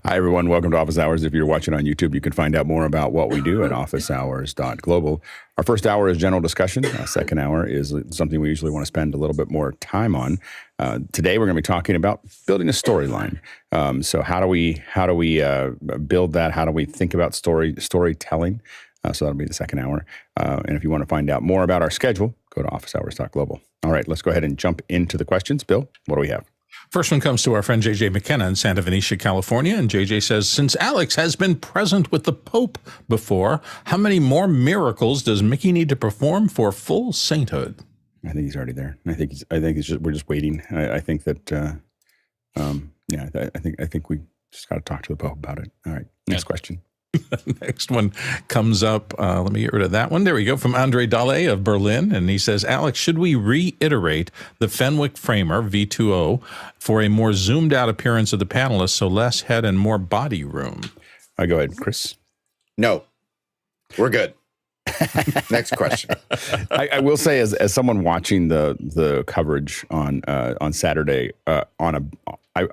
Hi, everyone. Welcome to Office Hours. If you're watching on YouTube, you can find out more about what we do at officehours.global. Our first hour is general discussion. Our second hour is something we usually want to spend a little bit more time on. Today, we're going to be talking about building a storyline. So how do we build that? How do we think about storytelling? So that'll be the second hour. And if you want to find out more about our schedule, go to officehours.global. All right, let's go ahead and jump into the questions. Bill, what do we have? First one comes to our friend JJ McKenna in Santa Venetia, California. And JJ says, since Alex has been present with the Pope before, how many more miracles does Mickey need to perform for full sainthood? I think he's already there. I think we're just waiting. I think that, I think we just got to talk to the Pope about it. All right, next question. Next one comes up. Let me get rid of that one. There we go. From Andre Dalle of Berlin. And he says, Alex, should we re-iterate the Fenwick-framer V2O for a more zoomed out appearance of the panelists, so less head and more body room? Go ahead, Chris. No, we're good. Next question. I will say, as someone watching the coverage on Saturday, I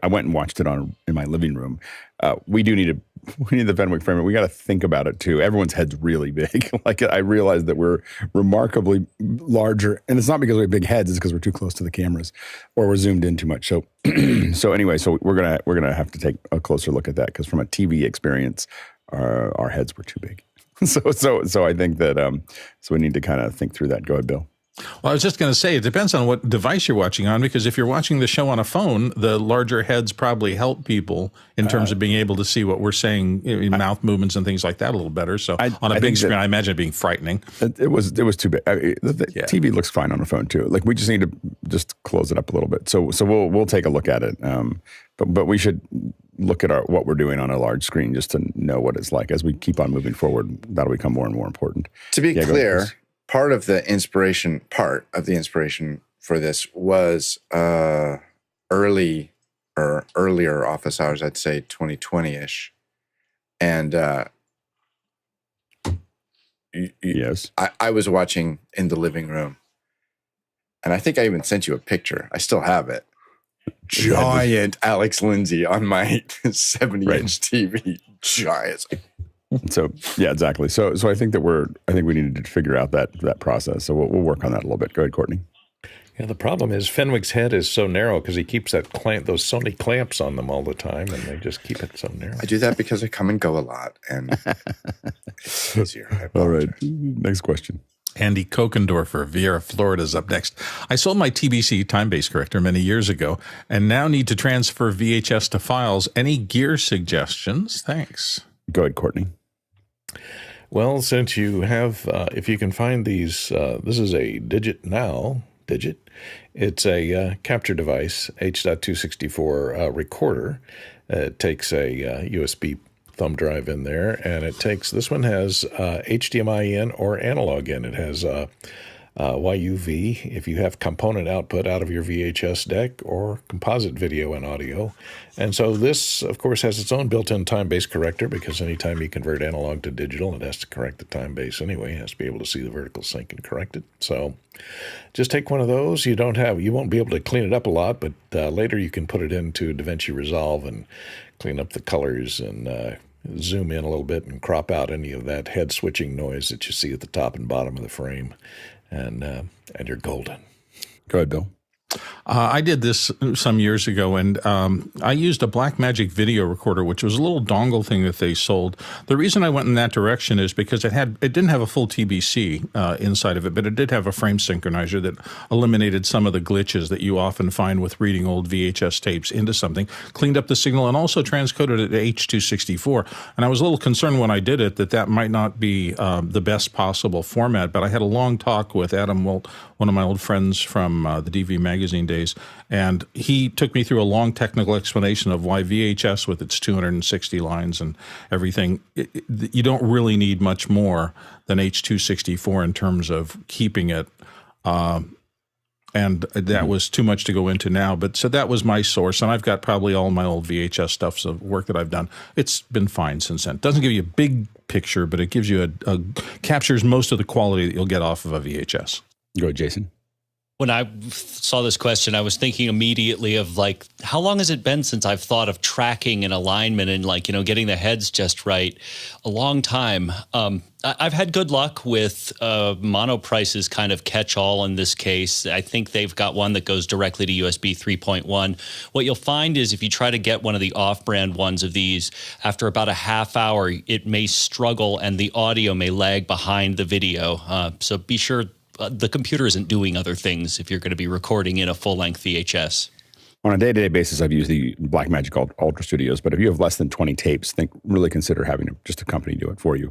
went and watched it in my living room. We need the Fenwick-framer. We got to think about it too. Everyone's head's really big. Like, I realize that we're remarkably larger, and it's not because we have big heads. It's because we're too close to the cameras, or we're zoomed in too much. So, so we're gonna have to take a closer look at that, because from a TV experience, our heads were too big. So I think that so we need to kind of think through that. Go ahead, Bill. Well, I was just going to say, it depends on what device you're watching on, because if you're watching the show on a phone, the larger heads probably help people in terms of being able to see what we're saying, mouth movements and things like that a little better. So on a big screen, I imagine it being frightening. It was too big. The TV looks fine on a phone too. Like, we just need to just close it up a little bit. So we'll take a look at it. But we should look at what we're doing on a large screen just to know what it's like. As we keep on moving forward, that'll become more and more important. To be clear, part of the inspiration for this was earlier office hours, I'd say 2020-ish. And yes, I was watching in the living room, and I think I even sent you a picture. I still have it. Giant Alex Lindsay on my 70-inch TV. Giant. So yeah, exactly. So I think we needed to figure out that process. So we'll work on that a little bit. Go ahead, Courtney. Yeah, the problem is Fenwick's head is so narrow because he keeps those Sony clamps on them all the time, and they just keep it so narrow. I do that because I come and go a lot, and it's easier. All right, next question. Andy Kokendorfer, Viera, Florida, is up next. I sold my TBC time-based corrector many years ago and now need to transfer VHS to files. Any gear suggestions? Thanks. Go ahead, Courtney. Well, since you have, if you can find these, this is a Digit. It's a capture device, H.264 recorder. It takes a USB thumb drive in there, and this one has HDMI in or analog in. It has YUV if you have component output out of your VHS deck, or composite video and audio. And so this, of course, has its own built-in time-based corrector, because anytime you convert analog to digital, it has to correct the time base anyway. It has to be able to see the vertical sync and correct it. So just take one of those. You won't be able to clean it up a lot, but later you can put it into DaVinci Resolve and clean up the colors and zoom in a little bit and crop out any of that head switching noise that you see at the top and bottom of the frame, and you're golden. Go ahead, Bill. I did this some years ago, and I used a Blackmagic video recorder, which was a little dongle thing that they sold. The reason I went in that direction is because it didn't have a full TBC inside of it, but it did have a frame synchronizer that eliminated some of the glitches that you often find with reading old VHS tapes into something, cleaned up the signal, and also transcoded it to H.264. And I was a little concerned when I did it that might not be the best possible format, but I had a long talk with Adam Wilt, one of my old friends from the DV magazine days, and he took me through a long technical explanation of why VHS, with its 260 lines and everything, you don't really need much more than H.264 in terms of keeping it, and that was too much to go into now. But so that was my source, and I've got probably all my old VHS stuff of work that I've done. It's been fine since then. It doesn't give you a big picture, but it gives you captures most of the quality that you'll get off of a VHS. Go ahead, Jason. When I saw this question, I was thinking immediately of like, how long has it been since I've thought of tracking and alignment and like, getting the heads just right? A long time. I've had good luck with Monoprice's kind of catch-all in this case. I think they've got one that goes directly to USB 3.1. What you'll find is if you try to get one of the off-brand ones of these, after about a half hour, it may struggle and the audio may lag behind the video. So be sure the computer isn't doing other things if you're going to be recording in a full-length VHS. On a day-to-day basis, I've used the Blackmagic Ultra Studios, but if you have less than 20 tapes, really consider having just a company do it for you.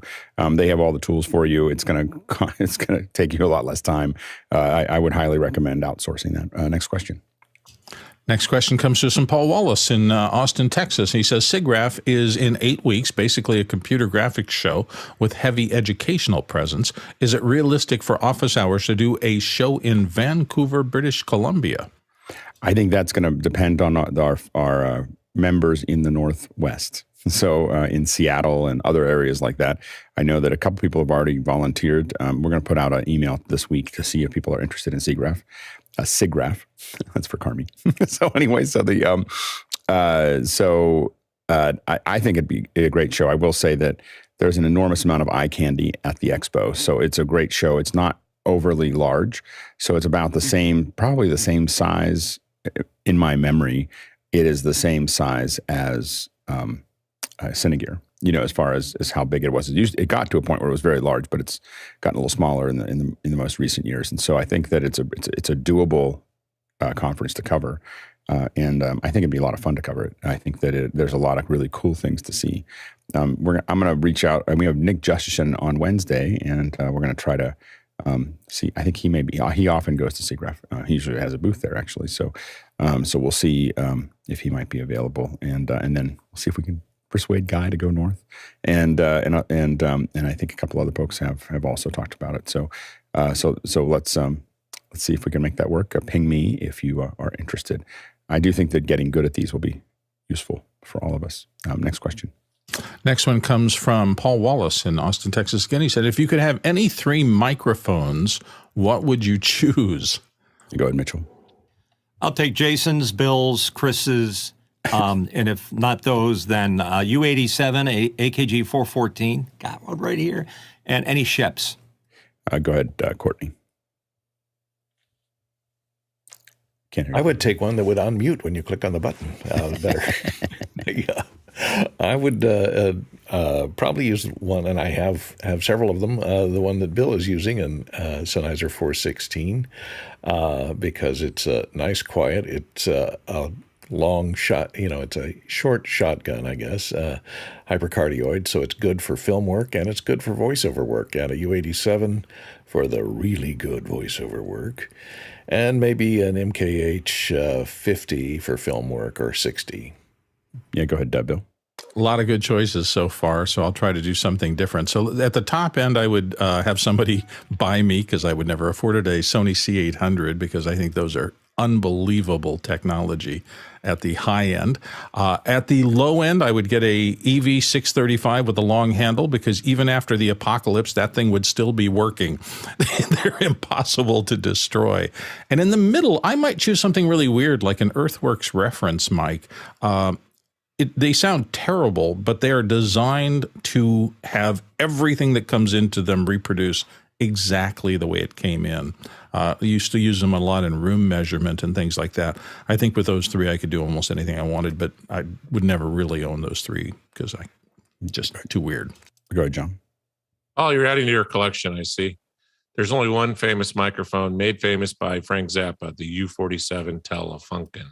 They have all the tools for you. It's going to take you a lot less time. I would highly recommend outsourcing that. Next question. Next question comes to Paul Wallace in Austin, Texas. He says, Siggraph is in 8 weeks, basically a computer graphics show with heavy educational presence. Is it realistic for office hours to do a show in Vancouver, British Columbia? I think that's going to depend on our members in the Northwest. So in Seattle and other areas like that, I know that a couple people have already volunteered. We're going to put out an email this week to see if people are interested in Siggraph. Siggraph, that's for Carmi. So anyway, I think it'd be a great show. I will say that there's an enormous amount of eye candy at the expo. So it's a great show. It's not overly large. So it's about the same, probably the same size in my memory. It is the same size as Cinegear, as far as how big it was. It got to a point where it was very large, but it's gotten a little smaller in the most recent years. And so I think that it's a doable conference to cover. And I think it'd be a lot of fun to cover it. I think that there's a lot of really cool things to see. I'm going to reach out, and we have Nick Justison on Wednesday, and we're going to try to see. I think he often goes to Siggraph. He usually has a booth there, actually. So we'll see if he might be available, and then we'll see if we can persuade Guy to go north, and I think a couple other folks have also talked about it. So let's see if we can make that work. Ping me if you are interested. I do think that getting good at these will be useful for all of us. Next question. Next one comes from Paul Wallace in Austin, Texas. Again, he said, if you could have any 3 microphones, what would you choose? Go ahead, Mitchell. I'll take Jason's, Bill's, Chris's, and if not those, then U87, AKG 414, got one right here, and any Sheps. Go ahead, Courtney. Can't hear you. I would take one that would unmute when you clicked on the button. Better. Yeah. I would probably use one, and I have several of them. The one that Bill is using, an Sennheiser 416, because it's nice, quiet. It's a long shot. It's a short shotgun, I guess, hypercardioid. So it's good for film work, and it's good for voiceover work. And a U87 for the really good voiceover work. And maybe an MKH 50 for film work, or 60. Yeah, go ahead, Bill. A lot of good choices so far, so I'll try to do something different. So at the top end, I would have somebody buy me, because I would never afford it, a Sony C800, because I think those are unbelievable technology at the high end. At the low end, I would get a EV635 with a long handle, because even after the apocalypse, that thing would still be working. They're impossible to destroy. And in the middle, I might choose something really weird, like an Earthworks reference mic. They sound terrible, but they are designed to have everything that comes into them reproduce exactly the way it came in. I used to use them a lot in room measurement and things like that. I think with those 3, I could do almost anything I wanted, but I would never really own those 3 because I just too weird. Go ahead, John. Oh, you're adding to your collection, I see. There's only one famous microphone made famous by Frank Zappa, the U47 Telefunken.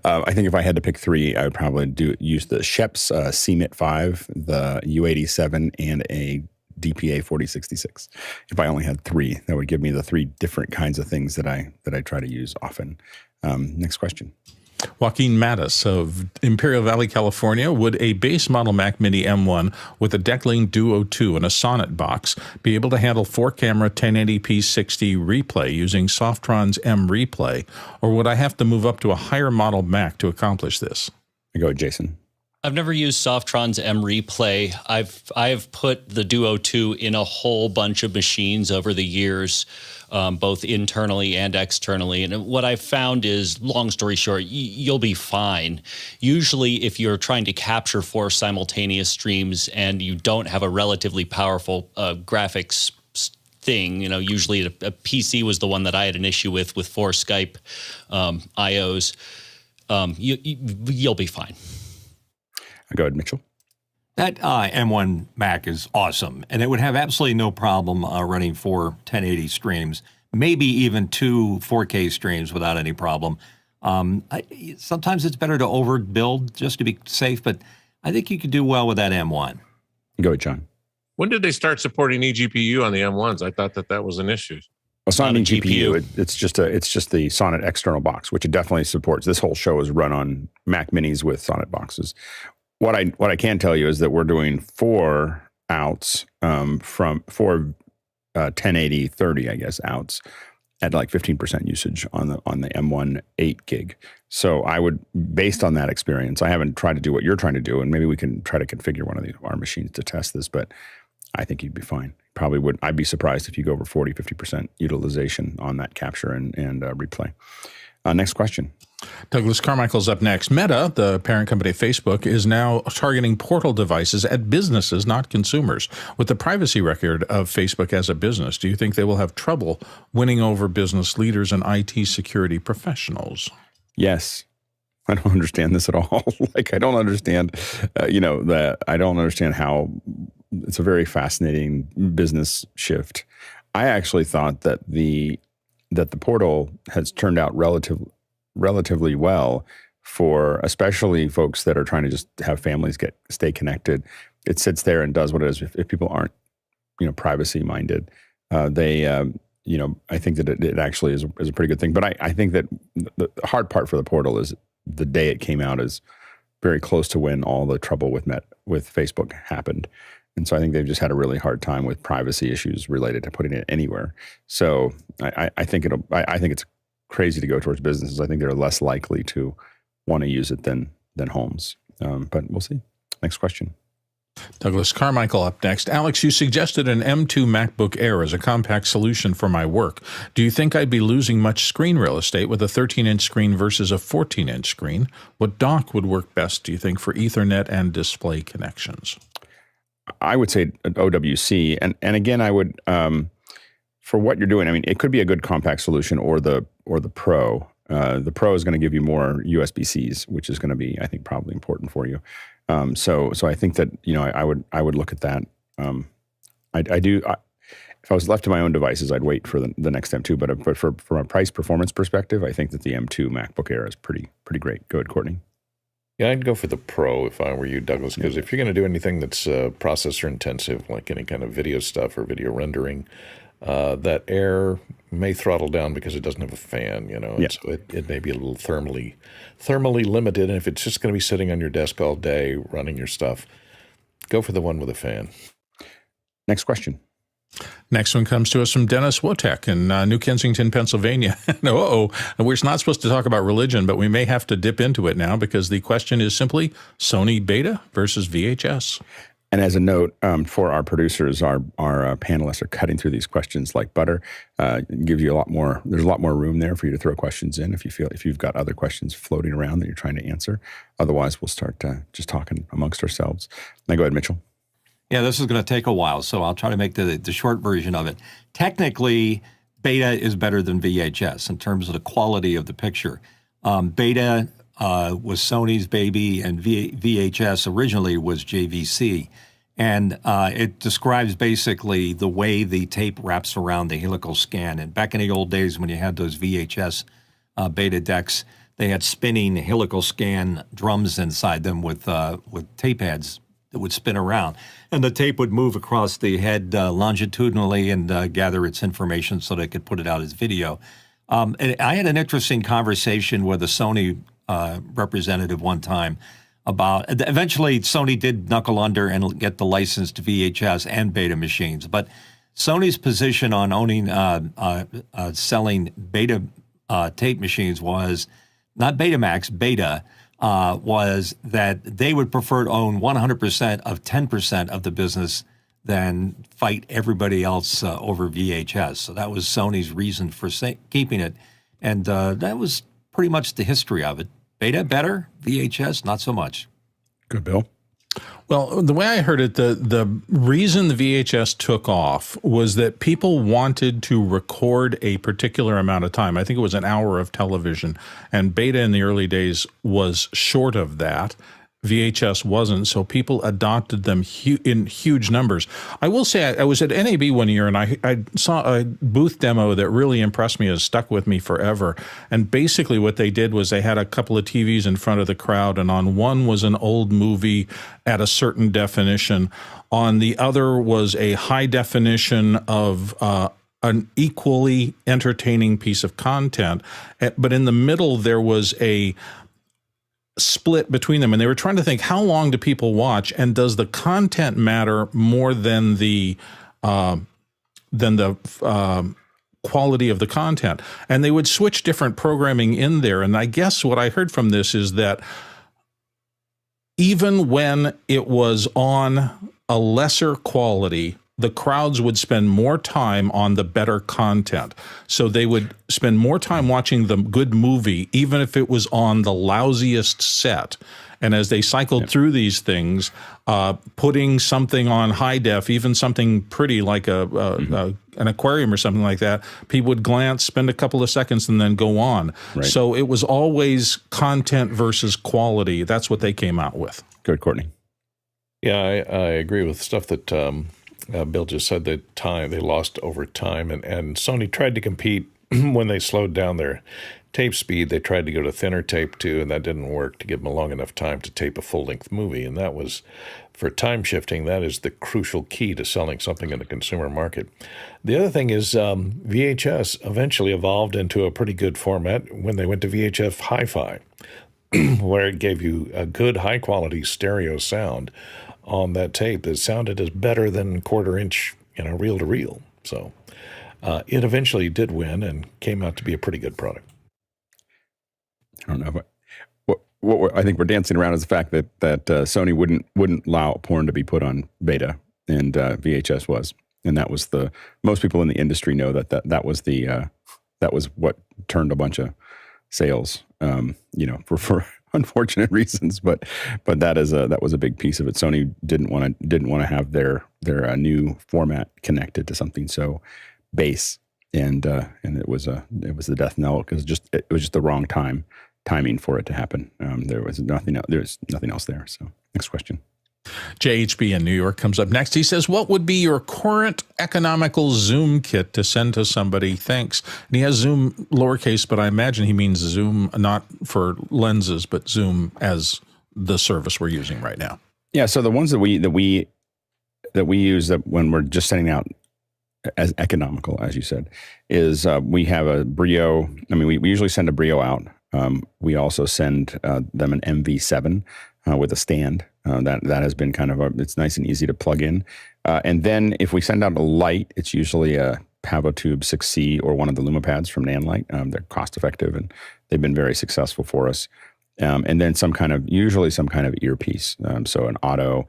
I think if I had to pick 3, I would probably use the Sheps CMIT 5, the U87, and a DPA 4066. If I only had 3, that would give me the 3 different kinds of things that I try to use often. Next question. Joaquin Mattis of Imperial Valley, California. Would a base model Mac Mini M1 with a Decklink Duo 2 and a Sonnet Box be able to handle 4-camera 1080p 60 replay using Softtron's MReplay, or would I have to move up to a higher model Mac to accomplish this? Go ahead, Jason. I've never used Softtron's MReplay. I've put the Duo 2 in a whole bunch of machines over the years, both internally and externally. And what I've found is, long story short, you'll be fine. Usually, if you're trying to capture 4 simultaneous streams and you don't have a relatively powerful graphics thing, usually a PC was the one that I had an issue with 4 Skype IOs. You'll be fine. Go ahead, Mitchell. That M1 Mac is awesome, and it would have absolutely no problem running 4 1080 streams, maybe even 2 4K streams without any problem. Sometimes it's better to overbuild just to be safe, but I think you could do well with that M1. Go ahead, John. When did they start supporting eGPU on the M1s? I thought that was an issue. Well, it's not an GPU. It's just the Sonnet external box, which it definitely supports. This whole show is run on Mac Minis with Sonnet boxes. What I can tell you is that we're doing 4 outs from 4 1080 30, I guess, outs at like 15% usage on the M1 8 gig. So I would, based on that experience, I haven't tried to do what you're trying to do, and maybe we can try to configure one of our machines to test this, but I think you'd be fine. Probably would. I'd be surprised if you go over 40, 50% utilization on that capture and replay. Next question. Douglas Carmichael's up next. Meta, the parent company of Facebook, is now targeting portal devices at businesses, not consumers. With the privacy record of Facebook as a business, do you think they will have trouble winning over business leaders and IT security professionals? Yes. I don't understand this at all. I don't understand, I don't understand how it's a very fascinating business shift. I actually thought that the portal has turned out relatively well for especially folks that are trying to just have families stay connected. It sits there and does what it is. If people aren't, privacy minded, I think that it actually is a pretty good thing. But I think that the hard part for the portal is the day it came out is very close to when all the trouble with Facebook happened. And so I think they've just had a really hard time with privacy issues related to putting it anywhere. So I think it's crazy to go towards businesses. I think they're less likely to want to use it than homes. But we'll see. Next question. Douglas Carmichael up next. Alex, you suggested an M2 MacBook Air as a compact solution for my work. Do you think I'd be losing much screen real estate with a 13-inch screen versus a 14-inch screen? What dock would work best, do you think, for Ethernet and display connections? I would say an OWC. And again, I would, for what you're doing, I mean, it could be a good compact solution or the Pro. The Pro is going to give you more USB-Cs, which is going to be, I think, probably important for you. So I think that, I would look at that. If I was left to my own devices, I'd wait for the next M2. But from a price performance perspective, I think that the M2 MacBook Air is pretty great. Go ahead, Courtney. Yeah, I'd go for the Pro if I were you, Douglas, because if you're going to do anything that's processor intensive, like any kind of video stuff or video rendering, that Air may throttle down because it doesn't have a fan, and so it may be a little thermally limited. And if it's just going to be sitting on your desk all day running your stuff, go for the one with a fan. Next question. Next one comes to us from Dennis Wotek in New Kensington, Pennsylvania. We're not supposed to talk about religion, but we may have to dip into it now because the question is simply Sony BETA versus VHS. And as a note for our producers, our panelists are cutting through these questions like butter. Gives you a lot more. There's a lot more room there for you to throw questions in if you've got other questions floating around that you're trying to answer. Otherwise, we'll start just talking amongst ourselves. Now, go ahead, Mitchell. Yeah, this is going to take a while, so I'll try to make the short version of it. Technically, Beta is better than VHS in terms of the quality of the picture. Beta was Sony's baby, and VHS originally was JVC. And it describes basically the way the tape wraps around the helical scan. And back in the old days when you had those VHS Beta decks, they had spinning helical scan drums inside them with tape heads that would spin around. And the tape would move across the head longitudinally and gather its information so they could put it out as video. And I had an interesting conversation with a Sony representative one time about, eventually Sony did knuckle under and get the license to VHS and Beta machines. But Sony's position on owning, selling Beta tape machines was not Betamax, Beta, was that they would prefer to own 100% of 10% of the business than fight everybody else over VHS. So that was Sony's reason for keeping it. And that was pretty much the history of it. Beta, better. VHS, not so much. Good, Bill. Well, the way I heard it, the reason the VHS took off was that people wanted to record a particular amount of time. I think it was an hour of television, and Beta in the early days was short of that. VHS wasn't, so people adopted them in huge numbers. I will say I was at NAB one year, and I saw a booth demo that really impressed me, has stuck with me forever. And basically what they did was they had a couple of TVs in front of the crowd, and on one was an old movie at a certain definition. On the other was a high definition of an equally entertaining piece of content. But in the middle, there was a split between them, and they were trying to think, how long do people watch, and does the content matter more than the quality of the content? And they would switch different programming in there. And I guess what I heard from this is that even when it was on a lesser quality, the crowds would spend more time on the better content. So they would spend more time watching the good movie, even if it was on the lousiest set. And as they cycled through these things, putting something on high def, even something pretty like an aquarium or something like that, people would glance, spend a couple of seconds, and then go on. Right. So it was always content versus quality. That's what they came out with. Good, Courtney. Yeah, I agree with stuff that Bill just said, that time they lost over time, and Sony tried to compete when they slowed down their tape speed. They tried to go to thinner tape too, and that didn't work to give them a long enough time to tape a full-length movie. And that was, for time shifting, that is the crucial key to selling something in the consumer market. The other thing is VHS eventually evolved into a pretty good format when they went to VHF Hi-Fi, where it gave you a good high-quality stereo sound on that tape that sounded as better than quarter-inch, reel-to-reel. So it eventually did win and came out to be a pretty good product. I don't know, but what I think we're dancing around is the fact that Sony wouldn't allow porn to be put on Beta, and VHS was, and that was most people in the industry know that was what turned a bunch of sales, for unfortunate reasons, but that was a big piece of it. Sony didn't want to have their new format connected to something so base, and it was the death knell, because it was just the wrong timing for it to happen. There was nothing else there. So next question. JHB in New York comes up next. He says, what would be your current economical zoom kit to send to somebody? Thanks. And he has zoom lowercase, but I imagine he means zoom not for lenses, but zoom as the service we're using right now. Yeah. So the ones that we use that when we're just sending out as economical, as you said, is we have a Brio. I mean, we usually send a Brio out. We also send them an MV7 with a stand. That has been kind of it's nice and easy to plug in. And then if we send out a light, it's usually a Pavotube 6C or one of the LumaPads from Nanlite. They're cost effective, and they've been very successful for us. And then usually some kind of earpiece. So an Auto,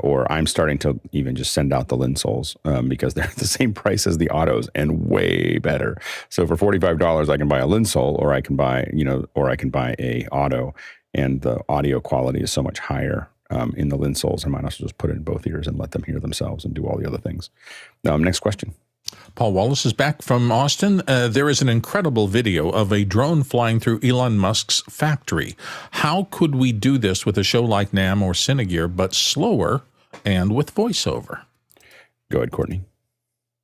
or I'm starting to even just send out the Linsoles because they're the same price as the Autos and way better. So for $45, I can buy a Linsole, or I can buy a Auto, and the audio quality is so much higher in the Linsoles. I might also just put it in both ears and let them hear themselves and do all the other things. Next question. Paul Wallace is back from Austin. There is an incredible video of a drone flying through Elon Musk's factory. How could we do this with a show like NAAM or Cinegear, but slower and with voiceover? Go ahead, Courtney.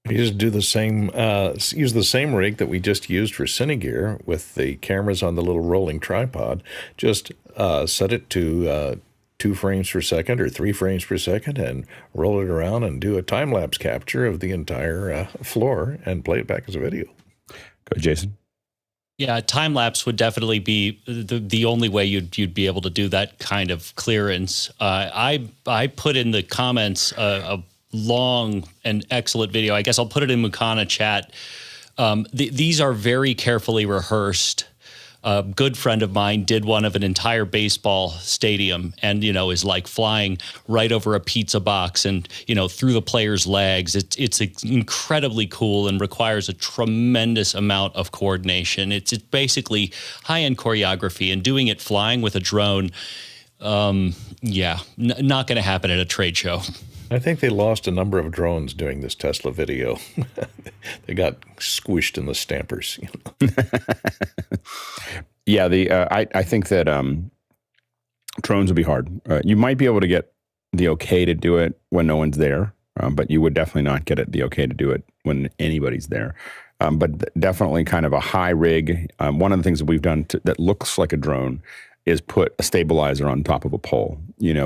You just do the same, use the same rig that we just used for Cinegear with the cameras on the little rolling tripod. Just set it to 2 frames per second or 3 frames per second and roll it around and do a time-lapse capture of the entire floor and play it back as a video. Go, Jason. Yeah, time-lapse would definitely be the only way you'd be able to do that kind of clearance. I put in the comments a long and excellent video. I guess I'll put it in Mukana chat. These are very carefully rehearsed a good friend of mine did one of an entire baseball stadium and, is like flying right over a pizza box and, through the players' legs. It's incredibly cool and requires a tremendous amount of coordination. It's basically high-end choreography, and doing it flying with a drone, not going to happen at a trade show. I think they lost a number of drones doing this Tesla video. They got squished in the stampers. Yeah, I think that drones would be hard. You might be able to get the okay to do it when no one's there, but you would definitely not get the okay to do it when anybody's there. But definitely kind of a high rig. One of the things that we've done that looks like a drone is put a stabilizer on top of a pole,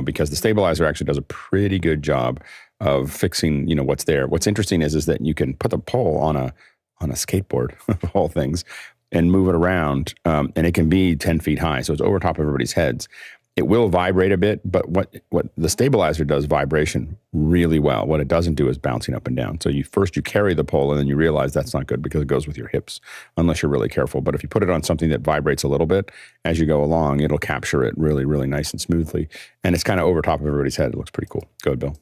because the stabilizer actually does a pretty good job of fixing, what's there. What's interesting is that you can put the pole on a skateboard of all things and move it around, and it can be 10 feet high. So it's over top of everybody's heads. It will vibrate a bit, but what the stabilizer does vibration really well. What it doesn't do is bouncing up and down. So you carry the pole, and then you realize that's not good because it goes with your hips, unless you're really careful. But if you put it on something that vibrates a little bit as you go along, it'll capture it really, really nice and smoothly. And it's kind of over top of everybody's head. It looks pretty cool. Go ahead, Bill.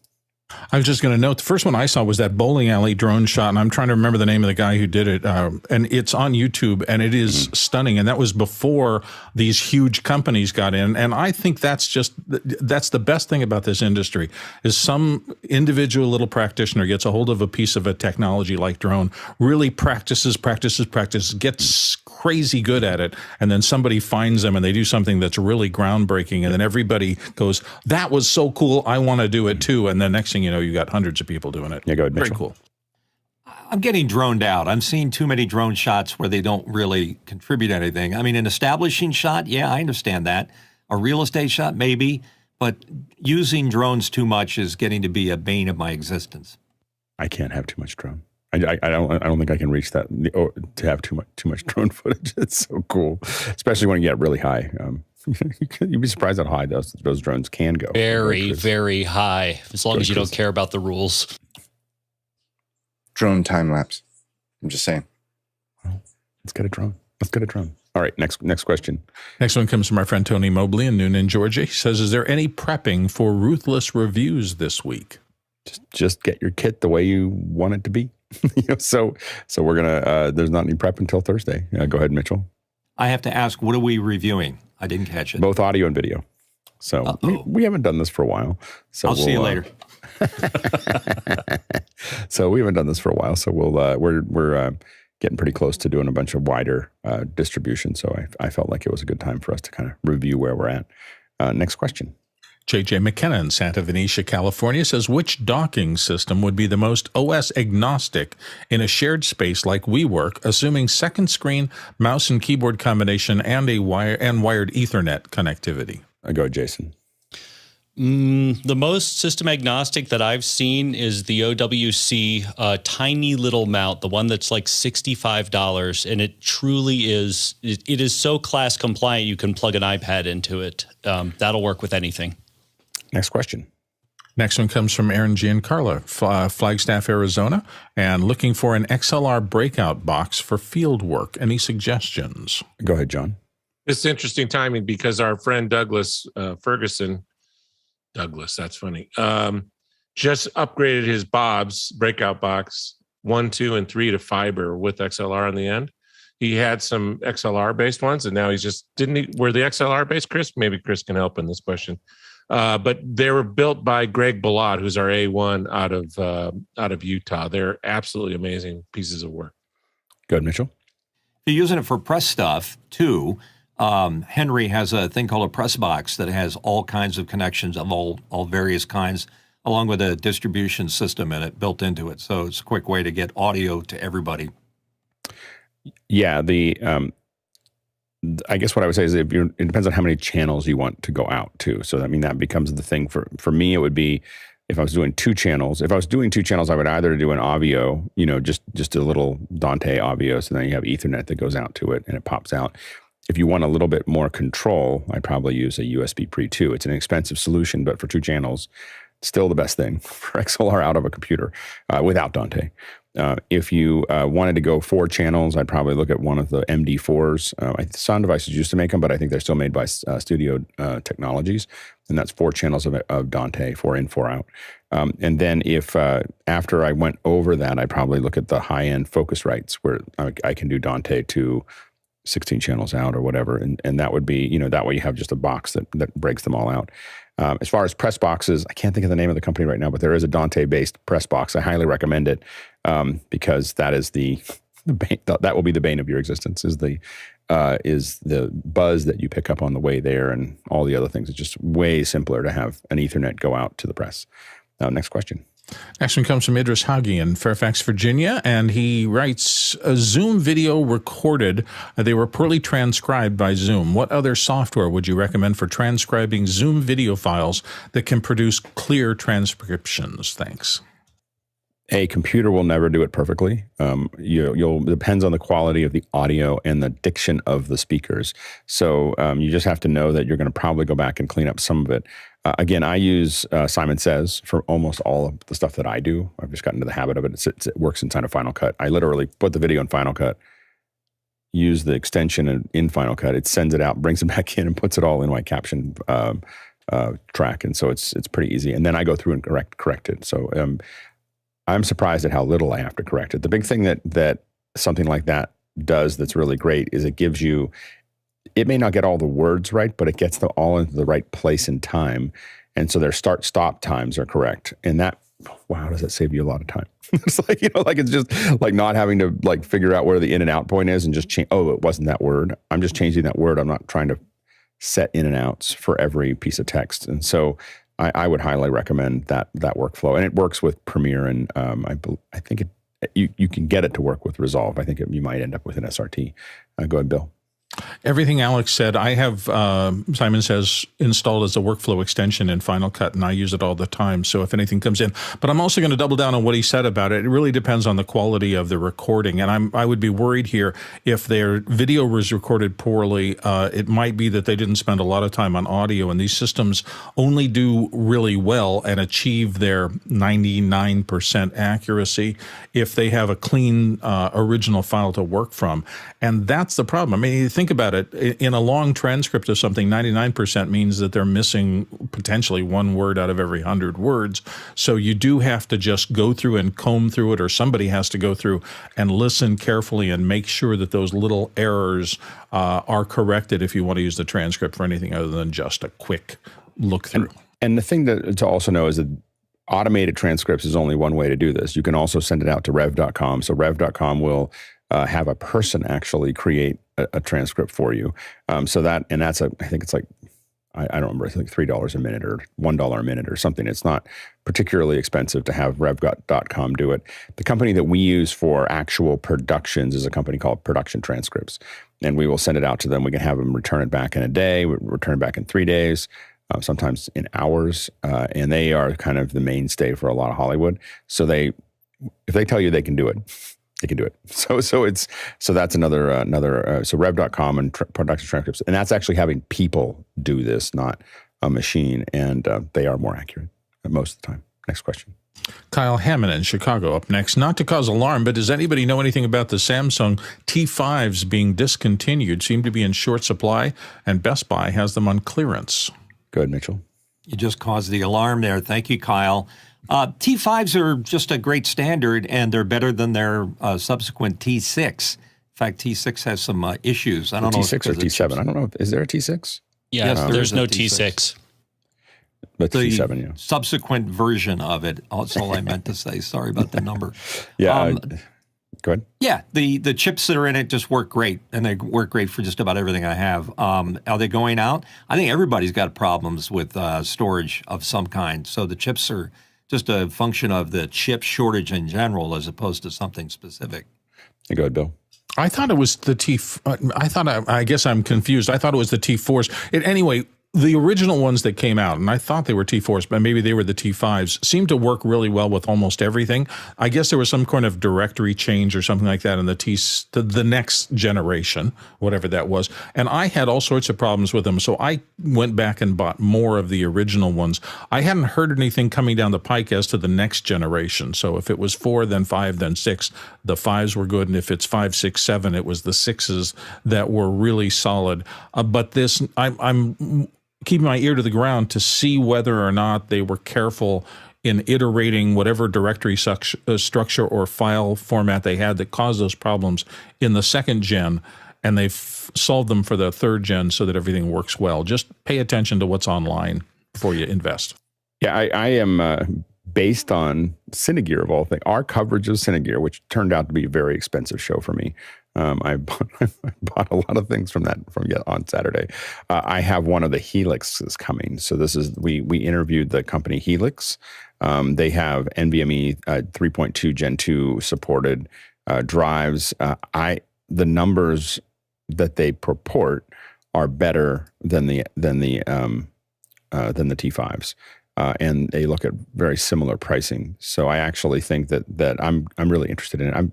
I was just going to note, the first one I saw was that bowling alley drone shot, and I'm trying to remember the name of the guy who did it, and it's on YouTube, and it is stunning, and that was before these huge companies got in, and I think that's the best thing about this industry, is some individual little practitioner gets a hold of a piece of a technology like drone, really practices, gets crazy good at it, and then somebody finds them, and they do something that's really groundbreaking, and then everybody goes, that was so cool, I want to do it too, and then next thing you know, you got hundreds of people doing it. Yeah, go ahead, Very Mitchell. cool. I'm getting droned out. I'm seeing too many drone shots where they don't really contribute anything. I mean, an establishing shot, yeah, I understand that. A real estate shot, maybe. But using drones too much is getting to be a bane of my existence. I can't have too much drone. I don't think I can reach that to have too much drone footage. It's so cool, especially when you get really high. You'd be surprised how high those drones can go. Very, very high, as long as you don't care about the rules. Drone time lapse. I'm just saying. Well, let's get a drone. All right, next question. Next one comes from our friend Tony Mobley in Noonan, Georgia. He says, is there any prepping for Ruthless reviews this week? Just get your kit the way you want it to be. So we're gonna. There's not any prep until Thursday. Go ahead, Mitchell. I have to ask, what are we reviewing? I didn't catch it. Both audio and video. So we haven't done this for a while. So I'll see you later. So we haven't done this for a while. So we're getting pretty close to doing a bunch of wider distribution. So I felt like it was a good time for us to kind of review where we're at. Next question. JJ McKenna in Santa Venetia, California says, which docking system would be the most OS agnostic in a shared space like WeWork, assuming second screen, mouse and keyboard combination, and wired Ethernet connectivity? Go ahead, Jason. The most system agnostic that I've seen is the OWC tiny little mount, the one that's like $65, and it truly is. It is so class compliant. You can plug an iPad into it. That'll work with anything. Next question. Next one comes from Aaron Giancarlo, Flagstaff, Arizona, and looking for an XLR breakout box for field work. Any suggestions? Go ahead, John. It's interesting timing because our friend Douglas Ferguson, that's funny, just upgraded his Bob's breakout box 1, 2, and 3 to fiber with XLR on the end. He had some XLR-based ones, and now he's just were the XLR-based, Chris? Maybe Chris can help in this question. But they were built by Greg Ballot, who's our A1 out of Utah. They're absolutely amazing pieces of work. Go ahead, Mitchell. If you're using it for press stuff, too, Henry has a thing called a press box that has all kinds of connections of all various kinds, along with a distribution system in it built into it. So it's a quick way to get audio to everybody. Yeah, I guess what I would say is it depends on how many channels you want to go out to. So I mean that becomes the thing for me. It would be if I was doing 2 channels. If I was doing 2 channels, I would either do an Avio, just a little Dante Avio, so then you have Ethernet that goes out to it and it pops out. If you want a little bit more control, I'd probably use a USB Pre 2. It's an expensive solution, but for 2 channels, still the best thing for XLR out of a computer without Dante. If you wanted to go 4 channels, I'd probably look at one of the MD4s. Sound Devices used to make them, but I think they're still made by Studio Technologies, and that's 4 channels of Dante, 4 in, 4 out. And then if after I went over that, I'd probably look at the high-end Focusrites where I can do Dante to 16 channels out or whatever, and that would be, that way you have just a box that breaks them all out. As far as press boxes, I can't think of the name of the company right now, but there is a Dante-based press box. I highly recommend it because that is that will be the bane of your existence. Is the buzz that you pick up on the way there, and all the other things. It's just way simpler to have an Ethernet go out to the press. Next question. Next one comes from Idris Hagi in Fairfax, Virginia, and he writes, a Zoom video recorded. They were poorly transcribed by Zoom. What other software would you recommend for transcribing Zoom video files that can produce clear transcriptions? Thanks. A computer will never do it perfectly. Depends on the quality of the audio and the diction of the speakers. So you just have to know that you're going to probably go back and clean up some of it. Again, I use Simon Says for almost all of the stuff that I do. I've just gotten into the habit of it. It works inside of Final Cut. I literally put the video in Final Cut, use the extension in Final Cut. It sends it out, brings it back in, and puts it all in my caption track. And so it's pretty easy. And then I go through and correct it. So I'm surprised at how little I have to correct it. The big thing that something like that does that's really great is it gives you, it may not get all the words right, but it gets them all into the right place and time. And so their start-stop times are correct. And that, wow, does that save you a lot of time? It's like, it's just like not having to figure out where the in and out point is and just change, it wasn't that word. I'm just changing that word. I'm not trying to set in and outs for every piece of text. And so I would highly recommend that workflow. And it works with Premiere, and I think you can get it to work with Resolve. I think you might end up with an SRT. Go ahead, Bill. Everything Alex said, I have Simon Says installed as a workflow extension in Final Cut, and I use it all the time. So if anything comes in, but I'm also going to double down on what he said about it. It really depends on the quality of the recording, and I would be worried here if their video was recorded poorly. It might be that they didn't spend a lot of time on audio, and these systems only do really well and achieve their 99% accuracy if they have a clean original file to work from, and that's the problem. I mean, you think about it, in a long transcript of something, 99% means that they're missing potentially one word out of every 100 words. So you do have to just go through and comb through it, or somebody has to go through and listen carefully and make sure that those little errors are corrected if you want to use the transcript for anything other than just a quick look through. And the thing to also know is that automated transcripts is only one way to do this. You can also send it out to rev.com. So rev.com will have a person actually create a transcript for you. I think it's like, I don't remember, I think $3 a minute or $1 a minute or something. It's not particularly expensive to have rev.com do it. The company that we use for actual productions is a company called Production Transcripts. And we will send it out to them. We can have them return it back in a day, return it back in 3 days, sometimes in hours. And they are kind of the mainstay for a lot of Hollywood. So if they tell you they can do it, they can do it. So that's another so rev.com and production transcripts, and that's actually having people do this, not a machine, and they are more accurate most of the time. Next question. Kyle Hammond in Chicago up next. Not to cause alarm, but does anybody know anything about the Samsung T5s being discontinued? Seem to be in short supply, and Best Buy has them on clearance. Go ahead, Mitchell. You just caused the alarm there. Thank you, Kyle. T5s are just a great standard, and they're better than their subsequent T6. In fact, T6 has some issues. I don't know. T6 or T7? I don't know. Is there a T6? Yeah, yes, there's no T6. But the T7, yeah. Subsequent version of it. That's all I meant to say. Sorry about the number. Yeah. Go ahead. Yeah, the chips that are in it just work great, and they work great for just about everything I have. Are they going out? I think everybody's got problems with storage of some kind. So the chips are just a function of the chip shortage in general as opposed to something specific. Go ahead, Bill. I thought it was the I guess I'm confused. I thought it was the T4s. Anyway, the original ones that came out, and I thought they were T4s, but maybe they were the T5s, seemed to work really well with almost everything. I guess there was some kind of directory change or something like that in the next generation, whatever that was. And I had all sorts of problems with them, so I went back and bought more of the original ones. I hadn't heard anything coming down the pike as to the next generation. So if it was 4, then 5, then 6, the 5s were good. And if it's 5, 6, 7, it was the 6s that were really solid. But this, I'm keeping my ear to the ground to see whether or not they were careful in iterating whatever directory structure or file format they had that caused those problems in the second gen, and they've solved them for the third gen so that everything works well. Just pay attention to what's online before you invest. Yeah, I am based on Cinegear of all things. Our coverage of Cinegear, which turned out to be a very expensive show for me. I bought a lot of things from on Saturday. I have one of the Helixes coming. So this is we interviewed the company Helix. They have NVMe 3.2 Gen 2 supported drives. The numbers that they purport are better than the T5s. And they look at very similar pricing. So I actually think that I'm really interested in it. I'm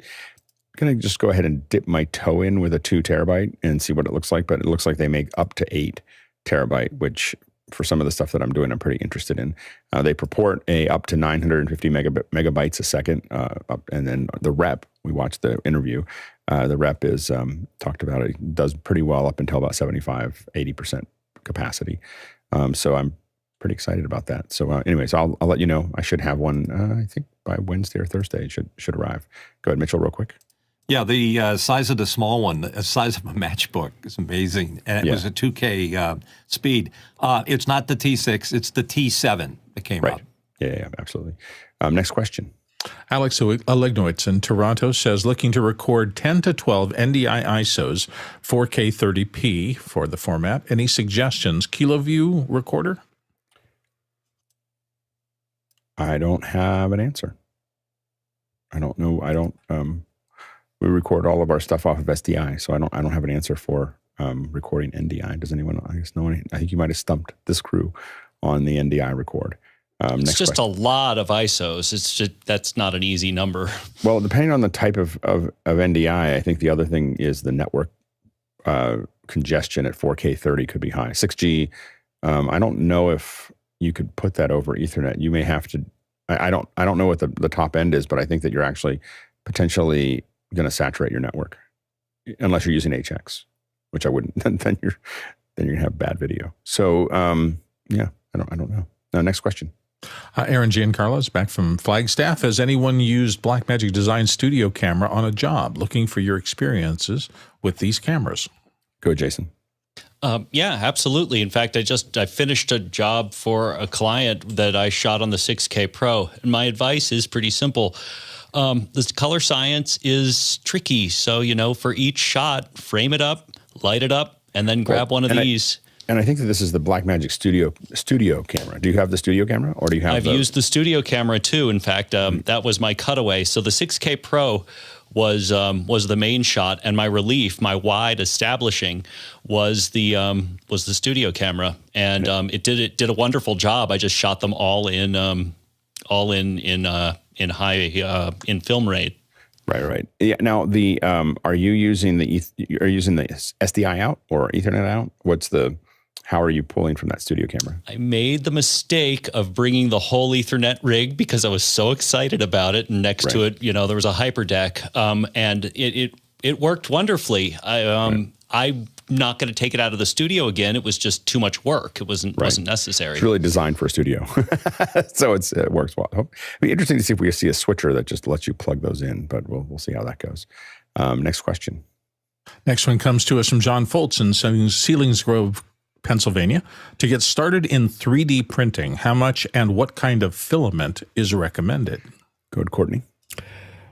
going to just go ahead and dip my toe in with a 2 terabyte and see what it looks like. But it looks like they make up to 8 terabyte, which for some of the stuff that I'm doing, I'm pretty interested in. They purport up to 950 megabytes a second. And then the rep, we watched the interview. The rep is talked about it does pretty well up until about 75, 80% capacity. So I'm pretty excited about that. So anyways, I'll let you know. I should have one, I think by Wednesday or Thursday it should arrive. Go ahead, Mitchell, real quick. Yeah, the size of the small one, the size of a matchbook is amazing. And it was a 2K speed. It's not the T6, it's the T7 that came out. Yeah, absolutely. Next question. Alex Olegnoitz in Toronto says, looking to record 10 to 12 NDI ISOs, 4K 30p for the format. Any suggestions? Kiloview Recorder? I don't have an answer. I don't know. We record all of our stuff off of SDI, so I don't have an answer for recording NDI. Does anyone? I guess no one. I think you might have stumped this crew on the NDI record. It's just a lot of ISOs. It's just that's not an easy number. Well, depending on the type of NDI, I think the other thing is the network congestion at 4K 30 could be high. 6G. I don't know if you could put that over Ethernet. You may have to. I don't know what the top end is, but I think that you're actually potentially going to saturate your network unless you're using HX, which I wouldn't. Then you're going to have bad video. So yeah, I don't know. Next question. Aaron Giancarlo is back from Flagstaff. Has anyone used Blackmagic Design Studio Camera on a job? Looking for your experiences with these cameras. Go, Jason. Yeah, absolutely. In fact, I finished a job for a client that I shot on the 6K Pro. And my advice is pretty simple. This color science is tricky. So, for each shot, frame it up, light it up, and then grab one of these. And I think that this is the Blackmagic studio camera. Do you have the studio camera, or do you have? I've used the studio camera too. In fact, that was my cutaway. So the 6K Pro was the main shot, and my relief, my wide establishing, was the studio camera, and it did a wonderful job. I just shot them all in high in film rate. Right. Yeah. Now are you using the SDI out or Ethernet out? How are you pulling from that studio camera? I made the mistake of bringing the whole Ethernet rig because I was so excited about it. And next to it, there was a hyperdeck, and it worked wonderfully. I'm not going to take it out of the studio again. It was just too much work. It wasn't necessary. It's really designed for a studio, so it works well. It'll be interesting to see if we see a switcher that just lets you plug those in, but we'll see how that goes. Next question. Next one comes to us from John Foltz in Selinsgrove, Pennsylvania. To get started in 3D printing, how much and what kind of filament is recommended? Go ahead, Courtney.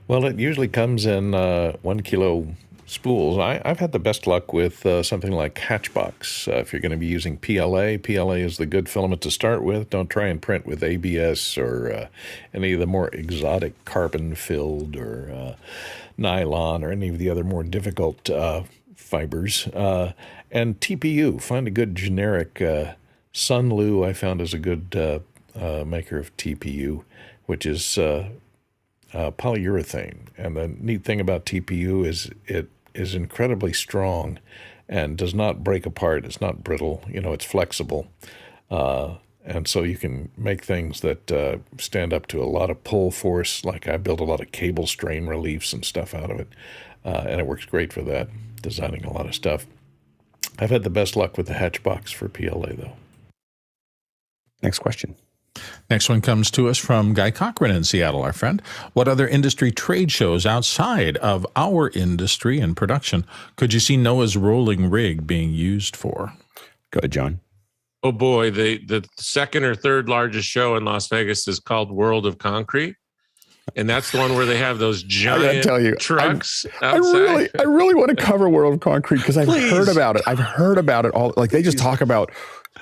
Well, it usually comes in 1 kilo spools. I've had the best luck with something like Hatchbox. If you're going to be using PLA is the good filament to start with. Don't try and print with ABS or any of the more exotic carbon-filled or nylon or any of the other more difficult fibers. And TPU, find a good generic Sunlu I found is a good maker of TPU, which is polyurethane. And the neat thing about TPU is it is incredibly strong and does not break apart. It's not brittle. It's flexible. And so you can make things that stand up to a lot of pull force. Like I built a lot of cable strain reliefs and stuff out of it. And it works great for that, designing a lot of stuff. I've had the best luck with the Hatchbox for PLA, though. Next question. Next one comes to us from Guy Cochran in Seattle, our friend. What other industry trade shows outside of our industry and production could you see Noah's rolling rig being used for? Go ahead, John. Oh boy, the second or third largest show in Las Vegas is called World of Concrete. And that's the one where they have those giant trucks outside. I really want to cover World of Concrete because I've heard about it. I've heard about it all. Like they just talk about,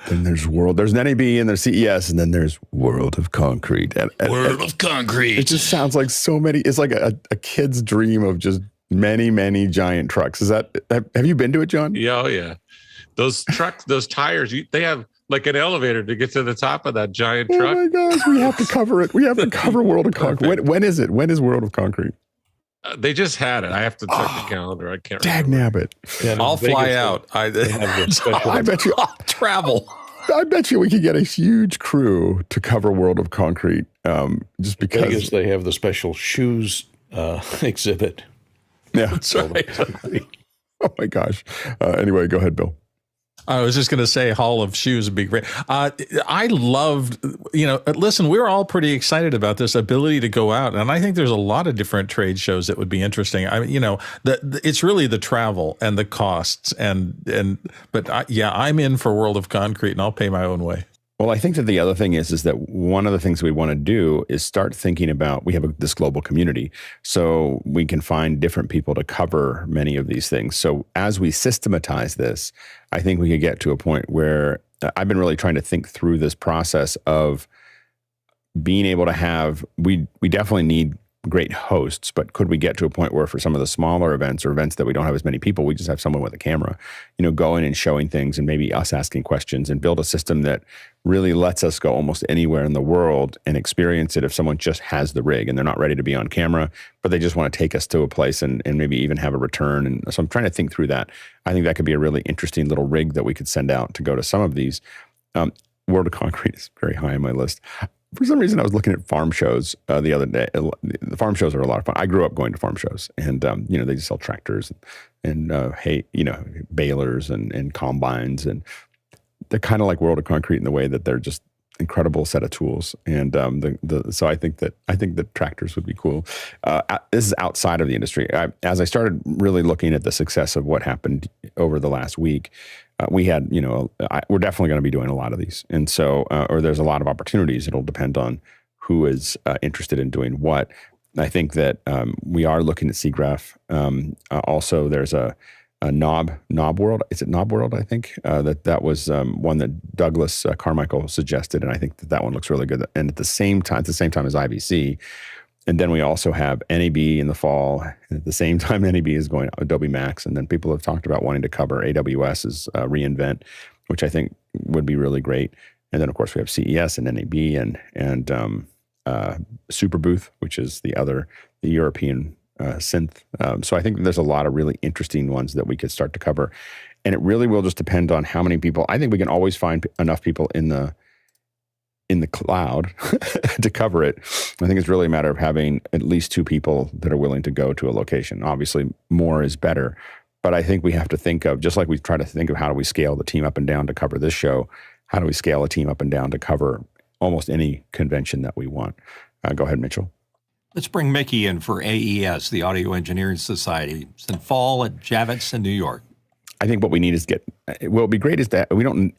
then there's NAB and there's CES and then there's World of Concrete. World of Concrete. It just sounds like so many. It's like a kid's dream of just many, many giant trucks. Have you been to it, John? Yeah, oh yeah. Those trucks, those tires, they have like an elevator to get to the top of that giant truck. Oh my gosh, we have to cover it. We have to cover World of Concrete. When is it? When is World of Concrete? They just had it. I have to check the calendar. I can't remember. Dagnabbit. Yeah, I'll fly out. I bet you. I'll travel. I bet you we could get a huge crew to cover World of Concrete just because. Vegas, they have the special shoes exhibit. Yeah, that's right. Oh my gosh. Anyway, go ahead, Bill. I was just going to say Hall of Shoes would be great. I loved, listen, we were all pretty excited about this ability to go out. And I think there's a lot of different trade shows that would be interesting. I mean, it's really the travel and the costs. But I'm in for World of Concrete and I'll pay my own way. Well, I think that the other thing is that one of the things we want to do is start thinking about, we have this global community, so we can find different people to cover many of these things. So as we systematize this, I think we could get to a point where I've been really trying to think through this process of being able to have, we definitely need great hosts, but could we get to a point where for some of the smaller events or events that we don't have as many people, we just have someone with a camera, going and showing things and maybe us asking questions and build a system that really lets us go almost anywhere in the world and experience it if someone just has the rig and they're not ready to be on camera, but they just want to take us to a place and maybe even have a return. And so I'm trying to think through that. I think that could be a really interesting little rig that we could send out to go to some of these. World of Concrete is very high on my list. For some reason, I was looking at farm shows the other day. The farm shows are a lot of fun. I grew up going to farm shows, and they just sell tractors and hay, balers and combines, and they're kind of like World of Concrete in the way that they're just incredible set of tools. And so I think that tractors would be cool. This is outside of the industry. As I started really looking at the success of what happened over the last week. We had, we're definitely going to be doing a lot of these. And so, or there's a lot of opportunities. It'll depend on who is interested in doing what. I think that we are looking at Siggraph. Also, there's a Knob World. Is it Knob World? I think that was one that Douglas Carmichael suggested. And I think that one looks really good. And at the same time as IBC. And then we also have NAB in the fall. And at the same time, NAB is going Adobe Max. And then people have talked about wanting to cover AWS's reInvent, which I think would be really great. And then, of course, we have CES and NAB and Super Booth, which is the European synth. So I think there's a lot of really interesting ones that we could start to cover. And it really will just depend on how many people. I think we can always find enough people in the cloud to cover it. I think it's really a matter of having at least two people that are willing to go to a location. Obviously, more is better. But I think we have to think of, just like we try to think of how do we scale the team up and down to cover this show, how do we scale a team up and down to cover almost any convention that we want? Go ahead, Mitchell. Let's bring Mickey in for AES, the Audio Engineering Society. It's in fall at Javits in New York. I think what we need is it'd be great is that it'd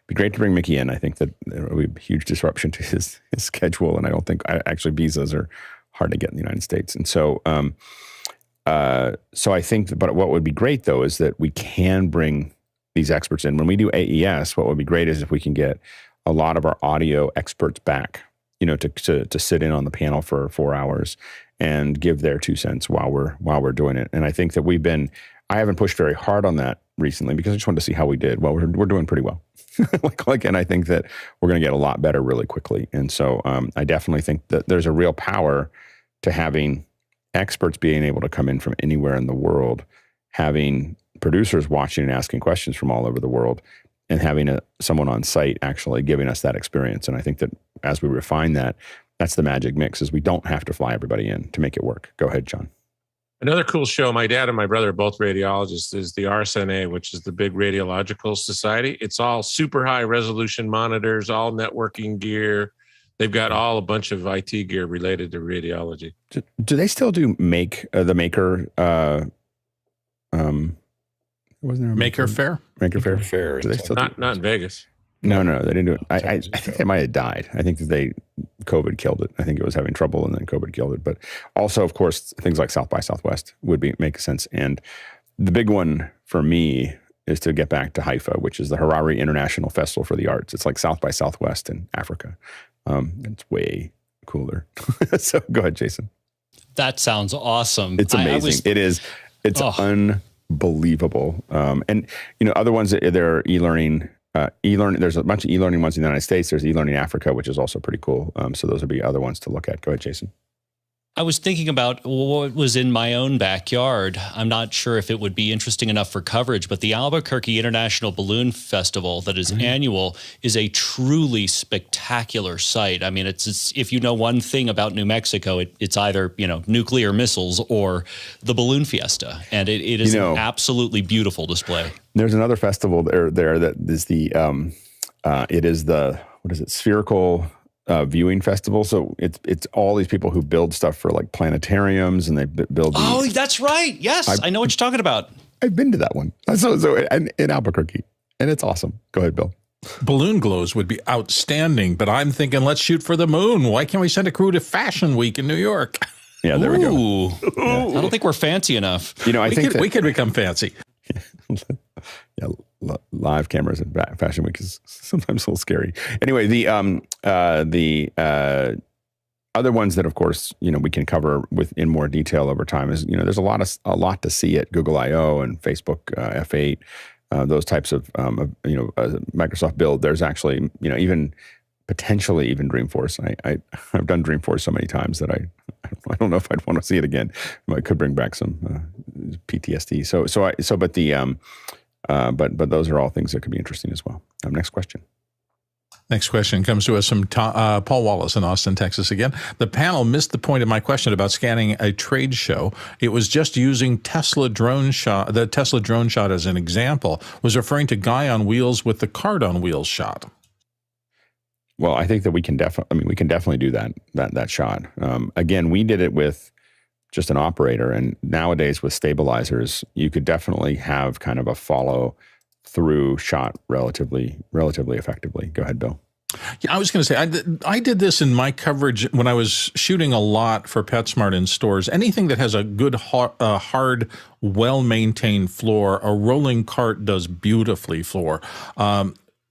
be great to bring Mickey in. I think that there will be a huge disruption to his schedule. And I don't think actually visas are hard to get in the United States. And so, so I think, but what would be great though, is that we can bring these experts in. When we do AES, what would be great is if we can get a lot of our audio experts back, to sit in on the panel for 4 hours and give their 2 cents while we're doing it. And I think that I haven't pushed very hard on that recently because I just wanted to see how we did. Well, we're doing pretty well. And I think that we're going to get a lot better really quickly. And so I definitely think that there's a real power to having experts being able to come in from anywhere in the world, having producers watching and asking questions from all over the world, and having someone on site actually giving us that experience. And I think that as we refine that, that's the magic mix, is we don't have to fly everybody in to make it work. Go ahead, John. Another cool show, my dad and my brother are both radiologists, is the RSNA, which is the big radiological society. It's all super high resolution monitors, all networking gear. They've got a bunch of IT gear related to radiology. Do they still do the Maker? Wasn't there Maker Fair? Maker Fair. Do they still not in Vegas. No, they didn't do it. I think they might have died. I think that COVID killed it. I think it was having trouble and then COVID killed it. But also, of course, things like South by Southwest would make sense. And the big one for me is to get back to Haifa, which is the Harare International Festival for the Arts. It's like South by Southwest in Africa. It's way cooler. So go ahead, Jason. That sounds awesome. It's amazing. It is. It's unbelievable. And other ones, there are e-learning. There's a bunch of e-learning ones in the United States. There's e-learning Africa, which is also pretty cool. So those would be other ones to look at. Go ahead, Jason. I was thinking about what was in my own backyard. I'm not sure if it would be interesting enough for coverage, but the Albuquerque International Balloon Festival that is annual is a truly spectacular sight. I mean, it's if you know one thing about New Mexico, it's either, nuclear missiles or the balloon fiesta. And it is an absolutely beautiful display. There's another festival there that is the spherical viewing festival. So it's all these people who build stuff for like planetariums, and they build. Oh, that's right. Yes, I know what you're talking about. I've been to that one. So in Albuquerque, and it's awesome. Go ahead, Bill. Balloon glows would be outstanding, but I'm thinking, let's shoot for the moon. Why can't we send a crew to Fashion Week in New York? Yeah, there we go. Yeah. I don't think we're fancy enough. I think we could become fancy. Yeah, live cameras in Fashion Week is sometimes a little scary. Anyway, the other ones that, of course, we can cover in more detail over time is, there's a lot to see at Google I/O and Facebook F8, those types of Microsoft Build. There's actually, even potentially even Dreamforce. I've done Dreamforce so many times that I don't know if I'd want to see it again. I could bring back some PTSD. But those are all things that could be interesting as well. Next question. Next question comes to us from Paul Wallace in Austin, Texas again. The panel missed the point of my question about scanning a trade show. It was just using the Tesla drone shot as an example. Was referring to guy on wheels with the cart on wheels shot. Well, I think that we can definitely do that shot. Again, we did it with just an operator, and nowadays with stabilizers, you could definitely have kind of a follow through shot relatively effectively. Go ahead, Bill. Yeah, I was going to say, I did this in my coverage when I was shooting a lot for PetSmart in stores. Anything that has a good, hard, well-maintained floor, a rolling cart does beautifully for.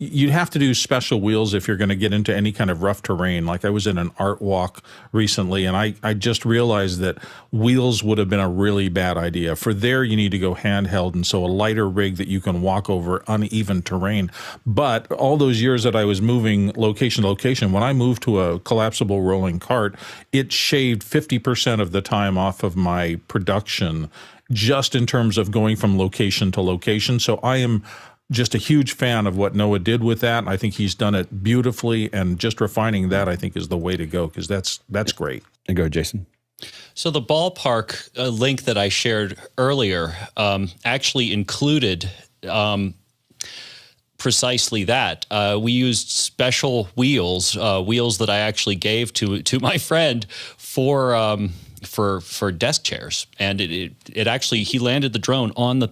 You'd have to do special wheels if you're going to get into any kind of rough terrain. Like I was in an art walk recently, and I just realized that wheels would have been a really bad idea. For there, you need to go handheld, and so a lighter rig that you can walk over uneven terrain. But all those years that I was moving location to location, when I moved to a collapsible rolling cart, it shaved 50% of the time off of my production, just in terms of going from location to location. So I am just a huge fan of what Noah did with that. I think he's done it beautifully, and just refining that, I think, is the way to go, because that's great. And go, Jason. So the ballpark link that I shared earlier actually included precisely that. We used special wheels that I actually gave to my friend for desk chairs, and it actually, he landed the drone on the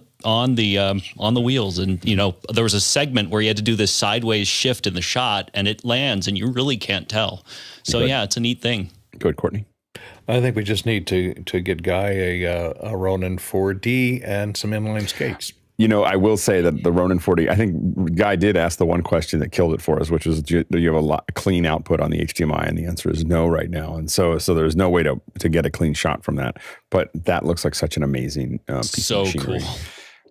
wheels, and there was a segment where he had to do this sideways shift in the shot, and it lands, and you really can't tell. So yeah, it's a neat thing. Go ahead, Courtney. I think we just need to get Guy a Ronin 4D and some inline skates. I will say that the Ronin 40, I think Guy did ask the one question that killed it for us, which was, do you have a clean output on the HDMI? And the answer is no right now. And so there's no way to get a clean shot from that. But that looks like such an amazing piece of machinery. Cool.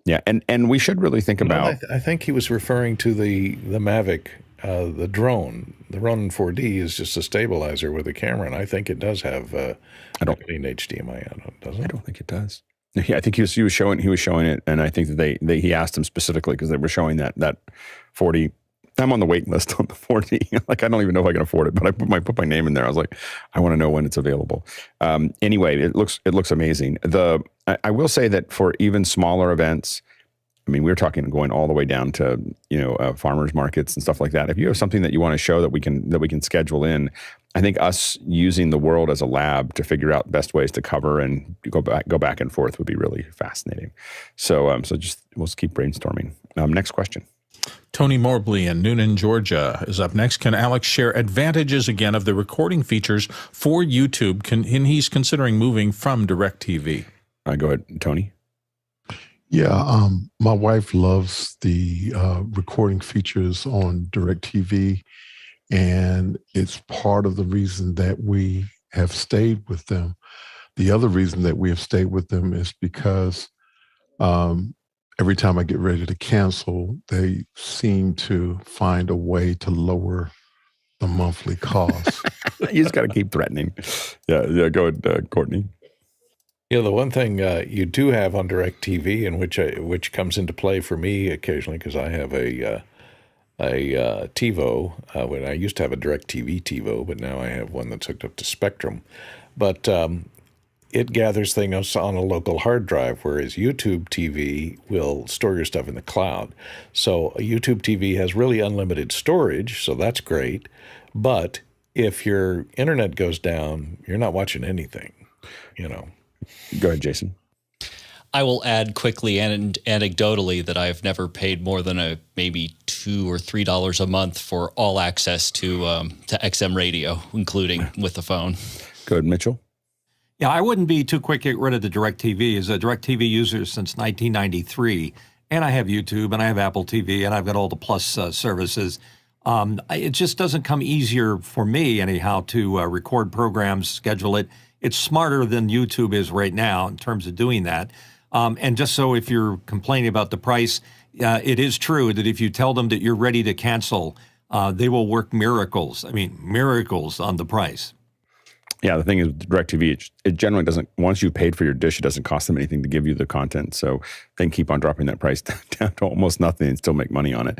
Yeah, and we should really think about. I think he was referring to the Mavic, the drone. The Ronin 4D is just a stabilizer with a camera, and I think it does have a clean HDMI on it, doesn't it? I don't think it does. Yeah, I think he was showing it, and I think that he asked him specifically because they were showing that 40. I'm on the wait list on the 4D. Like, I don't even know if I can afford it, but I put my name in there. I was like, I want to know when it's available. Anyway, it looks amazing. I will say that for even smaller events, I mean, we're talking going all the way down to farmers markets and stuff like that. If you have something that you want to show that we can schedule in, I think us using the world as a lab to figure out best ways to cover and go back and forth would be really fascinating. So just we'll just keep brainstorming. Next question. Tony Mobley in Noonan, Georgia is up next. Can Alex share advantages again of the recording features for YouTube? And he's considering moving from DirecTV. Go ahead, Tony. Yeah, my wife loves the recording features on DirecTV, and it's part of the reason that we have stayed with them. The other reason that we have stayed with them is because every time I get ready to cancel, they seem to find a way to lower the monthly cost. You just got to keep threatening. Yeah, go ahead, Courtney. Yeah, the one thing you do have on DirecTV, and which comes into play for me occasionally, because I have a TiVo. When I used to have a DirecTV TiVo, but now I have one that's hooked up to Spectrum. But it gathers things on a local hard drive, whereas YouTube TV will store your stuff in the cloud. So YouTube TV has really unlimited storage, so that's great. But if your internet goes down, you're not watching anything, Go ahead, Jason. I will add quickly and anecdotally that I've never paid more than maybe $2 or $3 a month for all access to XM radio, including with the phone. Go ahead, Mitchell. Yeah, I wouldn't be too quick to get rid of the DirecTV. As a DirecTV user since 1993, and I have YouTube, and I have Apple TV, and I've got all the Plus services. It just doesn't come easier for me, anyhow, to record programs, schedule it. It's smarter than YouTube is right now in terms of doing that. And just so if you're complaining about the price, it is true that if you tell them that you're ready to cancel, they will work miracles. I mean, miracles on the price. Yeah, the thing is, with DirecTV, it generally doesn't, once you've paid for your dish, it doesn't cost them anything to give you the content. So they can keep on dropping that price down to almost nothing and still make money on it.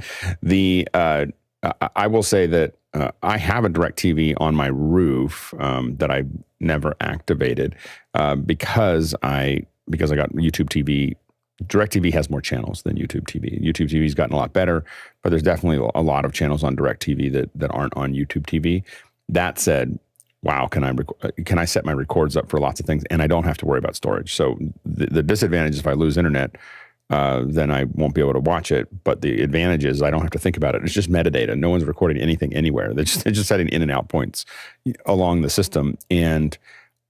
I will say that I have a DirecTV on my roof that I never activated because I got YouTube TV. DirecTV has more channels than YouTube TV. YouTube TV's gotten a lot better, but there's definitely a lot of channels on DirecTV that aren't on YouTube TV. That said, wow, can I set my records up for lots of things, and I don't have to worry about storage. So the disadvantage is if I lose internet, then I won't be able to watch it. But the advantage is I don't have to think about it. It's just metadata. No one's recording anything anywhere. They're just setting in and out points along the system. And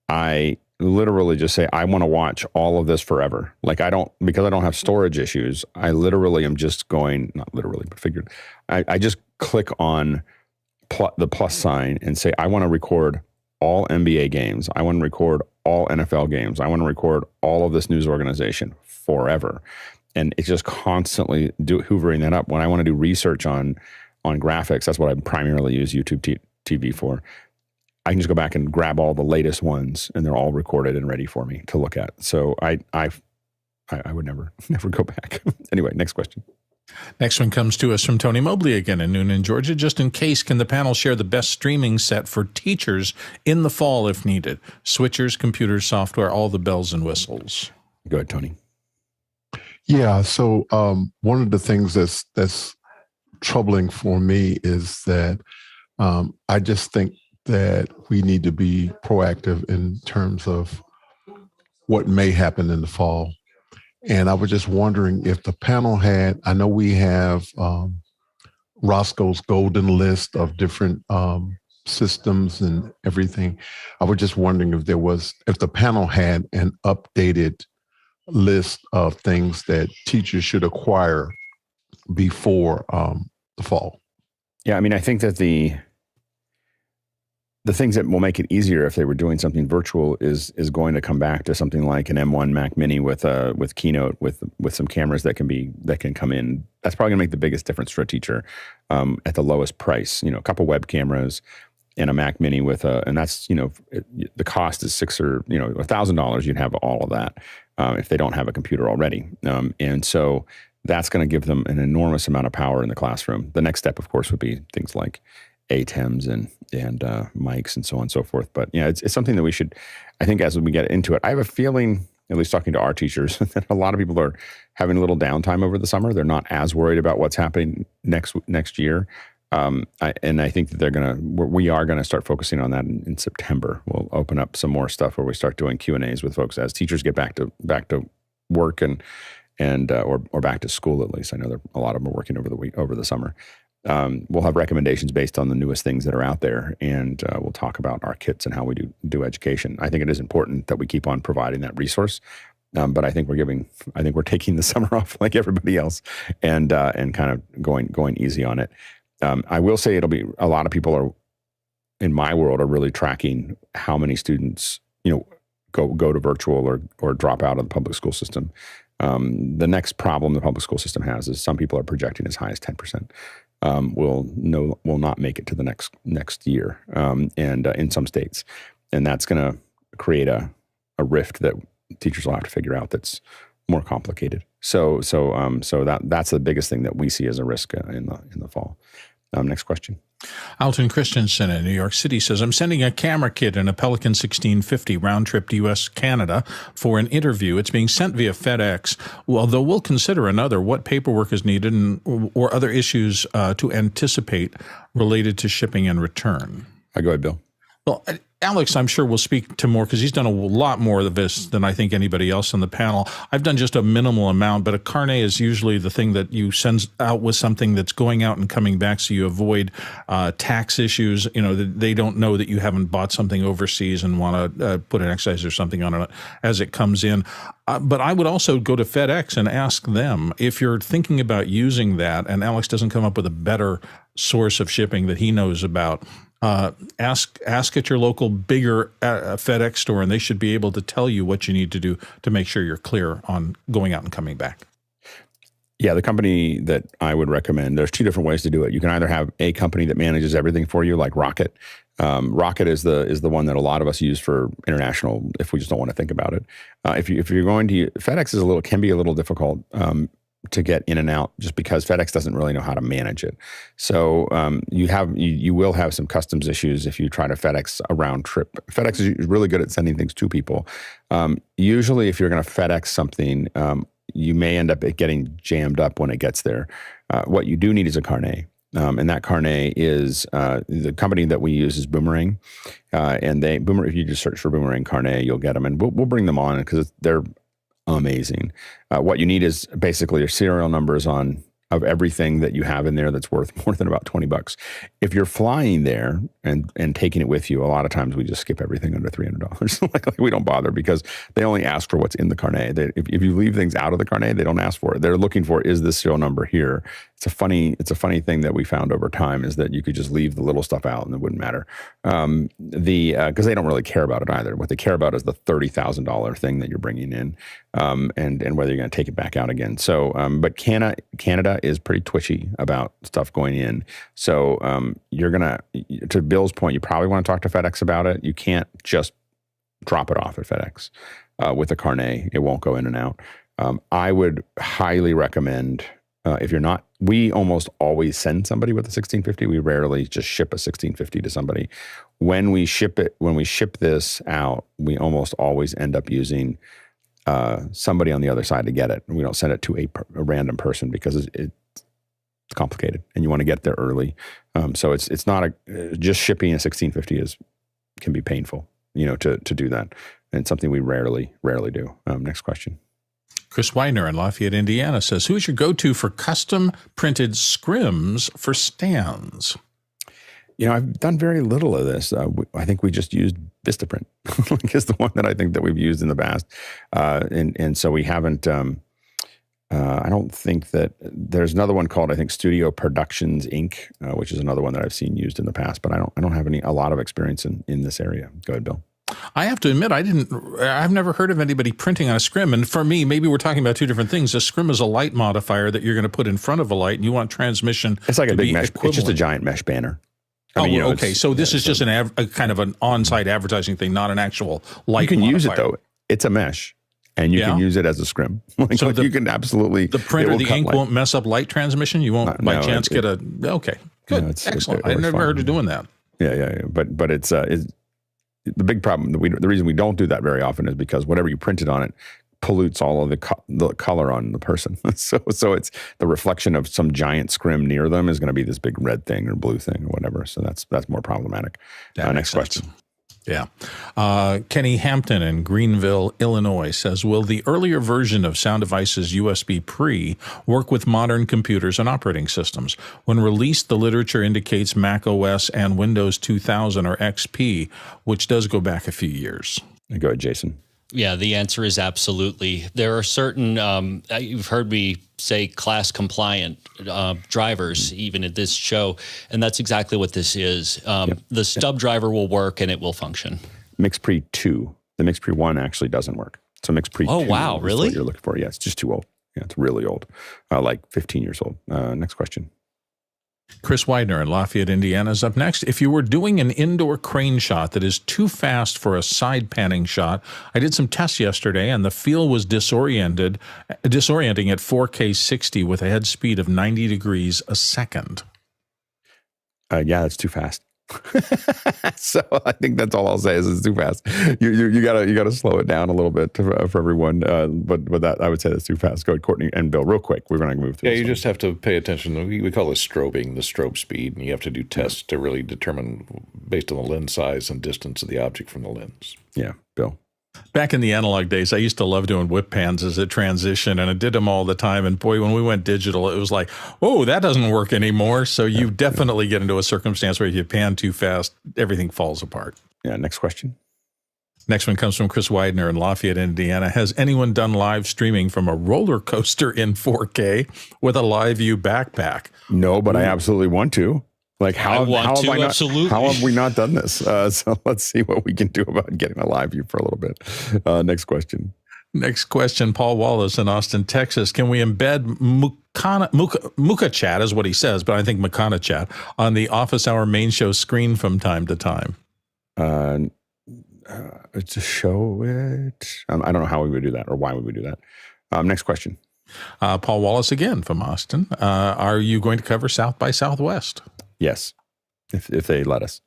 I literally just say, I want to watch all of this forever. Because I don't have storage issues, I literally am just going, not literally, but figured, I just click on the plus sign and say, I want to record all NBA games. I want to record all NFL games. I want to record all of this news organization forever. And it's just constantly hoovering that up. When I want to do research on graphics, that's what I primarily use YouTube TV for. I can just go back and grab all the latest ones, and they're all recorded and ready for me to look at. So I would never go back. Anyway, next question. Next one comes to us from Tony Mobley again in Noonan, Georgia. Just in case, can the panel share the best streaming set for teachers in the fall if needed? Switchers, computers, software, all the bells and whistles. Go ahead, Tony. Yeah, so one of the things that's troubling for me is that I just think that we need to be proactive in terms of what may happen in the fall. And I was just wondering if the panel had, I know we have Roscoe's golden list of different systems and everything. I was just wondering if the panel had an updated list of things that teachers should acquire before the fall. Yeah, I mean, I think that the things that will make it easier if they were doing something virtual is going to come back to something like an M1 Mac Mini with Keynote with some cameras that can come in. That's probably going to make the biggest difference for a teacher at the lowest price. A couple web cameras and a Mac Mini and that's the cost is $600 or $1,000. You'd have all of that if they don't have a computer already, and so that's going to give them an enormous amount of power in the classroom. The next step, of course, would be things like ATEMs and mics and so on and so forth. But it's something that we should, I think, as we get into it, I have a feeling, at least talking to our teachers, that a lot of people are having a little downtime over the summer. They're not as worried about what's happening next year. And I think that we are going to start focusing on that in September. We'll open up some more stuff where we start doing Q&As with folks as teachers get back to work and or back to school, at least. I know a lot of them are working over the summer. We'll have recommendations based on the newest things that are out there, and we'll talk about our kits and how we do education. I think it is important that we keep on providing that resource, but I think we're taking the summer off like everybody else, and kind of going easy on it. I will say it'll be a lot of people are in my world are really tracking how many students go to virtual or drop out of the public school system. The next problem the public school system has is some people are projecting as high as 10%. Will not make it to the next year, and in some states, and that's going to create a rift that teachers will have to figure out that's more complicated. So that's the biggest thing that we see as a risk in the fall. Next question. Alton Christensen in New York City says, I'm sending a camera kit and a Pelican 1650 round trip to U.S. Canada for an interview. It's being sent via FedEx. Although we'll consider what paperwork is needed or other issues to anticipate related to shipping and return. Go ahead, Bill. Well, Alex, I'm sure will speak to more because he's done a lot more of this than I think anybody else on the panel. I've done just a minimal amount, but a carnet is usually the thing that you send out with something that's going out and coming back, so you avoid tax issues. They don't know that you haven't bought something overseas and want to put an excise or something on it as it comes in. But I would also go to FedEx and ask them if you're thinking about using that, and Alex doesn't come up with a better source of shipping that he knows about. Ask at your local bigger FedEx store, and they should be able to tell you what you need to do to make sure you're clear on going out and coming back. Yeah, the company that I would recommend, there's two different ways to do it. You can either have a company that manages everything for you, like Rocket. Rocket is the one that a lot of us use for international, if we just don't want to think about it. If you're going to FedEx can be a little difficult to get in and out, just because FedEx doesn't really know how to manage it. So you will have some customs issues if you try to FedEx a round trip. FedEx is really good at sending things to people. Usually, if you're going to FedEx something, you may end up getting jammed up when it gets there. What you do need is a carnet. And that carnet is the company that we use is Boomerang, and if you just search for Boomerang carnet, you'll get them, and we'll bring them on because they're amazing. What you need is basically your serial numbers of everything that you have in there that's worth more than about $20. If you're flying there and taking it with you, a lot of times we just skip everything under $300. like we don't bother because they only ask for what's in the carnet. If you leave things out of the carnet, they don't ask for it. They're looking for, is this serial number here? It's a funny thing that we found over time is that you could just leave the little stuff out and it wouldn't matter. Because they don't really care about it either. What they care about is the $30,000 thing that you're bringing in, and whether you're going to take it back out again. So, but Canada is pretty twitchy about stuff going in. So you're going to Bill's point, you probably want to talk to FedEx about it. You can't just drop it off at FedEx with a carnet. It won't go in and out. I would highly recommend, if you're not, we almost always send somebody with a 1650. We rarely just ship a 1650 to somebody. When we ship this out, we almost always end up using somebody on the other side to get it. We don't send it to a random person because it's complicated and you want to get there early. So it's not just shipping a 1650 can be painful, to do that. And it's something we rarely do. Next question. Chris Widener in Lafayette, Indiana says, who's your go-to for custom printed scrims for stands? I've done very little of this. I think we just used Vistaprint is the one that I think that we've used in the past. And so we haven't, I don't think that there's another one called, I think, Studio Productions Inc., which is another one that I've seen used in the past, but I don't have a lot of experience in this area. Go ahead, Bill. I have to admit, I've never heard of anybody printing on a scrim. And for me, maybe we're talking about two different things. A scrim is a light modifier that you're going to put in front of a light, and you want transmission. It's like a big mesh. Equivalent. It's just a giant mesh banner. Okay. So this is just a kind of an on-site advertising thing, not an actual light. You can modifier. use it though. It's a mesh. And you can use it as a scrim. You can absolutely. The printer, the ink won't mess up light transmission. You won't by chance get a. Okay, good, excellent. I never heard of doing that. Yeah. But it's the big problem. The reason we don't do that very often is because whatever you printed on it pollutes all of the color on the person. So it's the reflection of some giant scrim near them is going to be this big red thing or blue thing or whatever. So that's more problematic. Next question. Yeah. Kenny Hampton in Greenville, Illinois says, will the earlier version of Sound Devices USB Pre work with modern computers and operating systems? When released, the literature indicates Mac OS and Windows 2000 or XP, which does go back a few years. Go ahead, Jason. Yeah, the answer is absolutely. There are certain, you've heard me say class compliant drivers, even at this show, and that's exactly what this is. The stub driver will work and it will function. MixPre 2. The MixPre 1 actually doesn't work. So MixPre 2 wow, is really? what you're looking for. Yeah, it's just too old. Yeah, it's really old, like 15 years old. Next question. Chris Widener in Lafayette, Indiana is up next. If you were doing an indoor crane shot that is too fast for a side panning shot, I did some tests yesterday and the field was disorienting at 4K 60 with a head speed of 90 degrees a second. Yeah, that's too fast. So I think that's all I'll say is it's too fast. You gotta slow it down a little bit for everyone. But that I would say that's too fast. Go ahead, Courtney and Bill, real quick. We're going to move through. Yeah, you just have to pay attention. We call this strobing, the strobe speed, and you have to do tests to really determine based on the lens size and distance of the object from the lens. Yeah, Bill. Back in the analog days, I used to love doing whip pans as a transition, and I did them all the time. And boy, when we went digital, it was like, oh, that doesn't work anymore. So you definitely get into a circumstance where if you pan too fast, everything falls apart. Yeah, next question. Next one comes from Chris Widener in Lafayette, Indiana. Has anyone done live streaming from a roller coaster in 4K with a live view backpack? No, but I absolutely want to. Like how have we not done this? So let's see what we can do about getting a live view for a little bit. Next question. Next question, Paul Wallace in Austin, Texas. Can we embed Muka Chat is what he says, but I think Makana Chat on the Office Hour main show screen from time to time? To show it. I don't know how we would do that or why we would do that. Next question. Paul Wallace again from Austin. Are you going to cover South by Southwest? Yes, if they let us.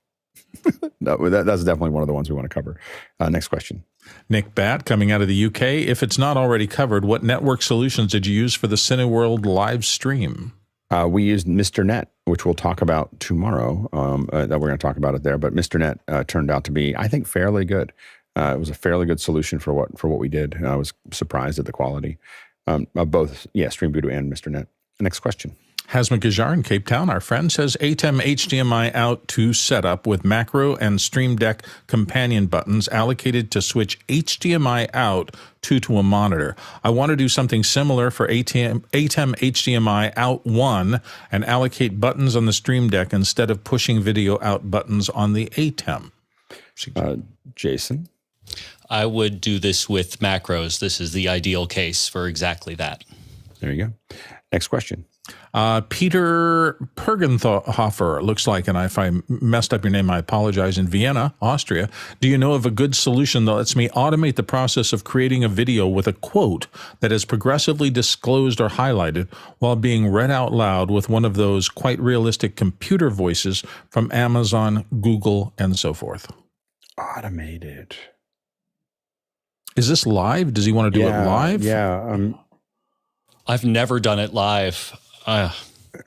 No, that's definitely one of the ones we want to cover. Next question. Nick Batt coming out of the UK. If it's not already covered, what network solutions did you use for the Cine World live stream? We used Mr. Net, which we'll talk about tomorrow. That we're going to talk about it there. But Mr. Net turned out to be, I think, fairly good. It was a fairly good solution for what we did. And I was surprised at the quality of both, Stream Voodoo and Mr. Net. Next question. Hasma Gajar in Cape Town, our friend, says ATEM HDMI out to setup with macro and Stream Deck companion buttons allocated to switch HDMI out to a monitor. I want to do something similar for ATEM HDMI out 1 and allocate buttons on the Stream Deck instead of pushing video out buttons on the ATEM. Jason? I would do this with macros. This is the ideal case for exactly that. There you go. Next question. Peter Pergenhofer, looks like, and if I messed up your name, I apologize, in Vienna, Austria. Do you know of a good solution that lets me automate the process of creating a video with a quote that is progressively disclosed or highlighted while being read out loud with one of those quite realistic computer voices from Amazon, Google, and so forth? Automated. Is this live? Does he want to do it live? Yeah. I've never done it live.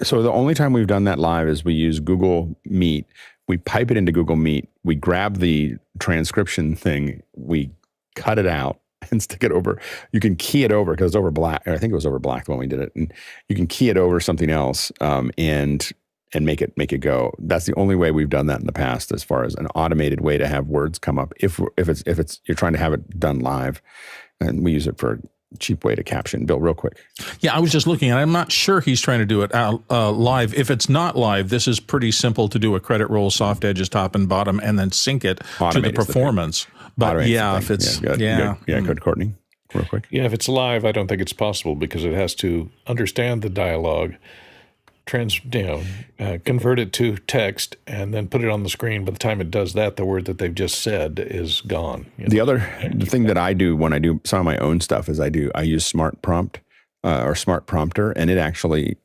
So the only time we've done that live is we use Google Meet. We pipe it into Google Meet. We grab the transcription thing. We cut it out and stick it over. You can key it over because it's over black. I think it was over black when we did it. And you can key it over something else and make it go. That's the only way we've done that in the past as far as an automated way to have words come up. If it's you're trying to have it done live, and we use it for cheap way to caption. Bill, real quick. Yeah, I was just looking, and I'm not sure he's trying to do it live. If it's not live, this is pretty simple to do a credit roll, soft edges, top and bottom, and then sync it to the performance. But yeah, if it's good, Courtney, real quick. Yeah, if it's live, I don't think it's possible because it has to understand the dialogue, convert it to text, and then put it on the screen. By the time it does that, the word that they've just said is gone. The thing that I do when I do some of my own stuff is I use Smart Prompt or Smart Prompter, and it actually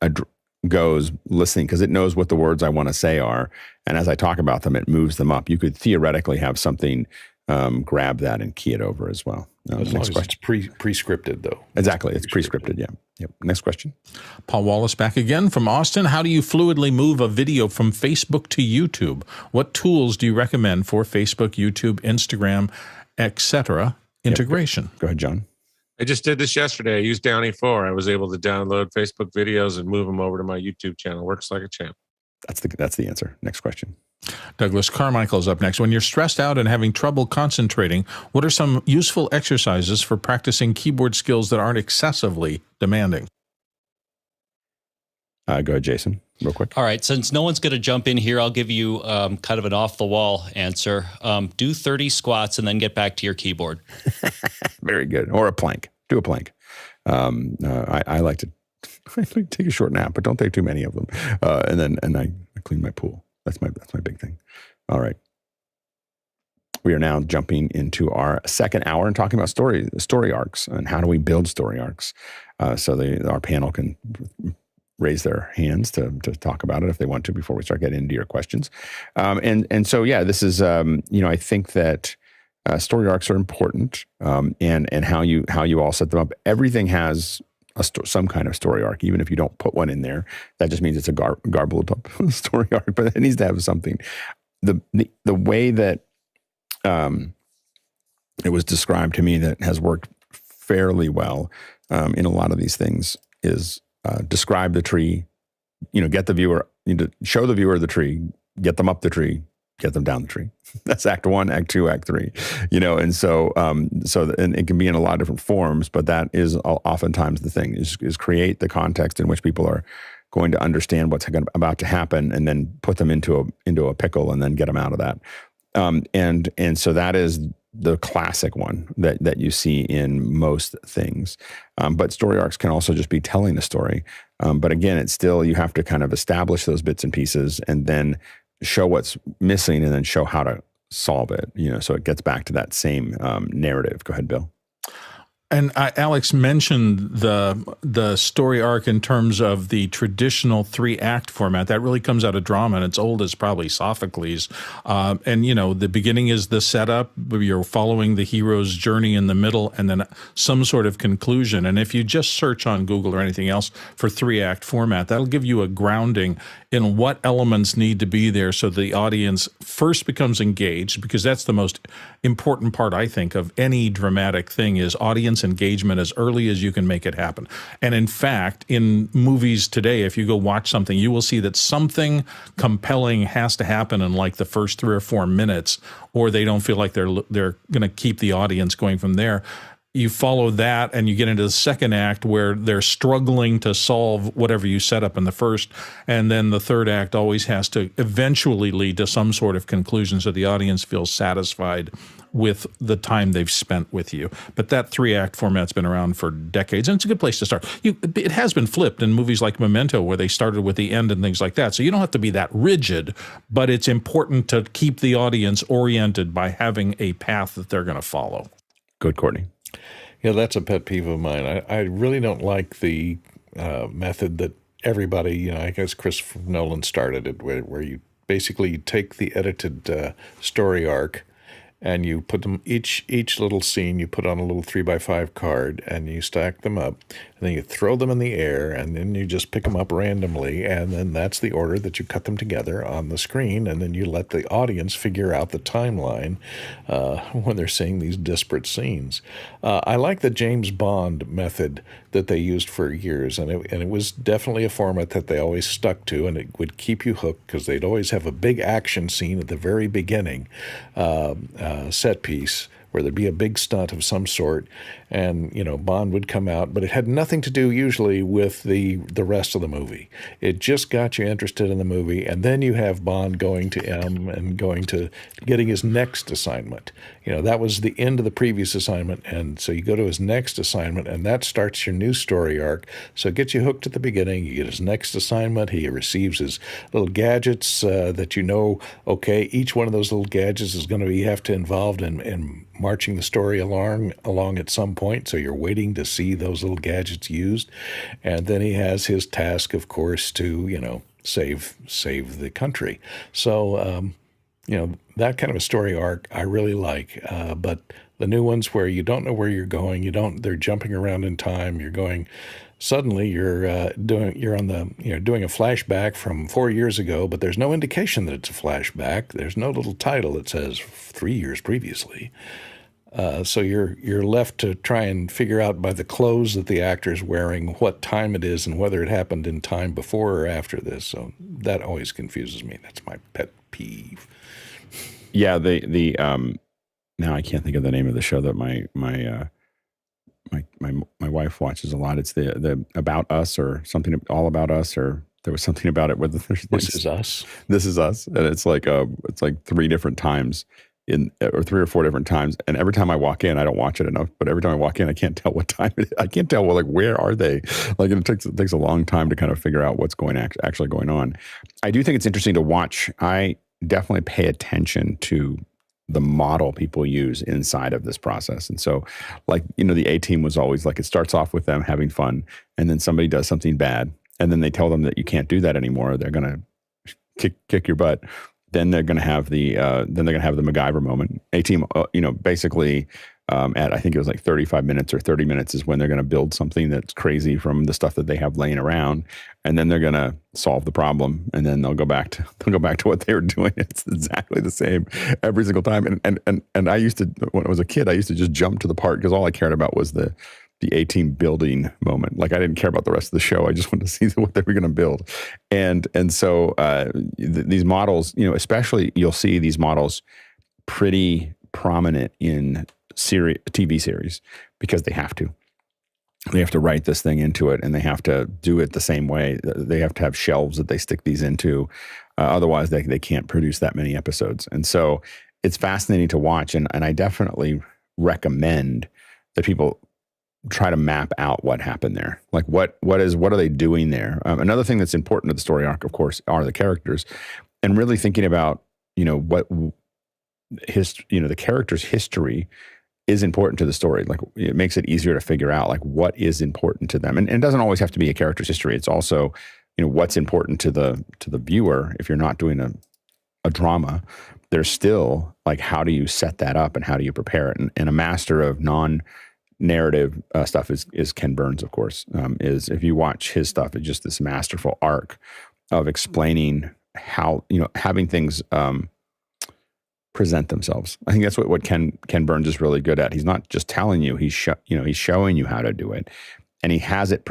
goes listening because it knows what the words I want to say are, and as I talk about them, it moves them up. You could theoretically have something grab that and key it over as well. As long as it's pre-scripted, though. Exactly, it's pre-scripted. Yeah. Yep. Next question. Paul Wallace back again from Austin. How do you fluidly move a video from Facebook to YouTube? What tools do you recommend for Facebook, YouTube, Instagram, etc. integration? Go ahead, John. I just did this yesterday. I used Downy 4. I was able to download Facebook videos and move them over to my YouTube channel. Works like a champ. That's the answer. Next question. Douglas Carmichael is up next. When you're stressed out and having trouble concentrating, what are some useful exercises for practicing keyboard skills that aren't excessively demanding? Go ahead, Jason, real quick. All right. Since no one's going to jump in here, I'll give you kind of an off-the-wall answer. Do 30 squats and then get back to your keyboard. Very good. Or a plank. Do a plank. I like to take a short nap, but don't take too many of them. And I clean my pool. That's my big thing. All right. We are now jumping into our second hour and talking about story arcs and how do we build story arcs. So our panel can raise their hands to talk about it if they want to before we start getting into your questions. So this is I think that story arcs are important, and how you all set them up. Everything has some kind of story arc, even if you don't put one in there. That just means it's a garbled up story arc, but it needs to have something. The way that it was described to me that has worked fairly well in a lot of these things is describe the tree, get the viewer, show the viewer the tree, get them up the tree, get them down the tree. That's act 1, act 2, act 3, and so it can be in a lot of different forms, but that is oftentimes the thing is create the context in which people are going to understand what's about to happen and then put them into a pickle and then get them out of that. And so that is the classic one that you see in most things. But story arcs can also just be telling a story. But again, it's still, you have to kind of establish those bits and pieces and then show what's missing and then show how to solve it, so it gets back to that same narrative. Go ahead, Bill. And Alex mentioned the story arc in terms of the traditional 3-act format. That really comes out of drama, and it's old as probably Sophocles. And, the beginning is the setup. You're following the hero's journey in the middle, and then some sort of conclusion. And if you just search on Google or anything else for 3-act format, that'll give you a grounding in what elements need to be there so the audience first becomes engaged, because that's the most important part, I think, of any dramatic thing is audience engagement as early as you can make it happen. And in fact, in movies today, if you go watch something, you will see that something compelling has to happen in like the first 3 or 4 minutes, or they don't feel like they're going to keep the audience going from there. You follow that and you get into the second act where they're struggling to solve whatever you set up in the first. And then the third act always has to eventually lead to some sort of conclusion so the audience feels satisfied with the time they've spent with you. But that 3-act format's been around for decades, and it's a good place to start. It has been flipped in movies like Memento, where they started with the end and things like that. So you don't have to be that rigid, but it's important to keep the audience oriented by having a path that they're going to follow. Good, Courtney. Yeah, that's a pet peeve of mine. I really don't like the method that everybody, I guess Christopher Nolan started it, where you basically take the edited story arc and you put them, each little scene, you put on a little 3x5 card and you stack them up, and then you throw them in the air, and then you just pick them up randomly, and then that's the order that you cut them together on the screen, and then you let the audience figure out the timeline when they're seeing these disparate scenes. I like the James Bond method that they used for years, and it was definitely a format that they always stuck to, and it would keep you hooked because they'd always have a big action scene at the very beginning, set piece, where there'd be a big stunt of some sort, and Bond would come out, but it had nothing to do usually with the rest of the movie. It just got you interested in the movie, and then you have Bond going to M and going to getting his next assignment. That was the end of the previous assignment, and so you go to his next assignment, and that starts your new story arc. So it gets you hooked at the beginning. You get his next assignment. He receives his little gadgets that okay, each one of those little gadgets is going to have to involved in marching the story along at some point. So you're waiting to see those little gadgets used, and then he has his task, of course, to save the country. So that kind of a story arc I really like. But the new ones where you don't know where you're going, they're jumping around in time. You're going. Suddenly, you're doing a flashback from 4 years ago, but there's no indication that it's a flashback. There's no little title that says 3 years previously. So you're left to try and figure out by the clothes that the actor's wearing what time it is and whether it happened in time before or after this. So that always confuses me. That's my pet peeve. Yeah, the now I can't think of the name of the show that my wife watches a lot. It's the About Us or something, All About Us, or there was something about it with This Is Us. This Is Us, and it's like 3 different times or 3 or 4 different times. And every time I walk in, I don't watch it enough, but every time I walk in, I can't tell what time it is. I can't tell where are they? It takes a long time to kind of figure out what's actually going on. I do think it's interesting to watch. I definitely pay attention to the model people use inside of this process. And so the A-team was always it starts off with them having fun, and then somebody does something bad, and then they tell them that you can't do that anymore. They're going to kick your butt. Then they're going to have the MacGyver moment. A-team, basically at I think it was 35 minutes or 30 minutes is when they're going to build something that's crazy from the stuff that they have laying around, and then they're going to solve the problem, and then they'll go back to what they were doing. It's exactly the same every single time. And I used to, when I was a kid, I used to just jump to the part because all I cared about was the A-team building moment. I didn't care about the rest of the show. I just wanted to see what they were going to build. And so these models, especially you'll see these models pretty prominent in TV series because they have to. They have to write this thing into it, and they have to do it the same way. They have to have shelves that they stick these into. Otherwise, they can't produce that many episodes. And so it's fascinating to watch, and I definitely recommend that people try to map out what happened there. What are they doing there? Another thing that's important to the story arc, of course, are the characters, and really thinking about what the character's history is important to the story. It makes it easier to figure out what is important to them, and it doesn't always have to be a character's history. It's also what's important to the viewer. If you're not doing a drama, there's still how do you set that up and how do you prepare it? And a master of non-narrative stuff is Ken Burns, of course. Is if you watch his stuff, it's just this masterful arc of explaining how having things present present themselves. I think that's what Ken Burns is really good at. He's not just telling you; he's showing you how to do it, and he has it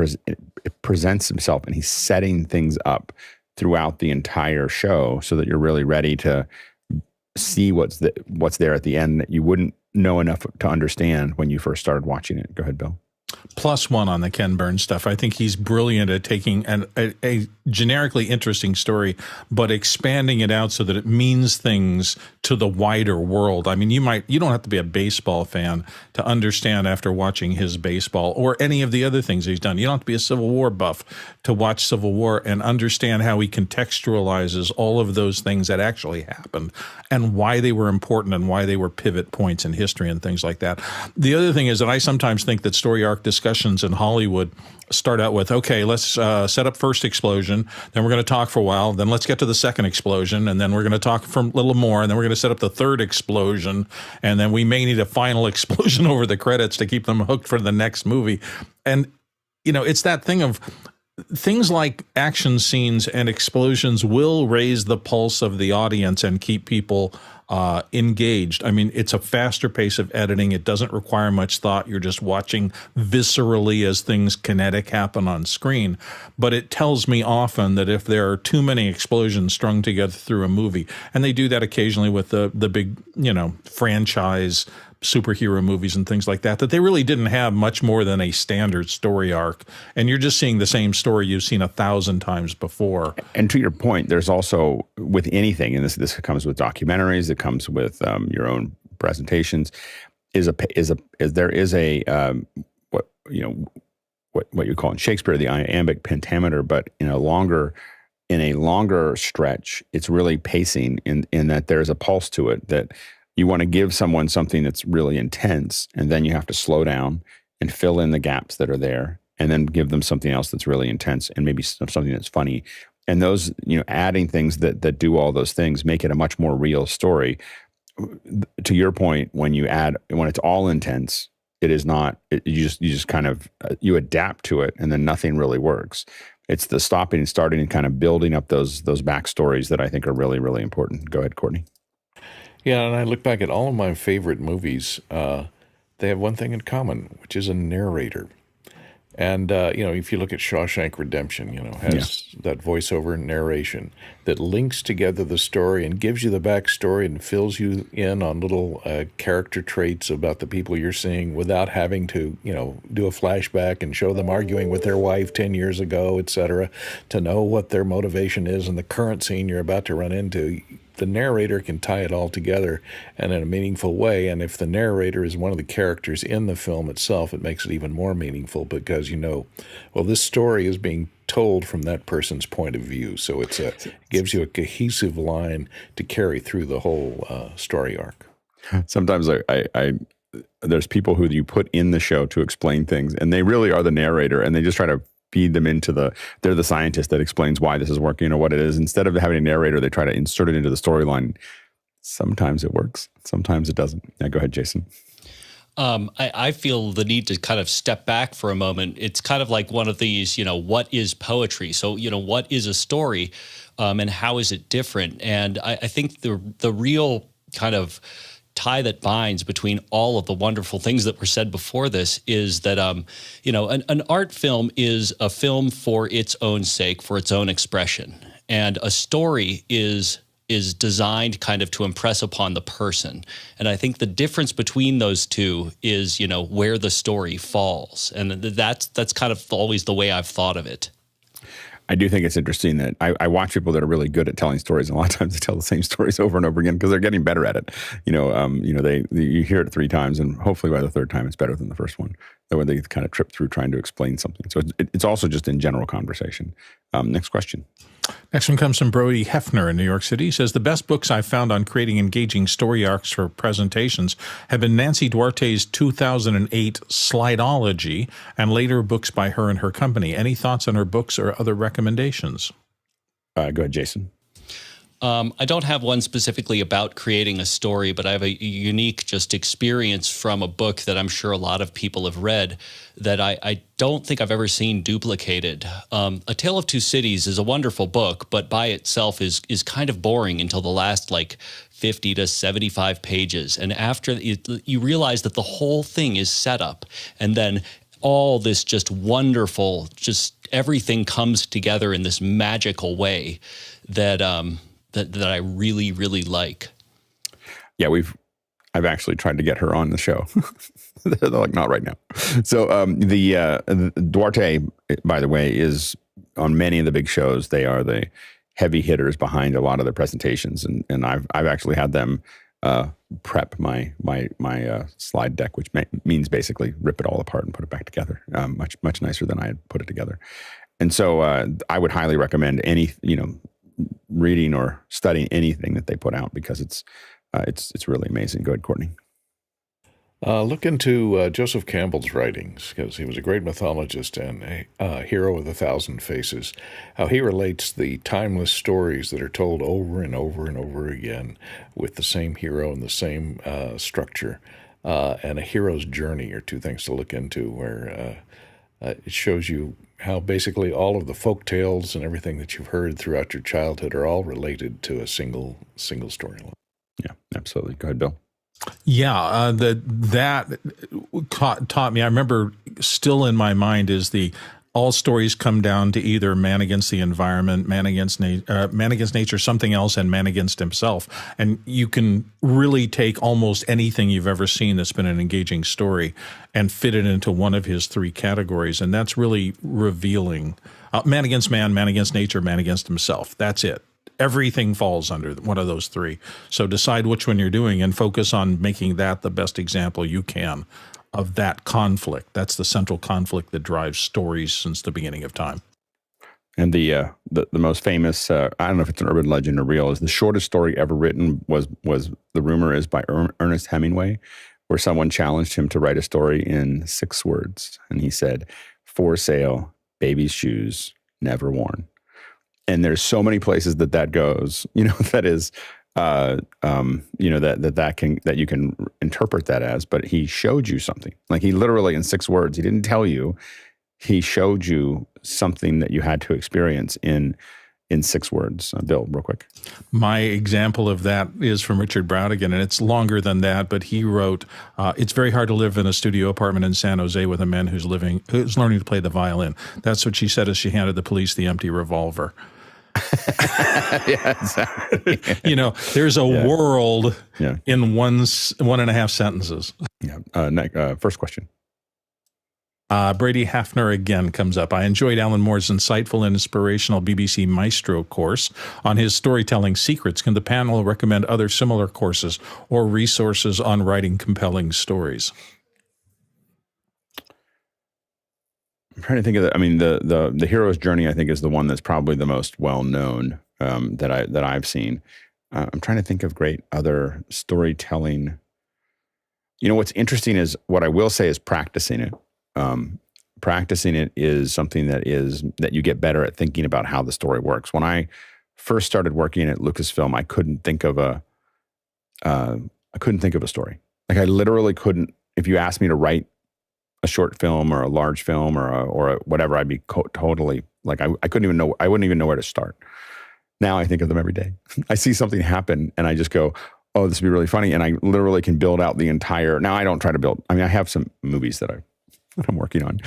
presents himself, and he's setting things up throughout the entire show so that you're really ready to see what's there at the end that you wouldn't know enough to understand when you first started watching it. Go ahead, Bill. +1 on the Ken Burns stuff. I think he's brilliant at taking a generically interesting story, but expanding it out so that it means things to the wider world. I mean, you don't have to be a baseball fan to understand after watching his baseball or any of the other things he's done. You don't have to be a Civil War buff to watch Civil War and understand how he contextualizes all of those things that actually happened and why they were important and why they were pivot points in history and things like that. The other thing is that I sometimes think that story arc discussions in Hollywood start out with, okay, let's set up first explosion, then we're going to talk for a while, then let's get to the second explosion, and then we're going to talk for a little more, and then we're going to set up the third explosion, and then we may need a final explosion over the credits to keep them hooked for the next movie. And, it's that thing of things like action scenes and explosions will raise the pulse of the audience and keep people engaged. I mean, it's a faster pace of editing. It doesn't require much thought. You're just watching viscerally as things kinetic happen on screen. But it tells me often that if there are too many explosions strung together through a movie, and they do that occasionally with the big, franchise superhero movies and things like that they really didn't have much more than a standard story arc. And you're just seeing the same story you've seen 1,000 times before. And to your point, there's also with anything, and this comes with documentaries, it comes with your own presentations, what you call in Shakespeare the iambic pentameter, but in a longer stretch, it's really pacing in that there's a pulse to it, that you want to give someone something that's really intense, and then you have to slow down and fill in the gaps that are there, and then give them something else that's really intense and maybe something that's funny. And those, adding things that do all those things make it a much more real story. To your point, when it's all intense, it is not. You just kind of you adapt to it, and then nothing really works. It's the stopping and starting and kind of building up those backstories that I think are really, really important. Go ahead, Courtney. Yeah, and I look back at all of my favorite movies. They have one thing in common, which is a narrator. And, if you look at Shawshank Redemption, has that voiceover narration that links together the story and gives you the backstory and fills you in on little character traits about the people you're seeing without having to, do a flashback and show them arguing with their wife 10 years ago, et cetera, to know what their motivation is in the current scene you're about to run into. The narrator can tie it all together and in a meaningful way. And if the narrator is one of the characters in the film itself, it makes it even more meaningful because this story is being told from that person's point of view. So it gives you a cohesive line to carry through the whole story arc. Sometimes there's people who you put in the show to explain things, and they really are the narrator, and they just try to feed them into they're the scientist that explains why this is working or what it is. Instead of having a narrator, they try to insert it into the storyline. Sometimes it works. Sometimes it doesn't. Yeah, go ahead, Jason. I feel the need to kind of step back for a moment. It's kind of like one of these, what is poetry? So, what is a story and how is it different? And I think the real kind of tie that binds between all of the wonderful things that were said before this is that, an art film is a film for its own sake, for its own expression. And a story is designed kind of to impress upon the person. And I think the difference between those two is, where the story falls. And that's kind of always the way I've thought of it. I do think it's interesting that I watch people that are really good at telling stories, and a lot of times they tell the same stories over and over again because they're getting better at it. You hear it 3 times, and hopefully by the 3rd time it's better than the first one. That way they kind of trip through trying to explain something. So it's also just in general conversation. Next question. Next one comes from Brody Hefner in New York City. He says, the best books I've found on creating engaging story arcs for presentations have been Nancy Duarte's 2008 Slideology and later books by her and her company. Any thoughts on her books or other recommendations? Go ahead, Jason. I don't have one specifically about creating a story, but I have a unique just experience from a book that I'm sure a lot of people have read that I don't think I've ever seen duplicated. A Tale of Two Cities is a wonderful book, but by itself is kind of boring until the last 50 to 75 pages. And after you realize that the whole thing is set up, and then all this just wonderful, just everything comes together in this magical way that I really, really like. Yeah, I've actually tried to get her on the show. They're like, not right now. So the Duarte, by the way, is on many of the big shows. They are the heavy hitters behind a lot of the presentations, and I've actually had them prep my slide deck, which means basically rip it all apart and put it back together. Much nicer than I had put it together. And so I would highly recommend reading or studying anything that they put out because it's really amazing. Go ahead, Courtney. Look into Joseph Campbell's writings because he was a great mythologist and a hero with 1,000 faces. How he relates the timeless stories that are told over and over and over again with the same hero and the same structure. And a hero's journey are two things to look into where it shows you how basically all of the folk tales and everything that you've heard throughout your childhood are all related to a single storyline. Yeah, absolutely. Go ahead, Bill. Yeah, that taught me. I remember still in my mind is the all stories come down to either man against the environment, man against nature, something else, and man against himself. And you can really take almost anything you've ever seen that's been an engaging story and fit it into one of his three categories. And that's really revealing. Man against man, man against nature, man against himself. That's it. Everything falls under one of those three. So decide which one you're doing and focus on making that the best example you can of that conflict. That's the central conflict that drives stories since the beginning of time. And the most famous, I don't know if it's an urban legend or real, is the shortest story ever written was the rumor is by Ernest Hemingway, where someone challenged him to write a story in 6 words. And he said, "For sale, baby's shoes, never worn." And there's so many places that goes, that is, that you can interpret that as, but he showed you something. Like he literally in 6 words, he didn't tell you, he showed you something that you had to experience in 6 words. Bill, real quick. My example of that is from Richard Browdigan, and it's longer than that, but he wrote, "It's very hard to live in a studio apartment in San Jose with a man who's learning to play the violin." That's what she said as she handed the police the empty revolver. Yeah, exactly. There's a world in 1.5 sentences. Yeah. First question. Brady Hafner again comes up. "I enjoyed Alan Moore's insightful and inspirational BBC Maestro course on his storytelling secrets. Can the panel recommend other similar courses or resources on writing compelling stories?" I'm trying to think of that. I mean, the hero's journey, I think, is the one that's probably the most well known that I've seen. I'm trying to think of great other storytelling. What's interesting is what I will say is practicing it. Practicing it is something that you get better at thinking about how the story works. When I first started working at Lucasfilm, I couldn't think of a story. Like I literally couldn't. If you asked me to write a short film or a large film or a whatever, I'd be totally like, I couldn't even know, I wouldn't even know where to start. Now I think of them every day. I see something happen and I just go, oh, this would be really funny. And I literally can build out the entire, now I don't try to build, I have some movies that I'm working on,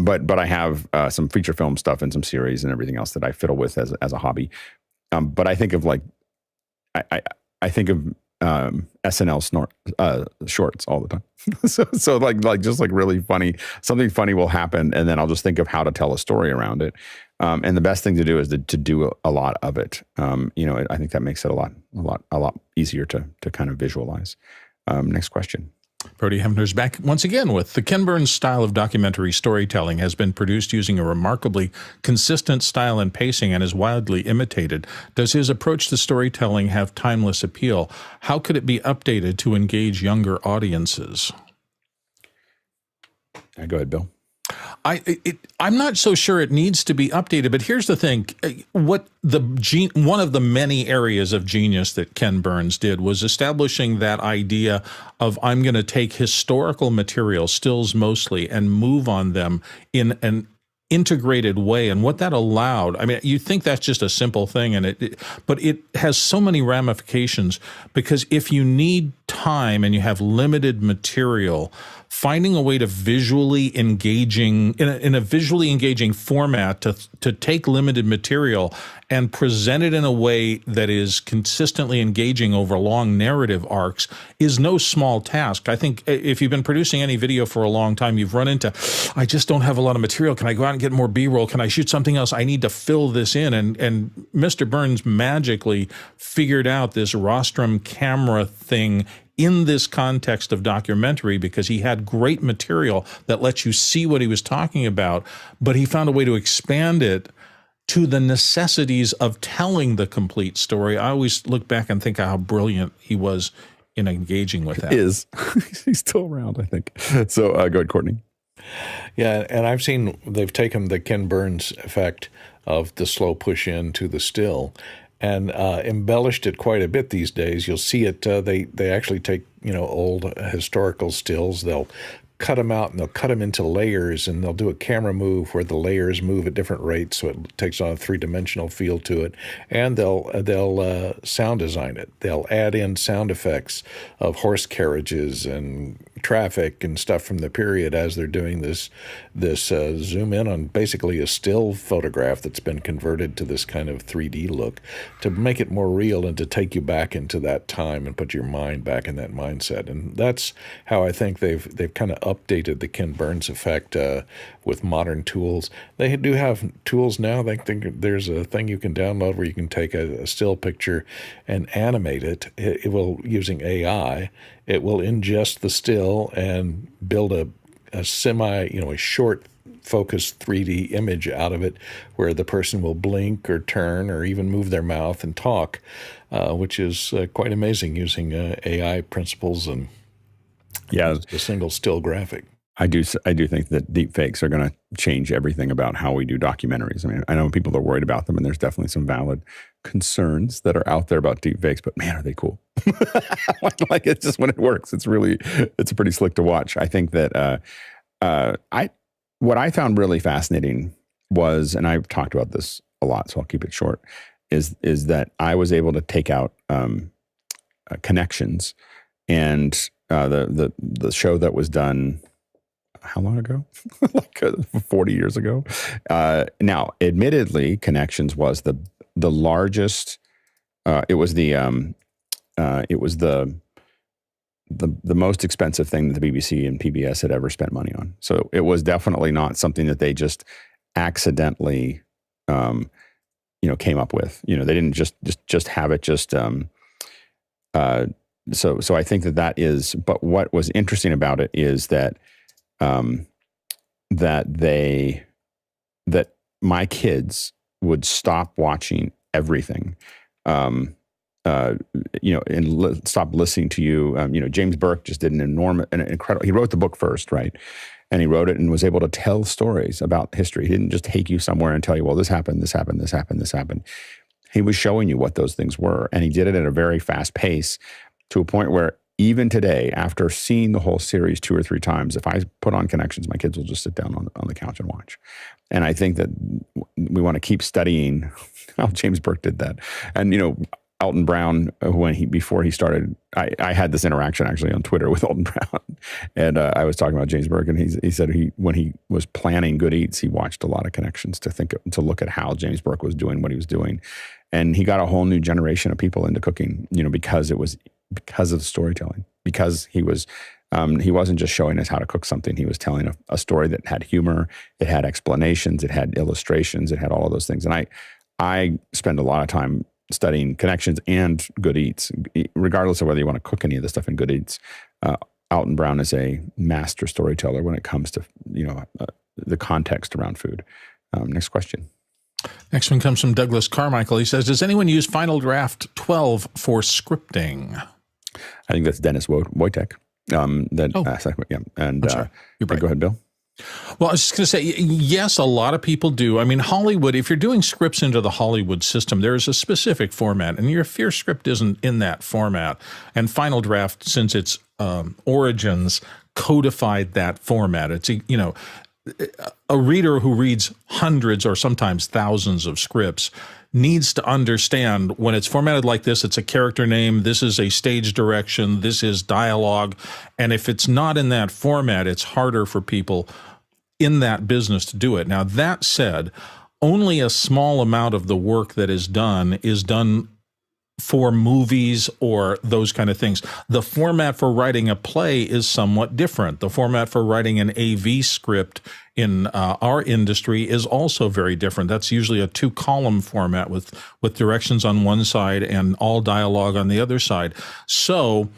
but I have some feature film stuff and some series and everything else that I fiddle with as a hobby. But I think of I think of SNL shorts all the time. so like just like really funny, something funny will happen, and then I'll just think of how to tell a story around it. And the best thing to do is to do a lot of it. I think that makes it a lot easier to kind of visualize. Next question. Brody Hemner's back once again with the Ken Burns style of documentary storytelling has been produced using a remarkably consistent style and pacing and is widely imitated. Does his approach to storytelling have timeless appeal? How could it be updated to engage younger audiences? Go ahead, Bill. I'm not so sure it needs to be updated, but here's the thing. One of the many areas of genius that Ken Burns did was establishing that idea of I'm going to take historical material, stills mostly, and move on them in an integrated way. And what that allowed, you think that's just a simple thing, but it has so many ramifications, because if you need time and you have limited material, finding a way to visually engaging in a visually engaging format to take limited material and present it in a way that is consistently engaging over long narrative arcs is no small task. I think if you've been producing any video for a long time, you've run into, I just don't have a lot of material. Can I go out and get more B-roll? Can I shoot something else? I need to fill this in. And Mr. Burns magically figured out this rostrum camera thing in this context of documentary, because he had great material that lets you see what he was talking about, but he found a way to expand it to the necessities of telling the complete story. I always look back and think how brilliant he was in engaging with that. He's still around, I think. So go ahead, Courtney. Yeah, and I've seen they've taken the Ken Burns effect of the slow push in to the still and embellished it quite a bit these days. You'll see it. They actually take old historical stills. They'll cut them out and they'll cut them into layers, and they'll do a camera move where the layers move at different rates, so it takes on a three-dimensional feel to it. And they'll sound design it. They'll add in sound effects of horse carriages and traffic and stuff from the period as they're doing this zoom in on basically a still photograph that's been converted to this kind of 3D look to make it more real and to take you back into that time and put your mind back in that mindset. And that's how I think they've kind of updated the Ken Burns effect with modern tools. They do have tools now. I think there's a thing you can download where you can take a still picture and animate it. It will, using AI, it will ingest the still and build a short focused 3D image out of it where the person will blink or turn or even move their mouth and talk, which is quite amazing using AI principles and a single still graphic. I do think that deep fakes are going to change everything about how we do documentaries. I mean, I know people are worried about them, and there's definitely some valid concerns that are out there about deep fakes, but man, are they cool. like it's just when it works, it's pretty slick to watch. I think that what I found really fascinating was, and I've talked about this a lot, so I'll keep it short, is that I was able to take out connections, and the show that was done how long ago? Like 40 years ago. Now, admittedly, Connections was the largest. It was the most expensive thing that the BBC and PBS had ever spent money on. So it was definitely not something that they just accidentally, came up with. They didn't just have it. So I think that is. But what was interesting about it is that that my kids would stop watching everything, and stop listening to you. James Burke just did an incredible. He wrote the book first, right? And he wrote it and was able to tell stories about history. He didn't just take you somewhere and tell you, well, this happened, this happened, this happened, this happened. He was showing you what those things were, and he did it at a very fast pace to a point where even today, after seeing the whole series 2 or 3 times, if I put on Connections, my kids will just sit down on the couch and watch. And I think that we want to keep studying how James Burke did that. And, Alton Brown, before he started, I had this interaction actually on Twitter with Alton Brown. And I was talking about James Burke, and he said when he was planning Good Eats, he watched a lot of Connections to look at how James Burke was doing what he was doing. And he got a whole new generation of people into cooking, because of storytelling, because he wasn't just showing us how to cook something. He was telling a story that had humor, it had explanations, it had illustrations, it had all of those things. And I spend a lot of time studying Connections and Good Eats, regardless of whether you want to cook any of the stuff in Good Eats. Alton Brown is a master storyteller when it comes to the context around food. Next question. Next one comes from Douglas Carmichael. He says, does anyone use Final Draft 12 for scripting? I think that's Dennis Wojtek. And You're right. Go ahead, Bill. Well, I was just going to say, yes, a lot of people do. I mean, Hollywood, if you're doing scripts into the Hollywood system, there is a specific format, and if your script isn't in that format, and Final Draft, since its origins, codified that format. It's, a reader who reads hundreds or sometimes thousands of scripts needs to understand when it's formatted like this, it's a character name, this is a stage direction, this is dialogue. And if it's not in that format, it's harder for people in that business to do it. Now, that said, only a small amount of the work that is done for movies or those kind of things. The format for writing a play is somewhat different. The format for writing an AV script in our industry is also very different. That's usually a 2-column format with directions on one side and all dialogue on the other side. So,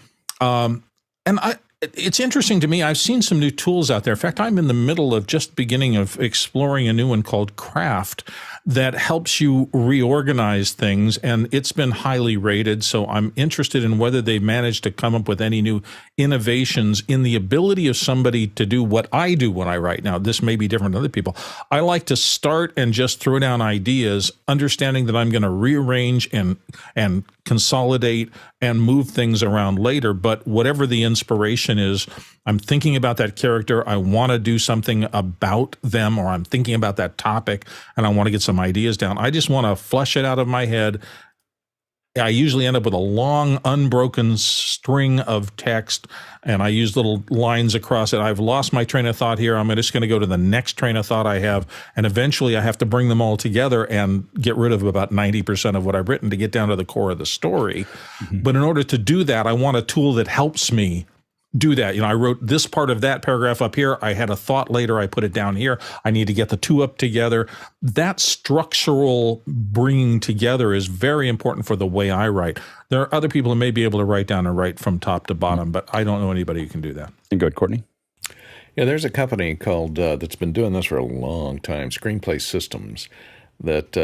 it's interesting to me. I've seen some new tools out there. In fact, I'm in the middle of just beginning of exploring a new one called Craft that helps you reorganize things, and it's been highly rated. So I'm interested in whether they've managed to come up with any new innovations in the ability of somebody to do what I do when I write. Now, this may be different than other people. I like to start and just throw down ideas, understanding that I'm going to rearrange and consolidate and move things around later. But whatever the inspiration direction is I'm thinking about that character. I want to do something about them, or I'm thinking about that topic and I want to get some ideas down. I just want to flush it out of my head. I usually end up with a long, unbroken string of text, and I use little lines across it. I've lost my train of thought here. I'm just going to go to the next train of thought I have, and eventually I have to bring them all together and get rid of about 90% of what I've written to get down to the core of the story. Mm-hmm. But in order to do that, I want a tool that helps me do that. I wrote this part of that paragraph up here. I had a thought later. I put it down here. I need to get the two up together. That structural bringing together is very important for the way I write. There are other people who may be able to write down and write from top to bottom, but I don't know anybody who can do that. And go ahead, Courtney. Yeah, there's a company called that's been doing this for a long time, Screenplay Systems, that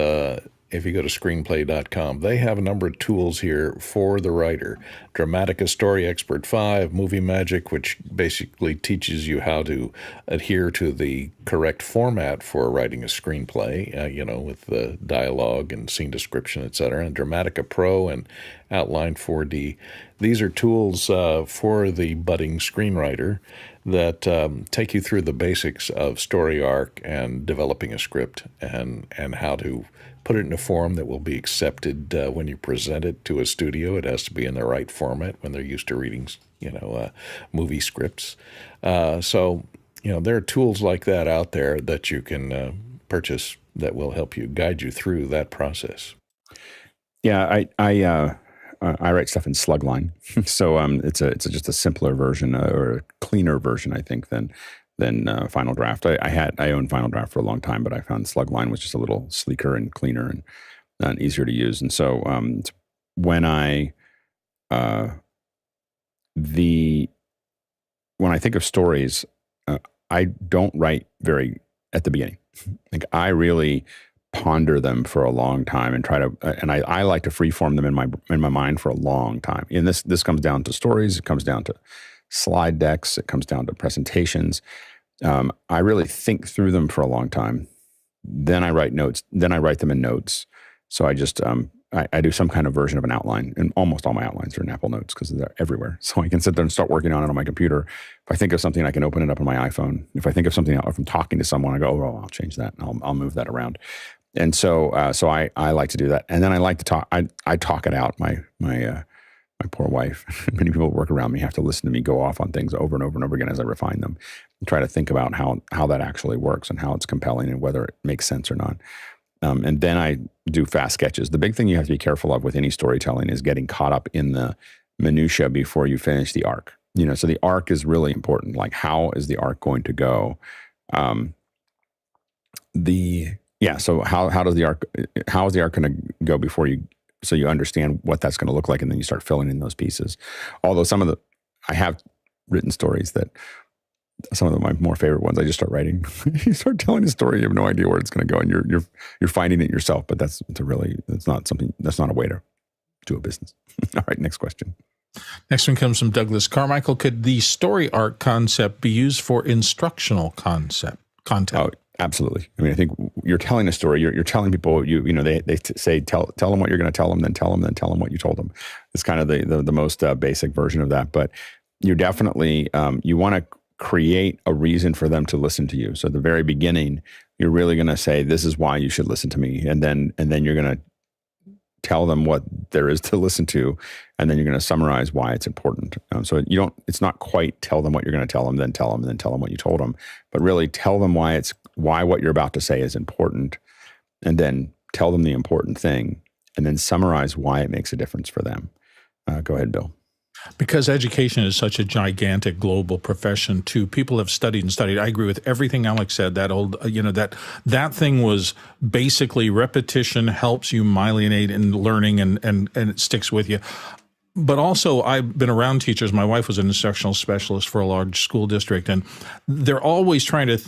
if you go to screenplay.com, they have a number of tools here for the writer. Dramatica Story Expert 5, Movie Magic, which basically teaches you how to adhere to the correct format for writing a screenplay, with the dialogue and scene description, etc. And Dramatica Pro and Outline 4D. These are tools for the budding screenwriter that take you through the basics of story arc and developing a script and how to put it in a form that will be accepted when you present it to a studio. It has to be in the right format when they're used to reading, movie scripts. So there are tools like that out there that you can purchase that will help you guide you through that process. Yeah, I write stuff in Slugline, so it's just a simpler version or a cleaner version, I think, than Final Draft. I owned Final Draft for a long time, but I found Slugline was just a little sleeker and cleaner and easier to use. And so when I think of stories, I don't write very at the beginning. Like I really ponder them for a long time and I like to freeform them in my mind for a long time. And this comes down to stories. It comes down to slide decks. It comes down to presentations. I really think through them for a long time. Then I write notes. Then I write them in notes. So I just I do some kind of version of an outline, and almost all my outlines are in Apple Notes because they're everywhere. So I can sit there and start working on it on my computer. If I think of something, I can open it up on my iPhone. If I think of something, if I'm talking to someone, I go, oh, I'll change that. And I'll move that around. And so I like to do that. And then I like to talk. I talk it out. My poor wife, many people who work around me have to listen to me go off on things over and over and over again as I refine them and try to think about how that actually works and how it's compelling and whether it makes sense or not. And then I do fast sketches. The big thing you have to be careful of with any storytelling is getting caught up in the minutia before you finish the arc. So the arc is really important. Like, how is the arc going to go? So how is the arc going to go before so you understand what that's going to look like, and then you start filling in those pieces. Although I have written stories that some of my more favorite ones, I just start writing. You start telling a story, you have no idea where it's going to go, and you're finding it yourself. But that's not a way to do a business. All right, next question. Next one comes from Douglas Carmichael. Could the story arc concept be used for instructional content? Oh, absolutely. I mean, I think you're telling a story. You're telling people. They say tell them what you're going to tell them, then tell them what you told them. It's kind of the most basic version of that. But you definitely you want to create a reason for them to listen to you. So at the very beginning, you're really going to say, "This is why you should listen to me," and then you're going to tell them what there is to listen to, and then you're going to summarize why it's important. So it's not quite tell them what you're going to tell them, then tell them what you told them, but really tell them why what you're about to say is important, and then tell them the important thing, and then summarize why it makes a difference for them. Go ahead, Bill. Because education is such a gigantic global profession too. People have studied and studied. I agree with everything Alex said. That old, that thing was basically repetition helps you myelinate in learning and it sticks with you. But also, I've been around teachers. My wife was an instructional specialist for a large school district, and they're always trying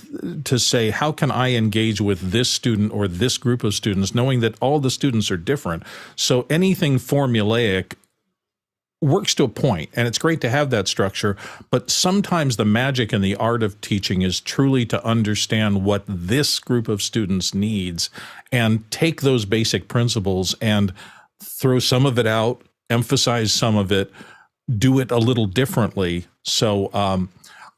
to say, how can I engage with this student or this group of students, knowing that all the students are different. So anything formulaic works to a point, and it's great to have that structure, but sometimes the magic and the art of teaching is truly to understand what this group of students needs and take those basic principles and throw some of it out, emphasize some of it, do it a little differently. So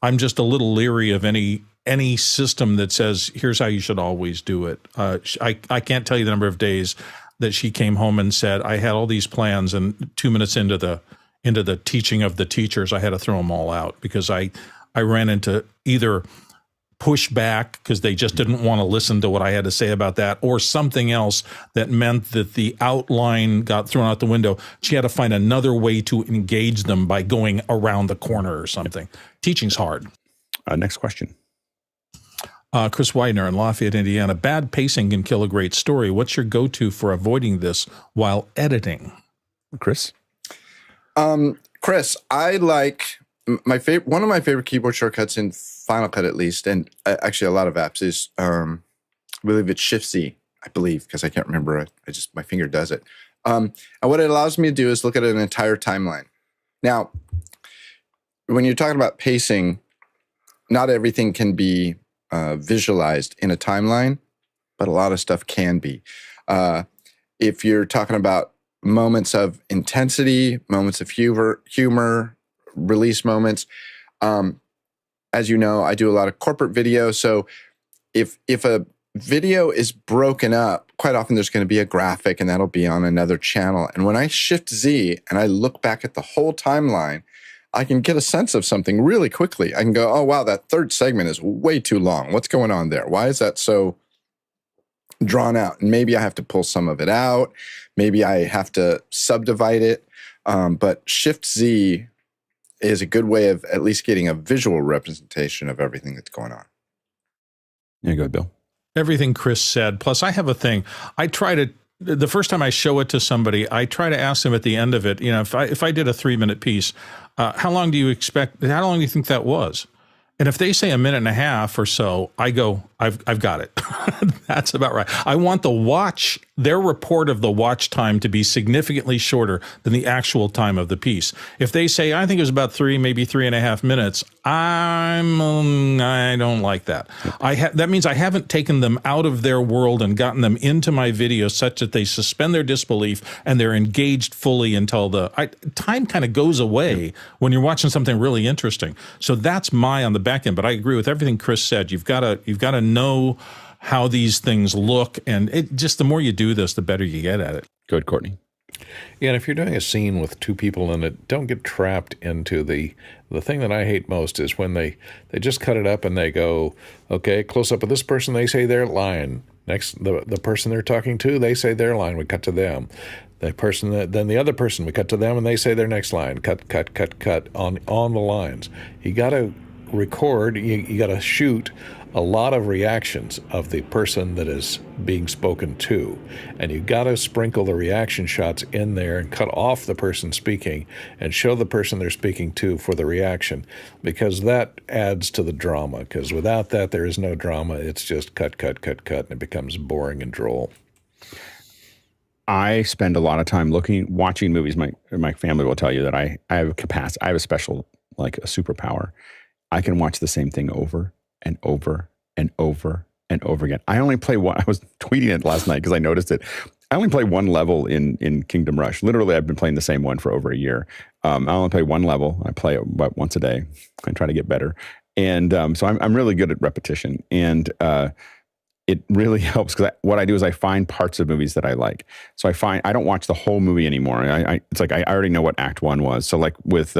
I'm just a little leery of any system that says, here's how you should always do it. I can't tell you the number of days that she came home and said, I had all these plans, and 2 minutes into the teaching of the teachers, I had to throw them all out because I ran into either pushback because they just didn't want to listen to what I had to say about that, or something else that meant that the outline got thrown out the window. She had to find another way to engage them by going around the corner or something. Teaching's hard. Next question. Chris Widener in Lafayette, Indiana. Bad pacing can kill a great story. What's your go-to for avoiding this while editing? Chris? Chris, I like one of my favorite keyboard shortcuts in Final Cut, at least, and actually a lot of apps is, I believe it's Shift-Z, I believe, because I can't remember. My finger does it. And what it allows me to do is look at an entire timeline. Now, when you're talking about pacing, not everything can be visualized in a timeline, but a lot of stuff can be. If you're talking about moments of intensity, moments of humor, release moments, as you know, I do a lot of corporate video. So if a video is broken up, quite often there's going to be a graphic, and that'll be on another channel. And when I Shift-Z and I look back at the whole timeline, I can get a sense of something really quickly. I can go, oh, wow, that third segment is way too long. What's going on there? Why is that so drawn out? And maybe I have to pull some of it out. Maybe I have to subdivide it. But Shift-Z is a good way of at least getting a visual representation of everything that's going on. Yeah, go ahead, Bill. Everything Chris said. Plus, I have a thing. The first time I show it to somebody, I try to ask them at the end of it, if I did a 3-minute piece, how long do you think that was? And if they say a minute and a half or so, I go, I've got it. That's about right. I want their report of the watch time to be significantly shorter than the actual time of the piece. If they say, I think it was about 3, maybe 3.5 minutes, I don't like that. That means I haven't taken them out of their world and gotten them into my video such that they suspend their disbelief and they're engaged fully until time kind of goes away when you're watching something really interesting. So that's on the back end. But I agree with everything Chris said. You've got to know how these things look, and the more you do this, the better you get at it. Good, Courtney. Yeah, and if you're doing a scene with 2 people in it, don't get trapped into the thing that I hate most is when they just cut it up and they go, okay, close up of this person, they say their line. Next, the person they're talking to, they say their line, we cut to them. Then the other person, we cut to them and they say their next line. Cut on the lines. You got to record, you got to shoot a lot of reactions of the person that is being spoken to, and you got to sprinkle the reaction shots in there and cut off the person speaking and show the person they're speaking to for the reaction, because that adds to the drama, because without that there is no drama. It's just cut, and it becomes boring and droll. I spend a lot of time watching movies. My family will tell you that I have a capacity. I have a special, like a superpower. I can watch the same thing over and over and over and over again. I only play one. I was tweeting it last night because I noticed it. I only play one level in Kingdom Rush. Literally, I've been playing the same one for over a year. I only play one level. I play it about once a day. I try to get better. And so I'm really good at repetition. And it really helps because what I do is I find parts of movies that I like. So I don't watch the whole movie anymore. It's like I already know what Act 1 was. So like with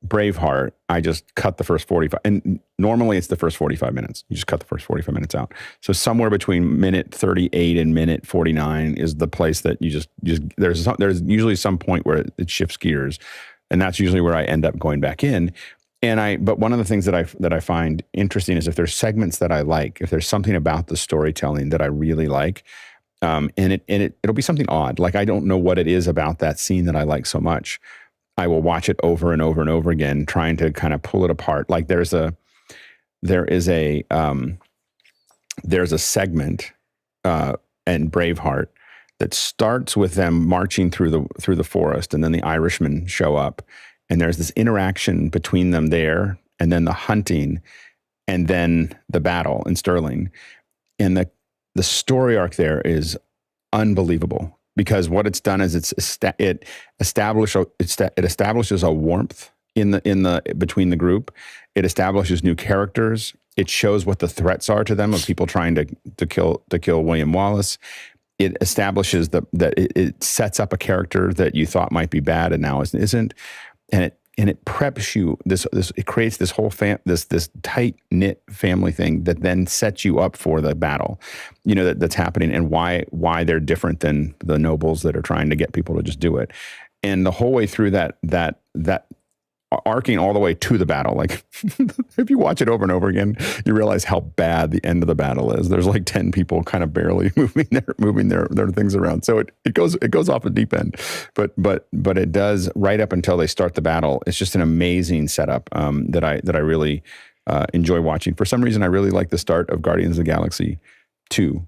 Braveheart, I just cut the first 45, and normally it's the first 45 minutes. You just cut the first 45 minutes out. So somewhere between minute 38 and minute 49 is the place that you just there's usually some point where it shifts gears, and that's usually where I end up going back in. But one of the things that I find interesting is if there's segments that I like, if there's something about the storytelling that I really like, and it'll be something odd. Like I don't know what it is about that scene that I like so much. I will watch it over and over and over again, trying to kind of pull it apart. Like there is a segment in Braveheart that starts with them marching through the forest, and then the Irishmen show up, and there's this interaction between them there, and then the hunting, and then the battle in Stirling, and the story arc there is unbelievable because what it's done is it establishes a warmth in the between the group. It establishes new characters. It shows what the threats are to them of people trying to kill William Wallace. It establishes that it sets up a character that you thought might be bad and now isn't, and it preps you. It creates this whole this tight knit family thing that then sets you up for the battle, that's happening, and why they're different than the nobles that are trying to get people to just do it, and the whole way through that arcing all the way to the battle. Like if you watch it over and over again, you realize how bad the end of the battle is. There's like 10 people kind of barely moving their things around. So it goes off the deep end, but it does right up until they start the battle. It's just an amazing setup that I really enjoy watching. For some reason, I really like the start of Guardians of the Galaxy 2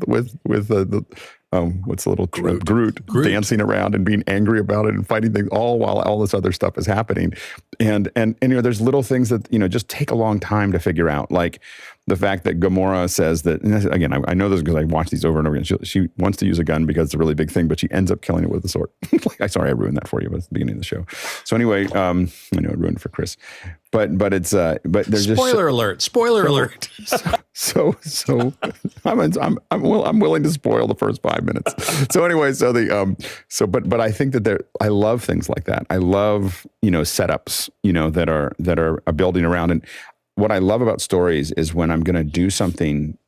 with the what's the little Groot dancing around and being angry about it and fighting things, all while all this other stuff is happening. And there's little things that, just take a long time to figure out. Like the fact that Gamora says that, and again, I know this because I watch these over and over again. She wants to use a gun because it's a really big thing, but she ends up killing it with a sword. Sorry, I ruined that for you, but it's the beginning of the show. So anyway, I know I ruined it for Chris, but there's spoiler alert. So I'm willing to spoil the first 5 minutes. So anyway, but I think that I love things like that. I love, setups, that are building around. And what I love about stories is when I'm going to do something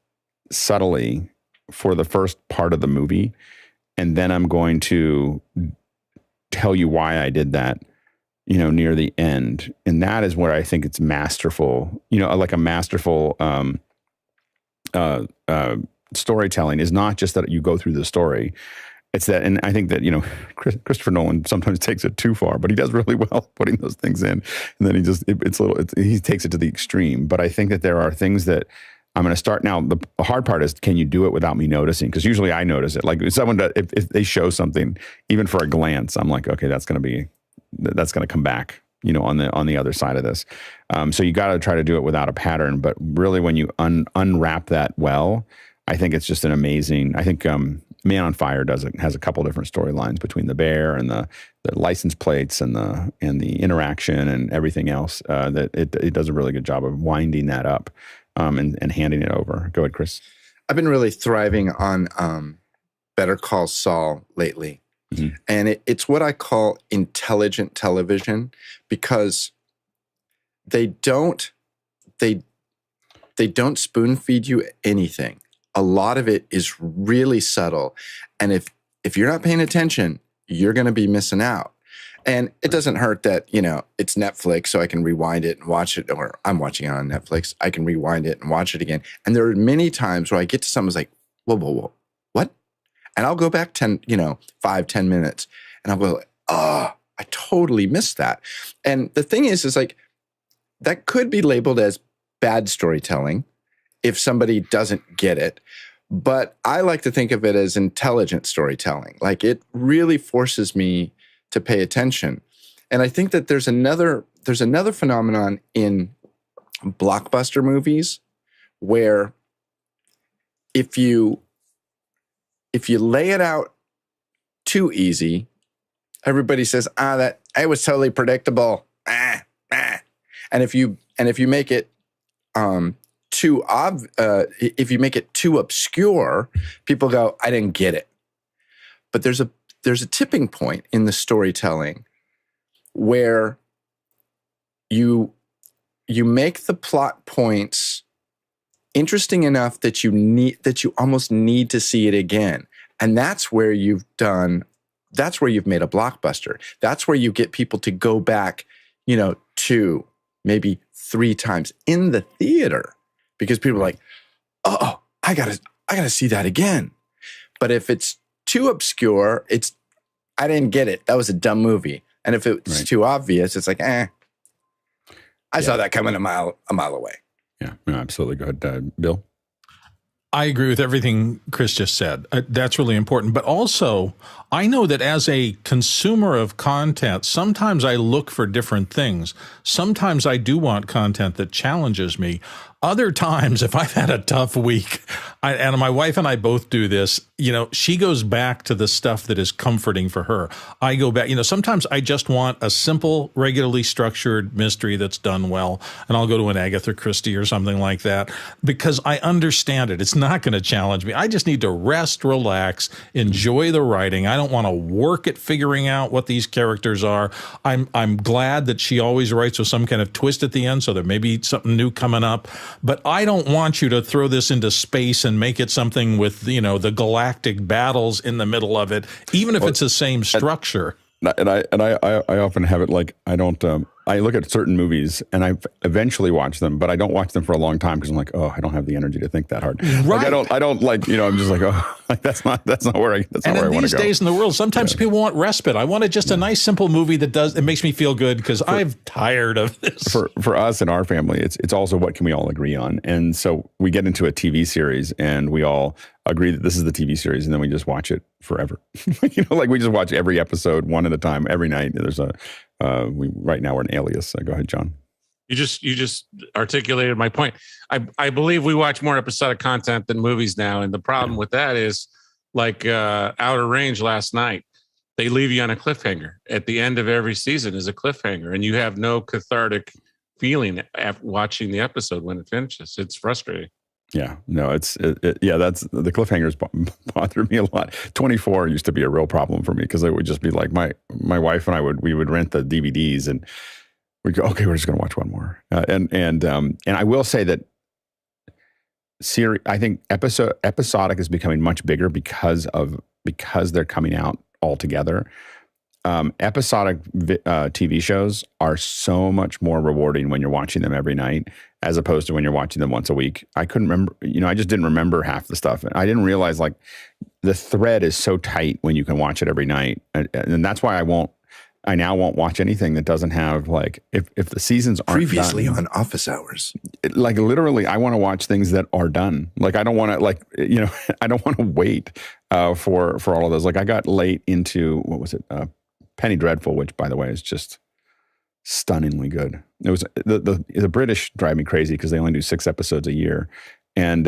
subtly for the first part of the movie, and then I'm going to tell you why I did that, near the end. And that is where I think it's masterful, like a masterful, storytelling is not just that you go through the story. It's that, and I think that, Christopher Nolan sometimes takes it too far, but he does really well putting those things in. And then he takes it to the extreme. But I think that there are things that I'm going to start now. The hard part is, can you do it without me noticing? Because usually I notice it. Like if they show something, even for a glance, I'm like, okay, that's going to come back, on the other side of this. So you got to try to do it without a pattern. But really, when you unwrap that well, I think it's just an amazing. I think Man on Fire has a couple different storylines between the bear and the license plates and the interaction and everything else. That it does a really good job of winding that up and handing it over. Go ahead, Chris. I've been really thriving on Better Call Saul lately. Mm-hmm. And it's what I call intelligent television, because they don't spoon feed you anything. A lot of it is really subtle. And if you're not paying attention, you're going to be missing out. And it doesn't hurt that, it's Netflix, so I can rewind it and watch it, or I'm watching it on Netflix. I can rewind it and watch it again. And there are many times where I get to something like, whoa, what? And I'll go back 5-10 minutes and I'll go, I totally missed that. And the thing is like, that could be labeled as bad storytelling if somebody doesn't get it. But I like to think of it as intelligent storytelling. Like it really forces me to pay attention. And I think that there's another phenomenon in blockbuster movies where if you lay it out too easy, everybody says, that it was totally predictable. And if you make it if you make it too obscure, people go, I didn't get it. But there's a tipping point in the storytelling where you make the plot points interesting enough that you almost need to see it again. And that's where you've made a blockbuster. That's where you get people to go back, 2, maybe 3 times in the theater, because people are like, oh, I gotta see that again. But if it's too obscure, I didn't get it. That was a dumb movie. And if it's too obvious, it's like, I saw that coming a mile away. Yeah, no, absolutely. Go ahead, Bill. I agree with everything Chris just said. That's really important. But also, I know that as a consumer of content, sometimes I look for different things. Sometimes I do want content that challenges me. Other times, if I've had a tough week, and my wife and I both do this, she goes back to the stuff that is comforting for her. I go back, sometimes I just want a simple, regularly structured mystery that's done well, and I'll go to an Agatha Christie or something like that because I understand it. It's not going to challenge me. I just need to rest, relax, enjoy the writing. I don't want to work at figuring out what these characters are. I'm glad that she always writes with some kind of twist at the end, so there may be something new coming up. But I don't want you to throw this into space and make it something with, the galactic battles in the middle of it, even if it's the same structure. And I often have it like I don't. I look at certain movies and I eventually watch them, but I don't watch them for a long time because I'm like, oh, I don't have the energy to think that hard. Right. Like I don't like, I'm just like, oh, like that's not where I want to go. And in these days in the world, sometimes people want respite. I wanted just a nice, simple movie it makes me feel good because I'm tired of this. For us and our family, it's also what can we all agree on. And so we get into a TV series and we all agree that this is the TV series, and then we just watch it forever. Like we just watch every episode one at a time every night. There's right now we're an Alias. Go ahead, John. You just articulated my point. I believe we watch more episodic content than movies now, and the problem with that is like Outer Range last night. They leave you on a cliffhanger. At the end of every season is a cliffhanger, and you have no cathartic feeling after watching the episode when it finishes. It's frustrating. Yeah, no, that's the cliffhangers bother me a lot. 24 used to be a real problem for me because it would just be like my wife and we would rent the DVDs and we'd go, okay, we're just going to watch one more. And I will say that I think episodic is becoming much bigger because they're coming out all together. Episodic TV shows are so much more rewarding when you're watching them every night as opposed to when you're watching them once a week. I couldn't remember, I just didn't remember half the stuff. And I didn't realize like the thread is so tight when you can watch it every night. And that's why I now won't watch anything that doesn't have like, if the seasons aren't previously done, on office hours. Like literally, I want to watch things that are done. Like I don't want to I don't want to wait for all of those. Like I got late into, what was it? Penny Dreadful, which by the way is just stunningly good. It was the British drive me crazy because they only do 6 episodes a year, and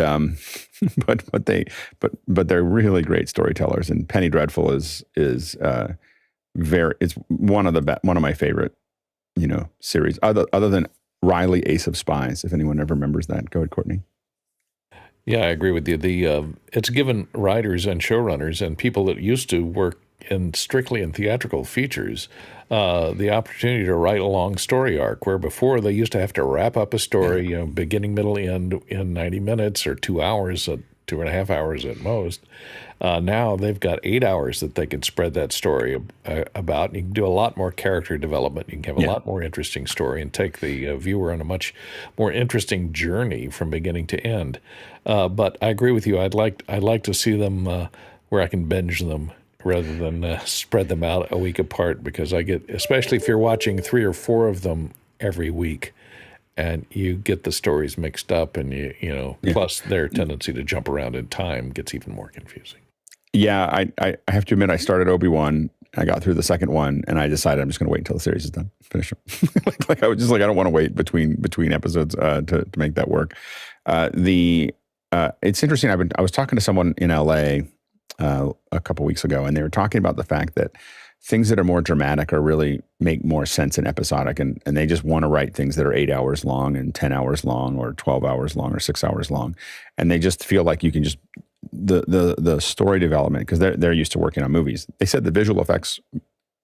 but they're really great storytellers. And Penny Dreadful is it's one of my favorite series other than Riley Ace of Spies. If anyone ever remembers that, go ahead, Courtney. Yeah, I agree with you. It's given writers and showrunners and people that used to work strictly in theatrical features, the opportunity to write a long story arc, where before they used to have to wrap up a story, beginning, middle, end in 90 minutes or 2 hours, 2.5 hours at most. Now they've got 8 hours that they can spread that story about. And you can do a lot more character development. You can have a lot more interesting story and take the viewer on a much more interesting journey from beginning to end. But I agree with you. I'd like to see them where I can binge them rather than spread them out a week apart, because I get, especially if you're watching 3 or 4 of them every week, and you get the stories mixed up, and plus their tendency to jump around in time gets even more confusing. Yeah, I have to admit, I started Obi-Wan, I got through the second one, and I decided I'm just going to wait until the series is done, finish them. like I was just like, I don't want to wait between episodes to make that work. It's interesting. I was talking to someone in LA a couple weeks ago, and they were talking about the fact that things that are more dramatic really make more sense in episodic, and they just want to write things that are 8 hours long and 10 hours long or 12 hours long or 6 hours long, and they just feel like you can just the story development, because they're used to working on movies. They said the visual effects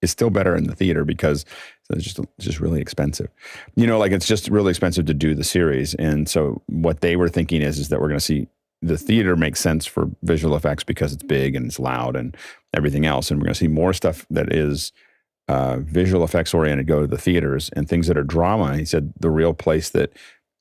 is still better in the theater because it's just really expensive. It's just really expensive to do the series, and so what they were thinking is that we're going to see the theater makes sense for visual effects because it's big and it's loud and everything else. And we're going to see more stuff that is visual effects oriented go to the theaters, and things that are drama. He said the real place that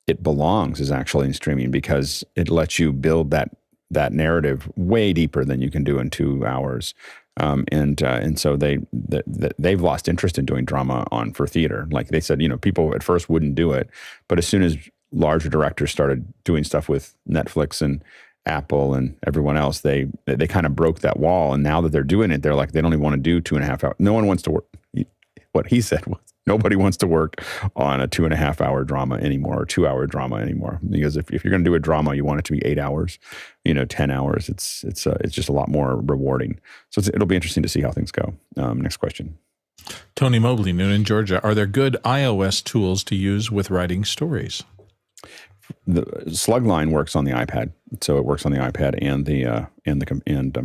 it belongs is actually in streaming, because it lets you build that narrative way deeper than you can do in 2 hours. And so they've lost interest in doing drama for theater. Like they said, people at first wouldn't do it, but as soon as larger directors started doing stuff with Netflix and Apple and everyone else, they kind of broke that wall. And now that they're doing it, they're like, they don't even want to do 2.5 hours. No one wants to work. What he said was, Nobody wants to work on a 2.5-hour drama anymore or 2-hour drama anymore. Because if you're going to do a drama, you want it to be 8 hours, 10 hours. It's just a lot more rewarding. So it'll be interesting to see how things go. Next question. Tony Mobley, Noonan, Georgia. Are there good iOS tools to use with writing stories? The Slugline works on the iPad, so it works on the iPad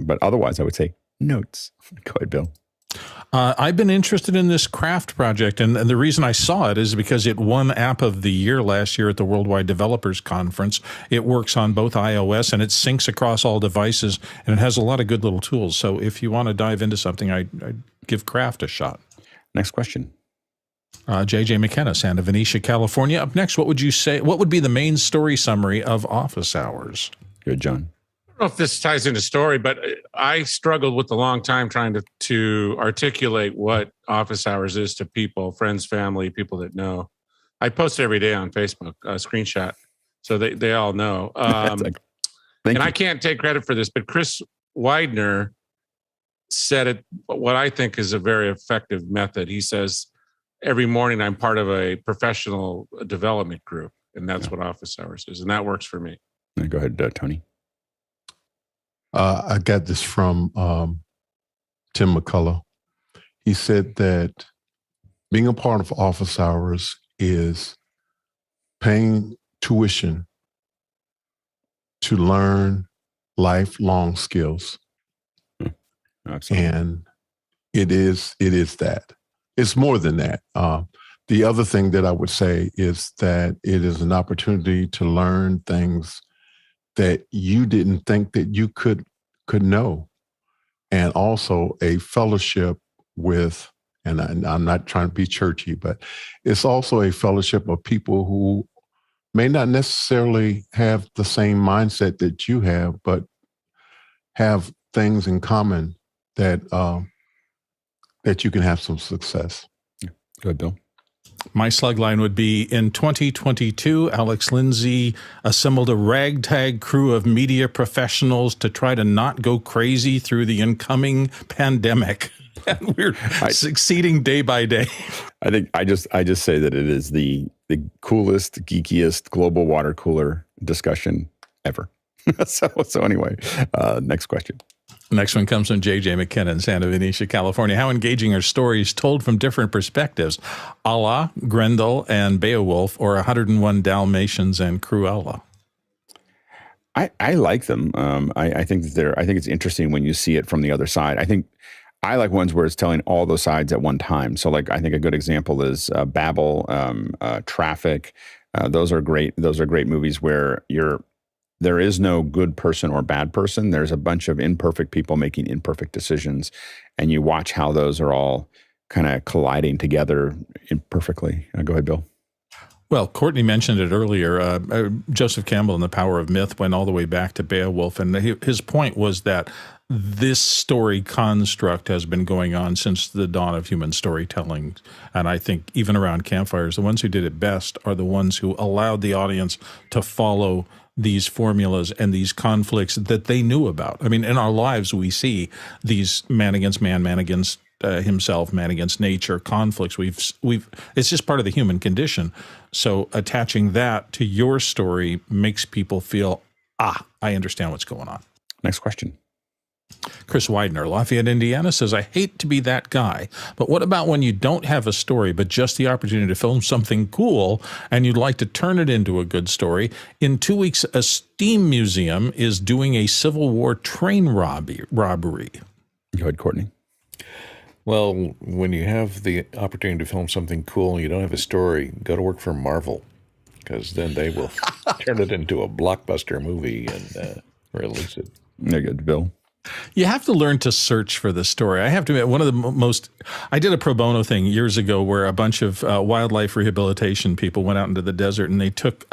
but otherwise, I would say Notes. Go ahead, Bill. I've been interested in this craft project, and the reason I saw it is because it won App of the Year last year at the Worldwide Developers Conference. It works on both iOS, and it syncs across all devices, and it has a lot of good little tools. So if you want to dive into something, I'd give craft a shot. Next question. JJ McKenna, Santa Venetia, California. Up next, what would you say? What would be the main story summary of Office Hours? Good, John. I don't know if this ties into story, but I struggled with a long time trying to articulate what Office Hours is to people, friends, family, people that know. I post every day on Facebook, a screenshot, so they all know. I can't take credit for this, but Chris Widener said it, what I think is a very effective method. He says, every morning I'm part of a professional development group, and that's what Office Hours is, and that works for me. Go ahead, Tony. I got this from Tim McCullough. He said that being a part of Office Hours is paying tuition to learn lifelong skills. Absolutely. And it is that. It's more than that. The other thing that I would say is that it is an opportunity to learn things that you didn't think that you could know, and also a fellowship with, and I'm not trying to be churchy, but it's also a fellowship of people who may not necessarily have the same mindset that you have, but have things in common that you can have some success. Yeah. Go ahead, Bill. My slug line would be, in 2022, Alex Lindsay assembled a ragtag crew of media professionals to try to not go crazy through the incoming pandemic. And we're succeeding day by day. I think I just say that it is the coolest, geekiest global water cooler discussion ever. So anyway, next question. Next one comes from J.J. McKinnon, Santa Venetia, California. How engaging are stories told from different perspectives, a la Grendel and Beowulf, or 101 Dalmatians and Cruella? I like them. I think it's interesting when you see it from the other side. I think I like ones where it's telling all those sides at one time. So, like, I think a good example is Babel, Traffic. Those are great. Those are great movies where there is no good person or bad person. There's a bunch of imperfect people making imperfect decisions, and you watch how those are all kind of colliding together imperfectly. Go ahead, Bill. Well, Courtney mentioned it earlier. Joseph Campbell in The Power of Myth went all the way back to Beowulf, and his point was that this story construct has been going on since the dawn of human storytelling. And I think even around campfires, the ones who did it best are the ones who allowed the audience to follow these formulas and these conflicts that they knew about. I mean, in our lives, we see these man against man, man against himself, man against nature conflicts. It's just part of the human condition. So attaching that to your story makes people feel, I understand what's going on. Next question. Chris Widener, Lafayette, Indiana, says, I hate to be that guy, but what about when you don't have a story, but just the opportunity to film something cool and you'd like to turn it into a good story? In 2 weeks, a steam museum is doing a Civil War train robbery. Go ahead, Courtney. Well, when you have the opportunity to film something cool and you don't have a story, go to work for Marvel, because then they will turn it into a blockbuster movie and release it. Good, Bill. You have to learn to search for the story. I have to admit, one of the I did a pro bono thing years ago where a bunch of wildlife rehabilitation people went out into the desert and they took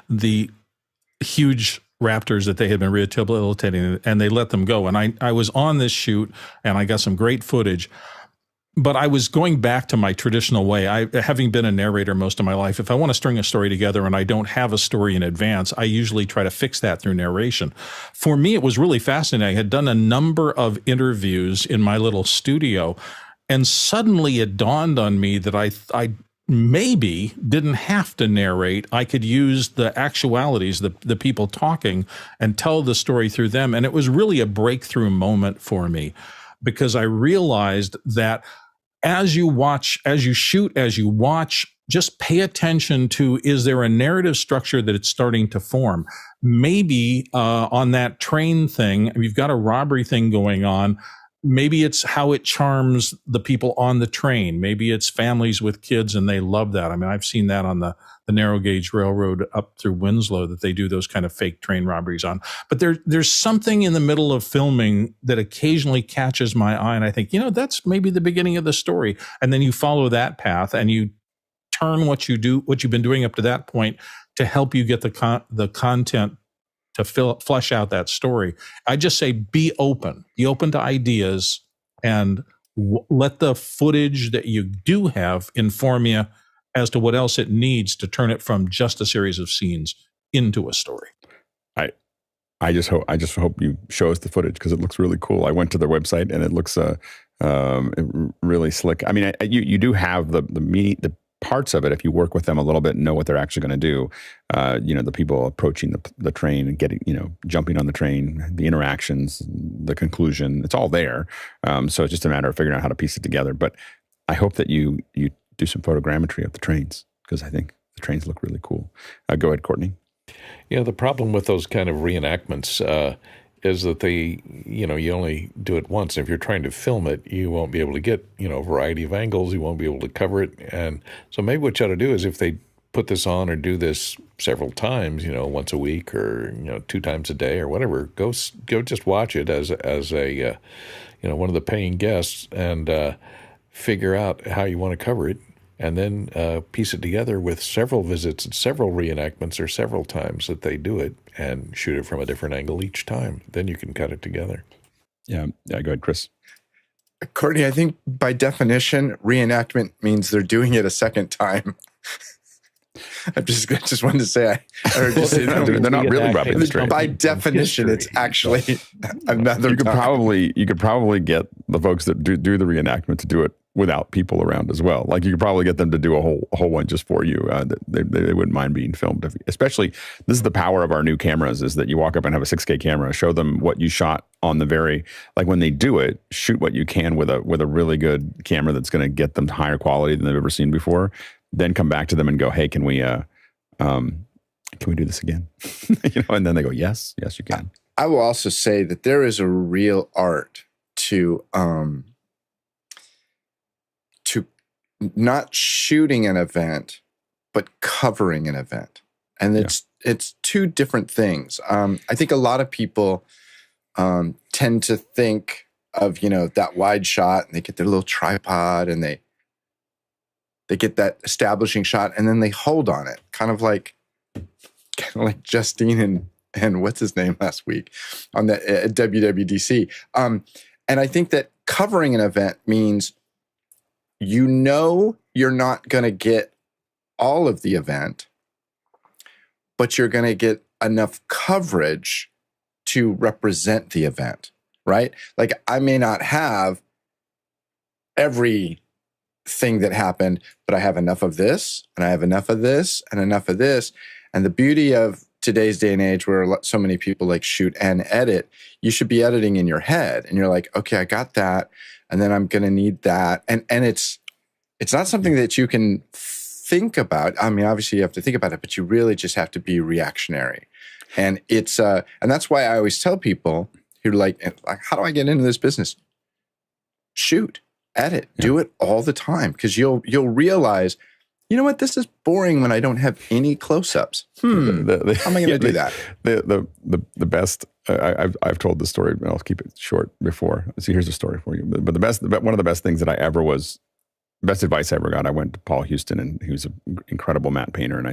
the huge raptors that they had been rehabilitating and they let them go. And I was on this shoot and I got some great footage. But I was going back to my traditional way. Having been a narrator most of my life, if I want to string a story together and I don't have a story in advance, I usually try to fix that through narration. For me, it was really fascinating. I had done a number of interviews in my little studio, And suddenly it dawned on me that I maybe didn't have to narrate. I could use the actualities, the people talking, and tell the story through them. And it was really a breakthrough moment for me, because I realized that as you watch, as you shoot, as you watch, just pay attention to, is there a narrative structure that it's starting to form? Maybe on that train thing, you've got a robbery thing going on. Maybe it's how it charms the people on the train. Maybe it's families with kids and they love that. I mean, I've seen that on the narrow gauge railroad up through Winslow, that they do those kind of fake train robberies on. But there's something in the middle of filming that occasionally catches my eye, and I think, that's maybe the beginning of the story. And then you follow that path and you turn what you've been doing up to that point to help you get the content to flesh out that story. I just say, be open to ideas, and let the footage that you do have inform you as to what else it needs to turn it from just a series of scenes into a story. I just hope you show us the footage, because it looks really cool. I went to their website and it looks really slick. I mean, you do have the parts of it if you work with them a little bit and know what they're actually going to do. The people approaching the train and getting, jumping on the train, the interactions, the conclusion, it's all there. So it's just a matter of figuring out how to piece it together. But I hope that you do some photogrammetry of the trains, because I think the trains look really cool. Go ahead, Courtney. The problem with those kind of reenactments is that they, you only do it once. If you're trying to film it, you won't be able to get, a variety of angles. You won't be able to cover it. And so maybe what you ought to do is, if they put this on or do this several times, once a week or, 2 times a day or whatever, go just watch it as a, one of the paying guests, and figure out how you want to cover it. And then piece it together with several visits and several reenactments, or several times that they do it, and shoot it from a different angle each time. Then you can cut it together. Yeah, go ahead, Chris. Courtney, I think by definition, reenactment means they're doing it a second time. I just wanted to say, I heard you say that. They're not really robbing the train. By definition, it's actually another. You could probably get the folks that do the reenactment to do it without people around as well. Like, you could probably get them to do a whole one just for you. They wouldn't mind being filmed. Especially, this is the power of our new cameras, is that you walk up and have a 6K camera, show them what you shot on the like when they do it, shoot what you can with a really good camera that's going to get them higher quality than they've ever seen before. Then come back to them and go, hey, can we do this again? And then they go, yes, you can. I will also say that there is a real art to not shooting an event, but covering an event. And it's 2 different things. I think a lot of people tend to think of, that wide shot, and they get their little tripod and they get that establishing shot, and then they hold on it, kind of like Justine and what's his name last week on the WWDC. And I think that covering an event means you're not going to get all of the event, but you're going to get enough coverage to represent the event, right? Like, I may not have every thing that happened, but I have enough of this, and I have enough of this, and enough of this. And the beauty of today's day and age, where so many people like shoot and edit, you should be editing in your head, and you're like, okay, I got that, and then I'm going to need that. And it's not something that you can think about. I mean, obviously you have to think about it, but you really just have to be reactionary. And it's and that's why I always tell people who like, how do I get into this business? Shoot, edit, do it all the time, because you'll realize, you know what, this is boring when I don't have any close-ups. How am I going to do that? The best. I've told this story, but I'll keep it short. Before, so here's a story for you. But one of the best things that best advice I ever got. I went to Paul Houston, and he was an incredible matte painter, and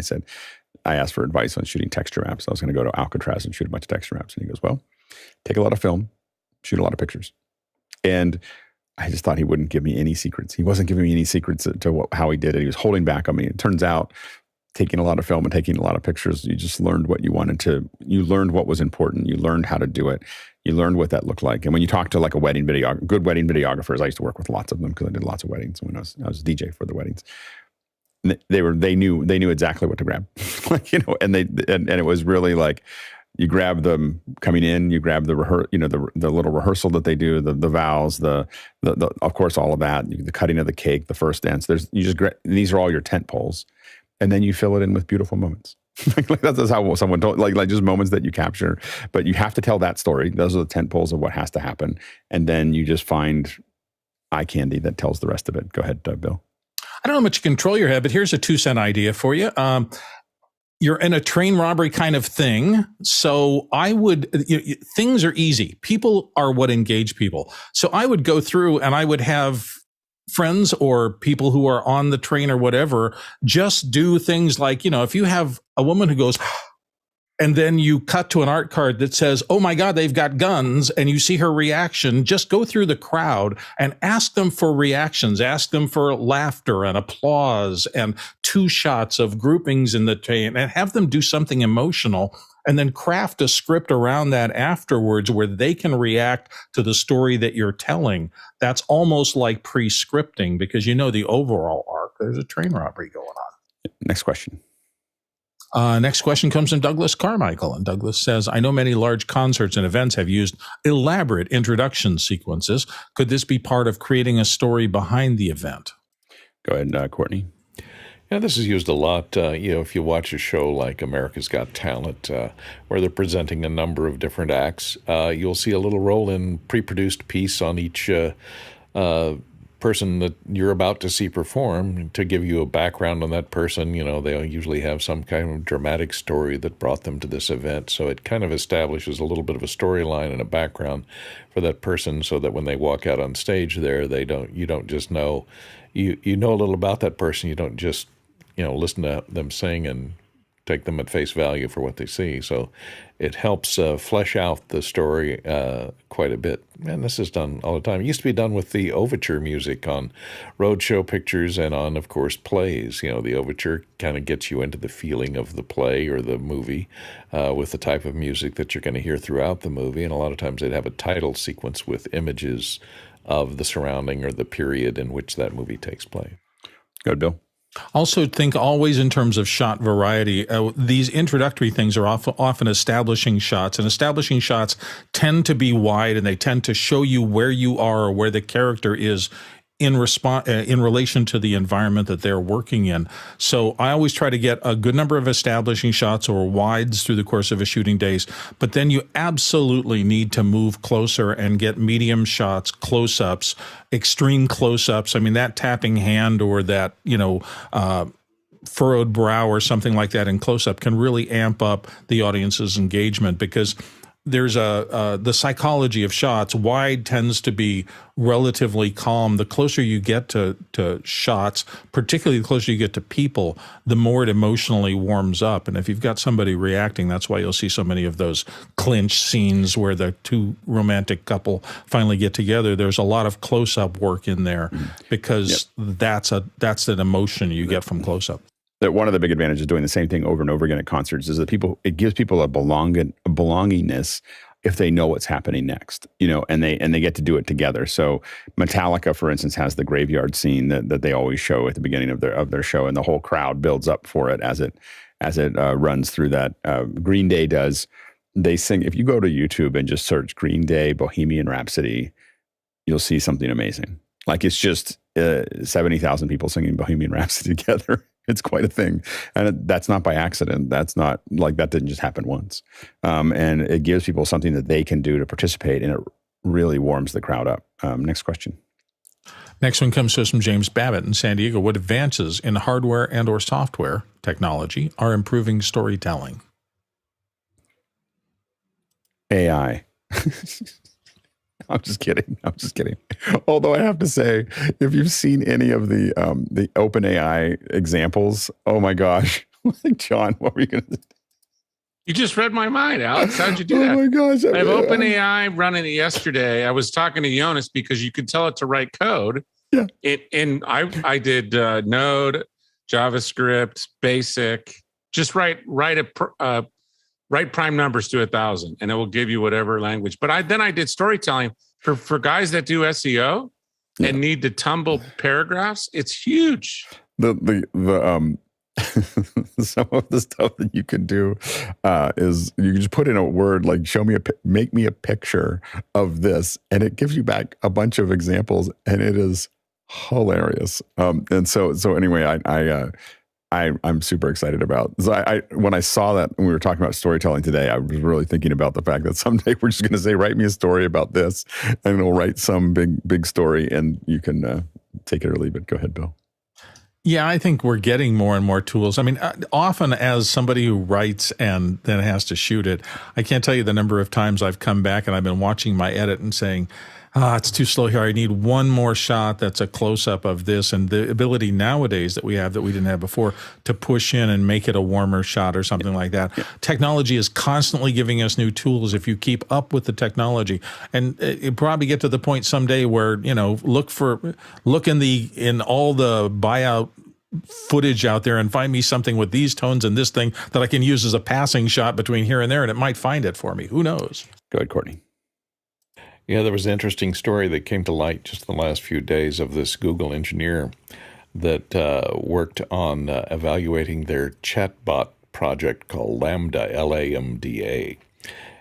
I asked for advice on shooting texture maps. I was going to go to Alcatraz and shoot a bunch of texture maps, and he goes, "Well, take a lot of film, shoot a lot of pictures," and I just thought he wouldn't give me any secrets. He wasn't giving me any secrets to how he did it. He was holding back on me. It turns out, taking a lot of film and taking a lot of pictures, you just learned what you wanted to. You learned what was important. You learned how to do it. You learned what that looked like. And when you talk to like a wedding good wedding videographers, I used to work with lots of them because I did lots of weddings when I was DJ for the weddings. And they knew exactly what to grab, like, and it was really like, you grab them coming in, you grab the little rehearsal that they do, the vows, the of course all of that, the cutting of the cake, the first dance. These are all your tent poles, and then you fill it in with beautiful moments. Like that's how someone told, like just moments that you capture. But you have to tell that story. Those are the tent poles of what has to happen, and then you just find eye candy that tells the rest of it. Go ahead, Bill. I don't know how much control you have, but here's a 2-cent idea for you. You're in a train robbery kind of thing. So things are easy. People are what engage people. So I would go through and I would have friends or people who are on the train or whatever, just do things like, if you have a woman who goes, and then you cut to an art card that says, oh my God, they've got guns, and you see her reaction, just go through the crowd and ask them for reactions, ask them for laughter and applause and 2 shots of groupings in the train, and have them do something emotional, and then craft a script around that afterwards where they can react to the story that you're telling. That's almost like pre-scripting, because the overall arc. There's a train robbery going on. Next question. Next question comes from Douglas Carmichael. And Douglas says, I know many large concerts and events have used elaborate introduction sequences. Could this be part of creating a story behind the event? Go ahead, Courtney. Yeah, this is used a lot. If you watch a show like America's Got Talent, where they're presenting a number of different acts, you'll see a little roll-in pre-produced piece on each person that you're about to see perform to give you a background on that person. They'll usually have some kind of dramatic story that brought them to this event. So it kind of establishes a little bit of a storyline and a background for that person, so that when they walk out on stage there, you don't just know, you know a little about that person. You don't just, listen to them sing and take them at face value for what they see. So it helps flesh out the story quite a bit. And this is done all the time. It used to be done with the overture music on roadshow pictures and on, of course, plays. The overture kind of gets you into the feeling of the play or the movie with the type of music that you're going to hear throughout the movie. And a lot of times they'd have a title sequence with images of the surrounding or the period in which that movie takes place. Go ahead, Bill. Also think always in terms of shot variety. These introductory things are often establishing shots, and establishing shots tend to be wide, and they tend to show you where you are or where the character is in relation to the environment that they're working in. So I always try to get a good number of establishing shots or wides through the course of a shooting days, but then you absolutely need to move closer and get medium shots, close-ups, extreme close-ups. I mean, that tapping hand or that, furrowed brow or something like that in close-up can really amp up the audience's engagement, because there's the psychology of shots. Wide tends to be relatively calm. The closer you get to shots, particularly the closer you get to people, the more it emotionally warms up. And if you've got somebody reacting, that's why you'll see so many of those clinch scenes where the 2 romantic couple finally get together. There's a lot of close-up work in there because that's an emotion you get from close-up. That one of the big advantages of doing the same thing over and over again at concerts is that it gives people a belongingness if they know what's happening next, and they get to do it together. So Metallica, for instance, has the graveyard scene that they always show at the beginning of their show, and the whole crowd builds up for it as it runs through that. Green Day does. They sing. If you go to YouTube and just search Green Day Bohemian Rhapsody, you'll see something amazing. Like, it's just 70,000 people singing Bohemian Rhapsody together. It's quite a thing. And that's not by accident. That's not like, that didn't just happen once. And it gives people something that they can do to participate, and it really warms the crowd up. Next question. Next one comes to us from James Babbitt in San Diego. What advances in hardware and or software technology are improving storytelling? AI. I'm just kidding. Although I have to say, if you've seen any of the OpenAI examples, oh my gosh. John, what were you going to say? You just read my mind, Alex. How'd you do that? Oh my gosh. I have OpenAI running it yesterday. I was talking to Jonas because you could tell it to write code. Yeah. I did Node, JavaScript, Basic. Just write a write prime numbers to 1,000 and it will give you whatever language. But then I did storytelling for guys that do SEO and need to tumble paragraphs. It's huge. Some of the stuff that you can do is you can just put in a word like make me a picture of this, and it gives you back a bunch of examples, and it is hilarious. And so anyway, I'm super excited about. So when I saw that when we were talking about storytelling today, I was really thinking about the fact that someday we're just going to say, write me a story about this, and it'll write some big story, and you can take it or leave it. Go ahead, Bill. Yeah, I think we're getting more and more tools. I mean, often as somebody who writes and then has to shoot it, I can't tell you the number of times I've come back and I've been watching my edit and saying, it's too slow here. I need one more shot that's a close-up of this. And the ability nowadays that we have that we didn't have before to push in and make it a warmer shot or something like that. Yeah. Technology is constantly giving us new tools if you keep up with the technology. And it probably get to the point someday where, look in all the buyout footage out there and find me something with these tones and this thing that I can use as a passing shot between here and there, and it might find it for me. Who knows? Go ahead, Courtney. Yeah, there was an interesting story that came to light just in the last few days of this Google engineer that worked on evaluating their chatbot project called Lambda, L-A-M-D-A.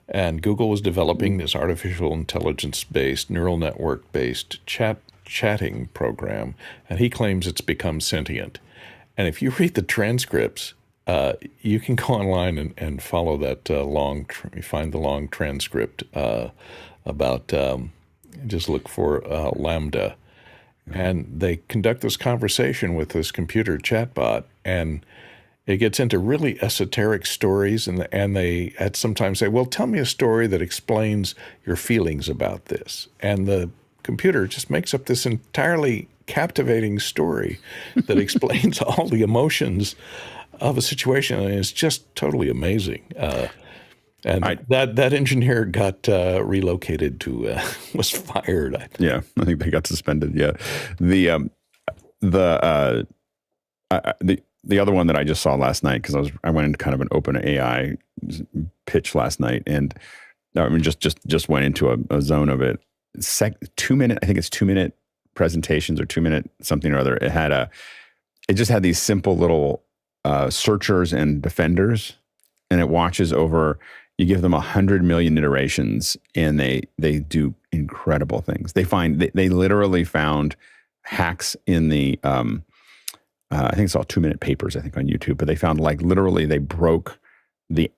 And Google was developing this artificial intelligence-based, neural network-based chatting program, and he claims it's become sentient. And if you read the transcripts, you can go online and follow that find the long transcript about, just look for Lambda. And they conduct this conversation with this computer chatbot, and it gets into really esoteric stories, and they sometimes say, well, tell me a story that explains your feelings about this. And the computer just makes up this entirely captivating story that explains all the emotions of a situation, and it's just totally amazing. That engineer got relocated to was fired. Yeah, I think they got suspended. Yeah, the other one that I just saw last night, because I went into kind of an open AI pitch last night, and I mean just went into a zone of it. 2 minute, I think it's 2 minute presentations or 2 minute something or other. It just had these simple little searchers and defenders, and it watches over. You give them 100 million iterations, and they do incredible things. They literally found hacks in the I think it's all 2 minute papers, I think, on YouTube, but they found literally they broke the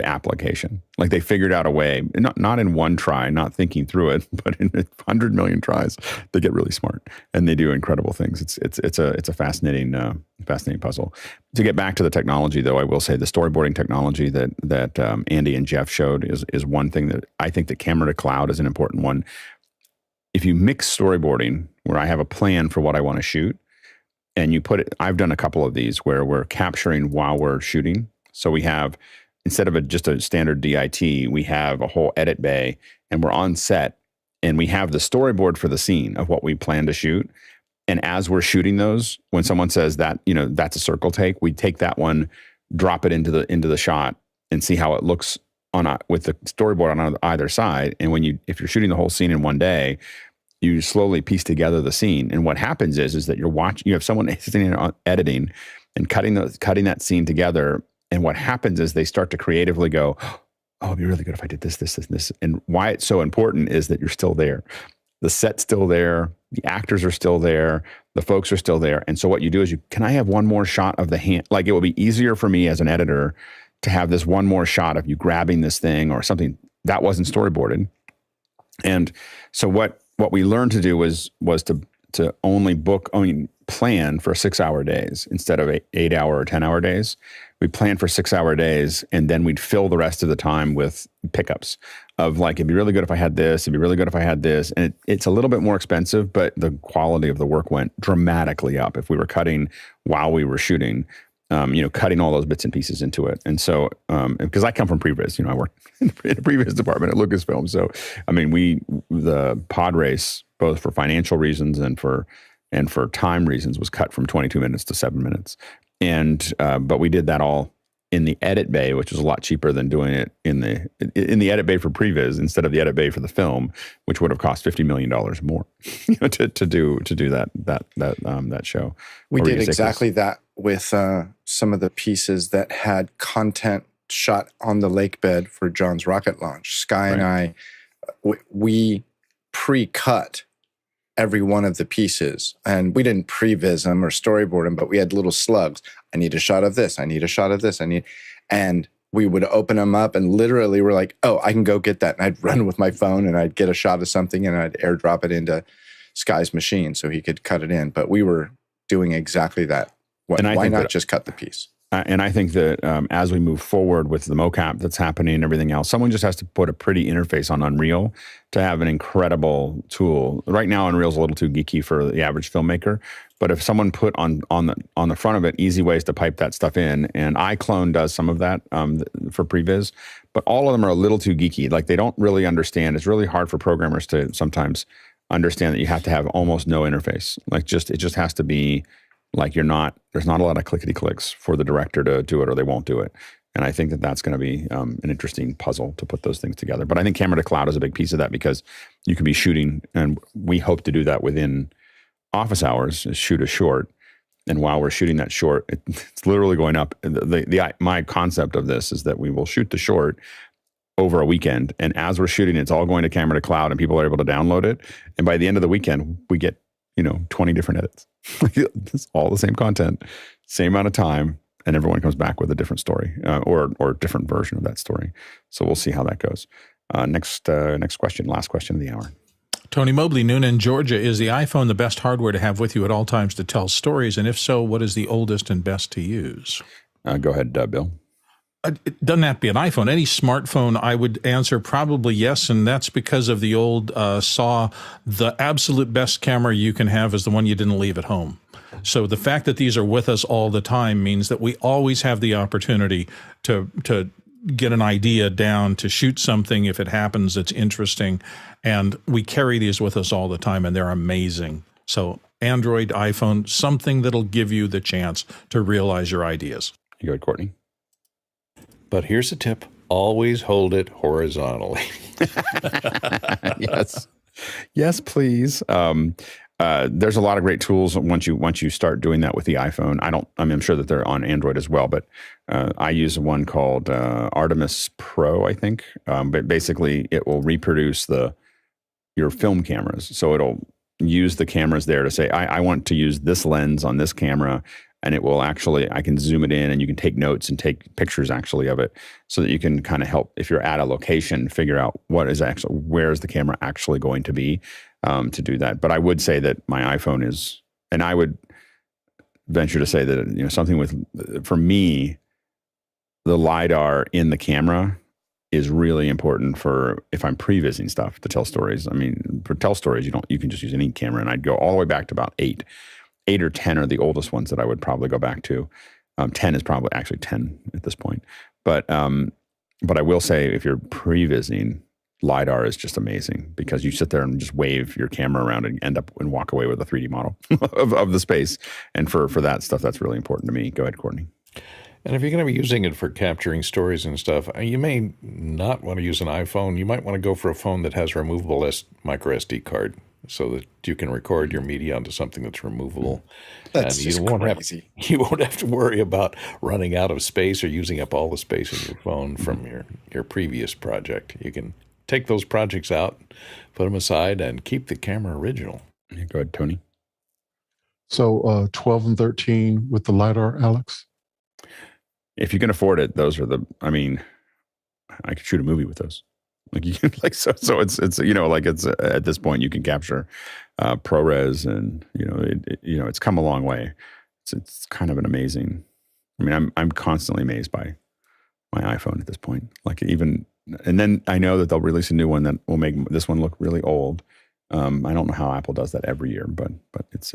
application. Like they figured out a way, not in one try, not thinking through it, but in 100 million tries, they get really smart and they do incredible things. It's a fascinating puzzle. To get back to the technology, though, I will say the storyboarding technology that Andy and Jeff showed is one thing that I think that camera to cloud is an important one. If you mix storyboarding, where I have a plan for what I want to shoot, and you put it, I've done a couple of these where we're capturing while we're shooting. So we have, instead of just a standard DIT, we have a whole edit bay, and we're on set, and we have the storyboard for the scene of what we plan to shoot. And as we're shooting those, when someone says that, that's a circle take, we take that one, drop it into the shot, and see how it looks with the storyboard on either side. And if you're shooting the whole scene in one day, you slowly piece together the scene. And what happens is that you have someone sitting there editing and cutting that scene together. And what happens is they start to creatively go, oh, it'd be really good if I did this, this, this, and this. And why it's so important is that you're still there. The set's still there. The actors are still there. The folks are still there. And so what you do is can I have one more shot of the hand? Like it will be easier for me as an editor to have this one more shot of you grabbing this thing or something that wasn't storyboarded. And so what we learned to do was to only plan for 6-hour days instead of 8-hour or 10-hour days. We planned for 6-hour days, and then we'd fill the rest of the time with pickups of it'd be really good if I had this, it'd be really good if I had this. And it's a little bit more expensive, but the quality of the work went dramatically up if we were cutting while we were shooting, cutting all those bits and pieces into it. And so, because I come from previs, I worked in a previs department at Lucasfilm. So, I mean, the pod race, both for financial reasons and for time reasons, was cut from 22 minutes to 7 minutes. And but we did that all in the edit bay, which was a lot cheaper than doing it in the edit bay for previs instead of the edit bay for the film, which would have cost $50 million more to do that show. We did exactly that with some of the pieces that had content shot on the lake bed for John's rocket launch. Sky and I, we pre-cut every one of the pieces, and we didn't previs them or storyboard them, but we had little slugs. I need a shot of this. I need a shot of this. And we would open them up, and literally we're like, oh, I can go get that. And I'd run with my phone and I'd get a shot of something and I'd airdrop it into Sky's machine so he could cut it in. But we were doing exactly that. Why not just cut the piece? And I think that as we move forward with the mocap that's happening and everything else, someone just has to put a pretty interface on Unreal to have an incredible tool. Right now, Unreal's a little too geeky for the average filmmaker, but if someone put on the front of it easy ways to pipe that stuff in, and iClone does some of that for previs, but all of them are a little too geeky. Like, they don't really understand. It's really hard for programmers to sometimes understand that you have to have almost no interface. Like, it just has to be. Like, there's not a lot of clickety clicks for the director to do it, or they won't do it. And I think that that's going to be an interesting puzzle to put those things together. But I think camera to cloud is a big piece of that, because you can be shooting, and we hope to do that within office hours, is shoot a short. And while we're shooting that short, it's literally going up. My concept of this is that we will shoot the short over a weekend. And as we're shooting, it's all going to camera to cloud, and people are able to download it. And by the end of the weekend, we get 20 different edits. It's all the same content, same amount of time, and everyone comes back with a different story or different version of that story. So we'll see how that goes. Next question, last question of the hour. Tony Mobley, Noonan, Georgia. Is the iPhone the best hardware to have with you at all times to tell stories? And if so, what is the oldest and best to use? Go ahead, Bill. It doesn't have to be an iPhone. Any smartphone, I would answer probably yes, and that's because of the old saw. The absolute best camera you can have is the one you didn't leave at home. So the fact that these are with us all the time means that we always have the opportunity to get an idea down, to shoot something if it happens that's interesting, and we carry these with us all the time, and they're amazing. So Android, iPhone, something that'll give you the chance to realize your ideas. You go ahead, Courtney. But here's a tip. Always hold it horizontally. Yes, please. There's a lot of great tools once you start doing that with the iPhone. I'm sure that they're on Android as well, but I use one called Artemis Pro, I think. But basically, it will reproduce your film cameras. So it'll use the cameras there to say, I want to use this lens on this camera. And it will actually, I can zoom it in, and you can take notes and take pictures actually of it, so that you can kind of help, if you're at a location, figure out where is the camera actually going to be to do that. But I would say that my iPhone is, and I would venture to say that, something for me, the LiDAR in the camera is really important for if I'm prevising stuff to tell stories. I mean, for tell stories, you can just use any camera, and I'd go all the way back to about 8 or 10 are the oldest ones that I would probably go back to. 10 is probably actually 10 at this point. But I will say, if you're prevising, LiDAR is just amazing, because you sit there and just wave your camera around and end up and walk away with a 3D model of the space. And for that stuff, that's really important to me. Go ahead, Courtney. And if you're going to be using it for capturing stories and stuff, you may not want to use an iPhone. You might want to go for a phone that has a removable micro SD card, so that you can record your media onto something that's removable. That's just crazy. You won't have to worry about running out of space or using up all the space in your phone from your previous project. You can take those projects out, put them aside, and keep the camera original. Yeah, go ahead, Tony. So 12 and 13 with the LiDAR, Alex? If you can afford it, I could shoot a movie with those. Like, you can, so it's at this point you can capture ProRes, and it's come a long way. It's kind of an amazing. I mean, I'm constantly amazed by my iPhone at this point. Like, even, and then I know that they'll release a new one that will make this one look really old. I don't know how Apple does that every year, but it's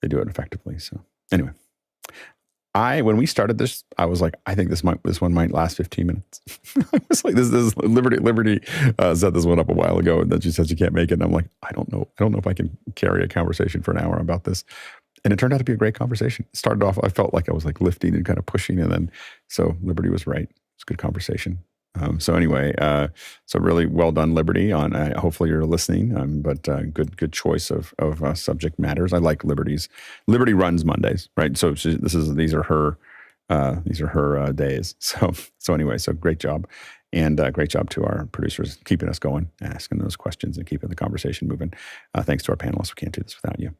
they do it effectively. So anyway. When we started this, I was like, I think this one might last 15 minutes. I was like, this is Liberty set this one up a while ago, and then she said she can't make it. And I'm like, I don't know if I can carry a conversation for an hour about this. And it turned out to be a great conversation. It started off, I felt like I was like lifting and kind of pushing, and then so Liberty was right. It's a good conversation. So anyway, so really well done, Liberty. On hopefully you're listening, but good choice of subject matters. I like Liberty's. Liberty runs Mondays, right? So these are her days. So anyway, so great job, and great job to our producers keeping us going, asking those questions, and keeping the conversation moving. Thanks to our panelists. We can't do this without you.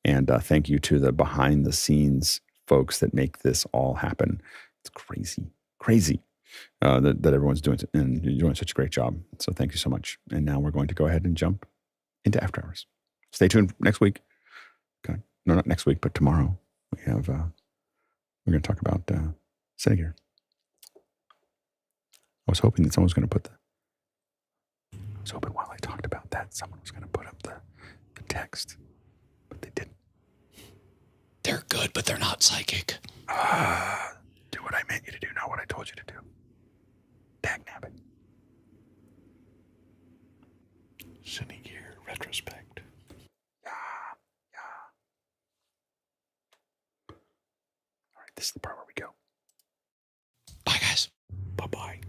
And thank you to the behind the scenes folks that make this all happen. It's crazy. That everyone's doing, and you're doing such a great job. So thank you so much. And now we're going to go ahead and jump into After Hours. Stay tuned next week. Okay. No, not next week, but tomorrow we have, we're going to talk about Cinegear. I was hoping that someone was going to I was hoping while I talked about that, someone was going to put up the text, but they didn't. They're good, but they're not psychic. Do what I meant you to do, not what I told you to do. Dagnabbit. Cinegear retrospect. Yeah. All right, this is the part where we go. Bye, guys. Bye-bye.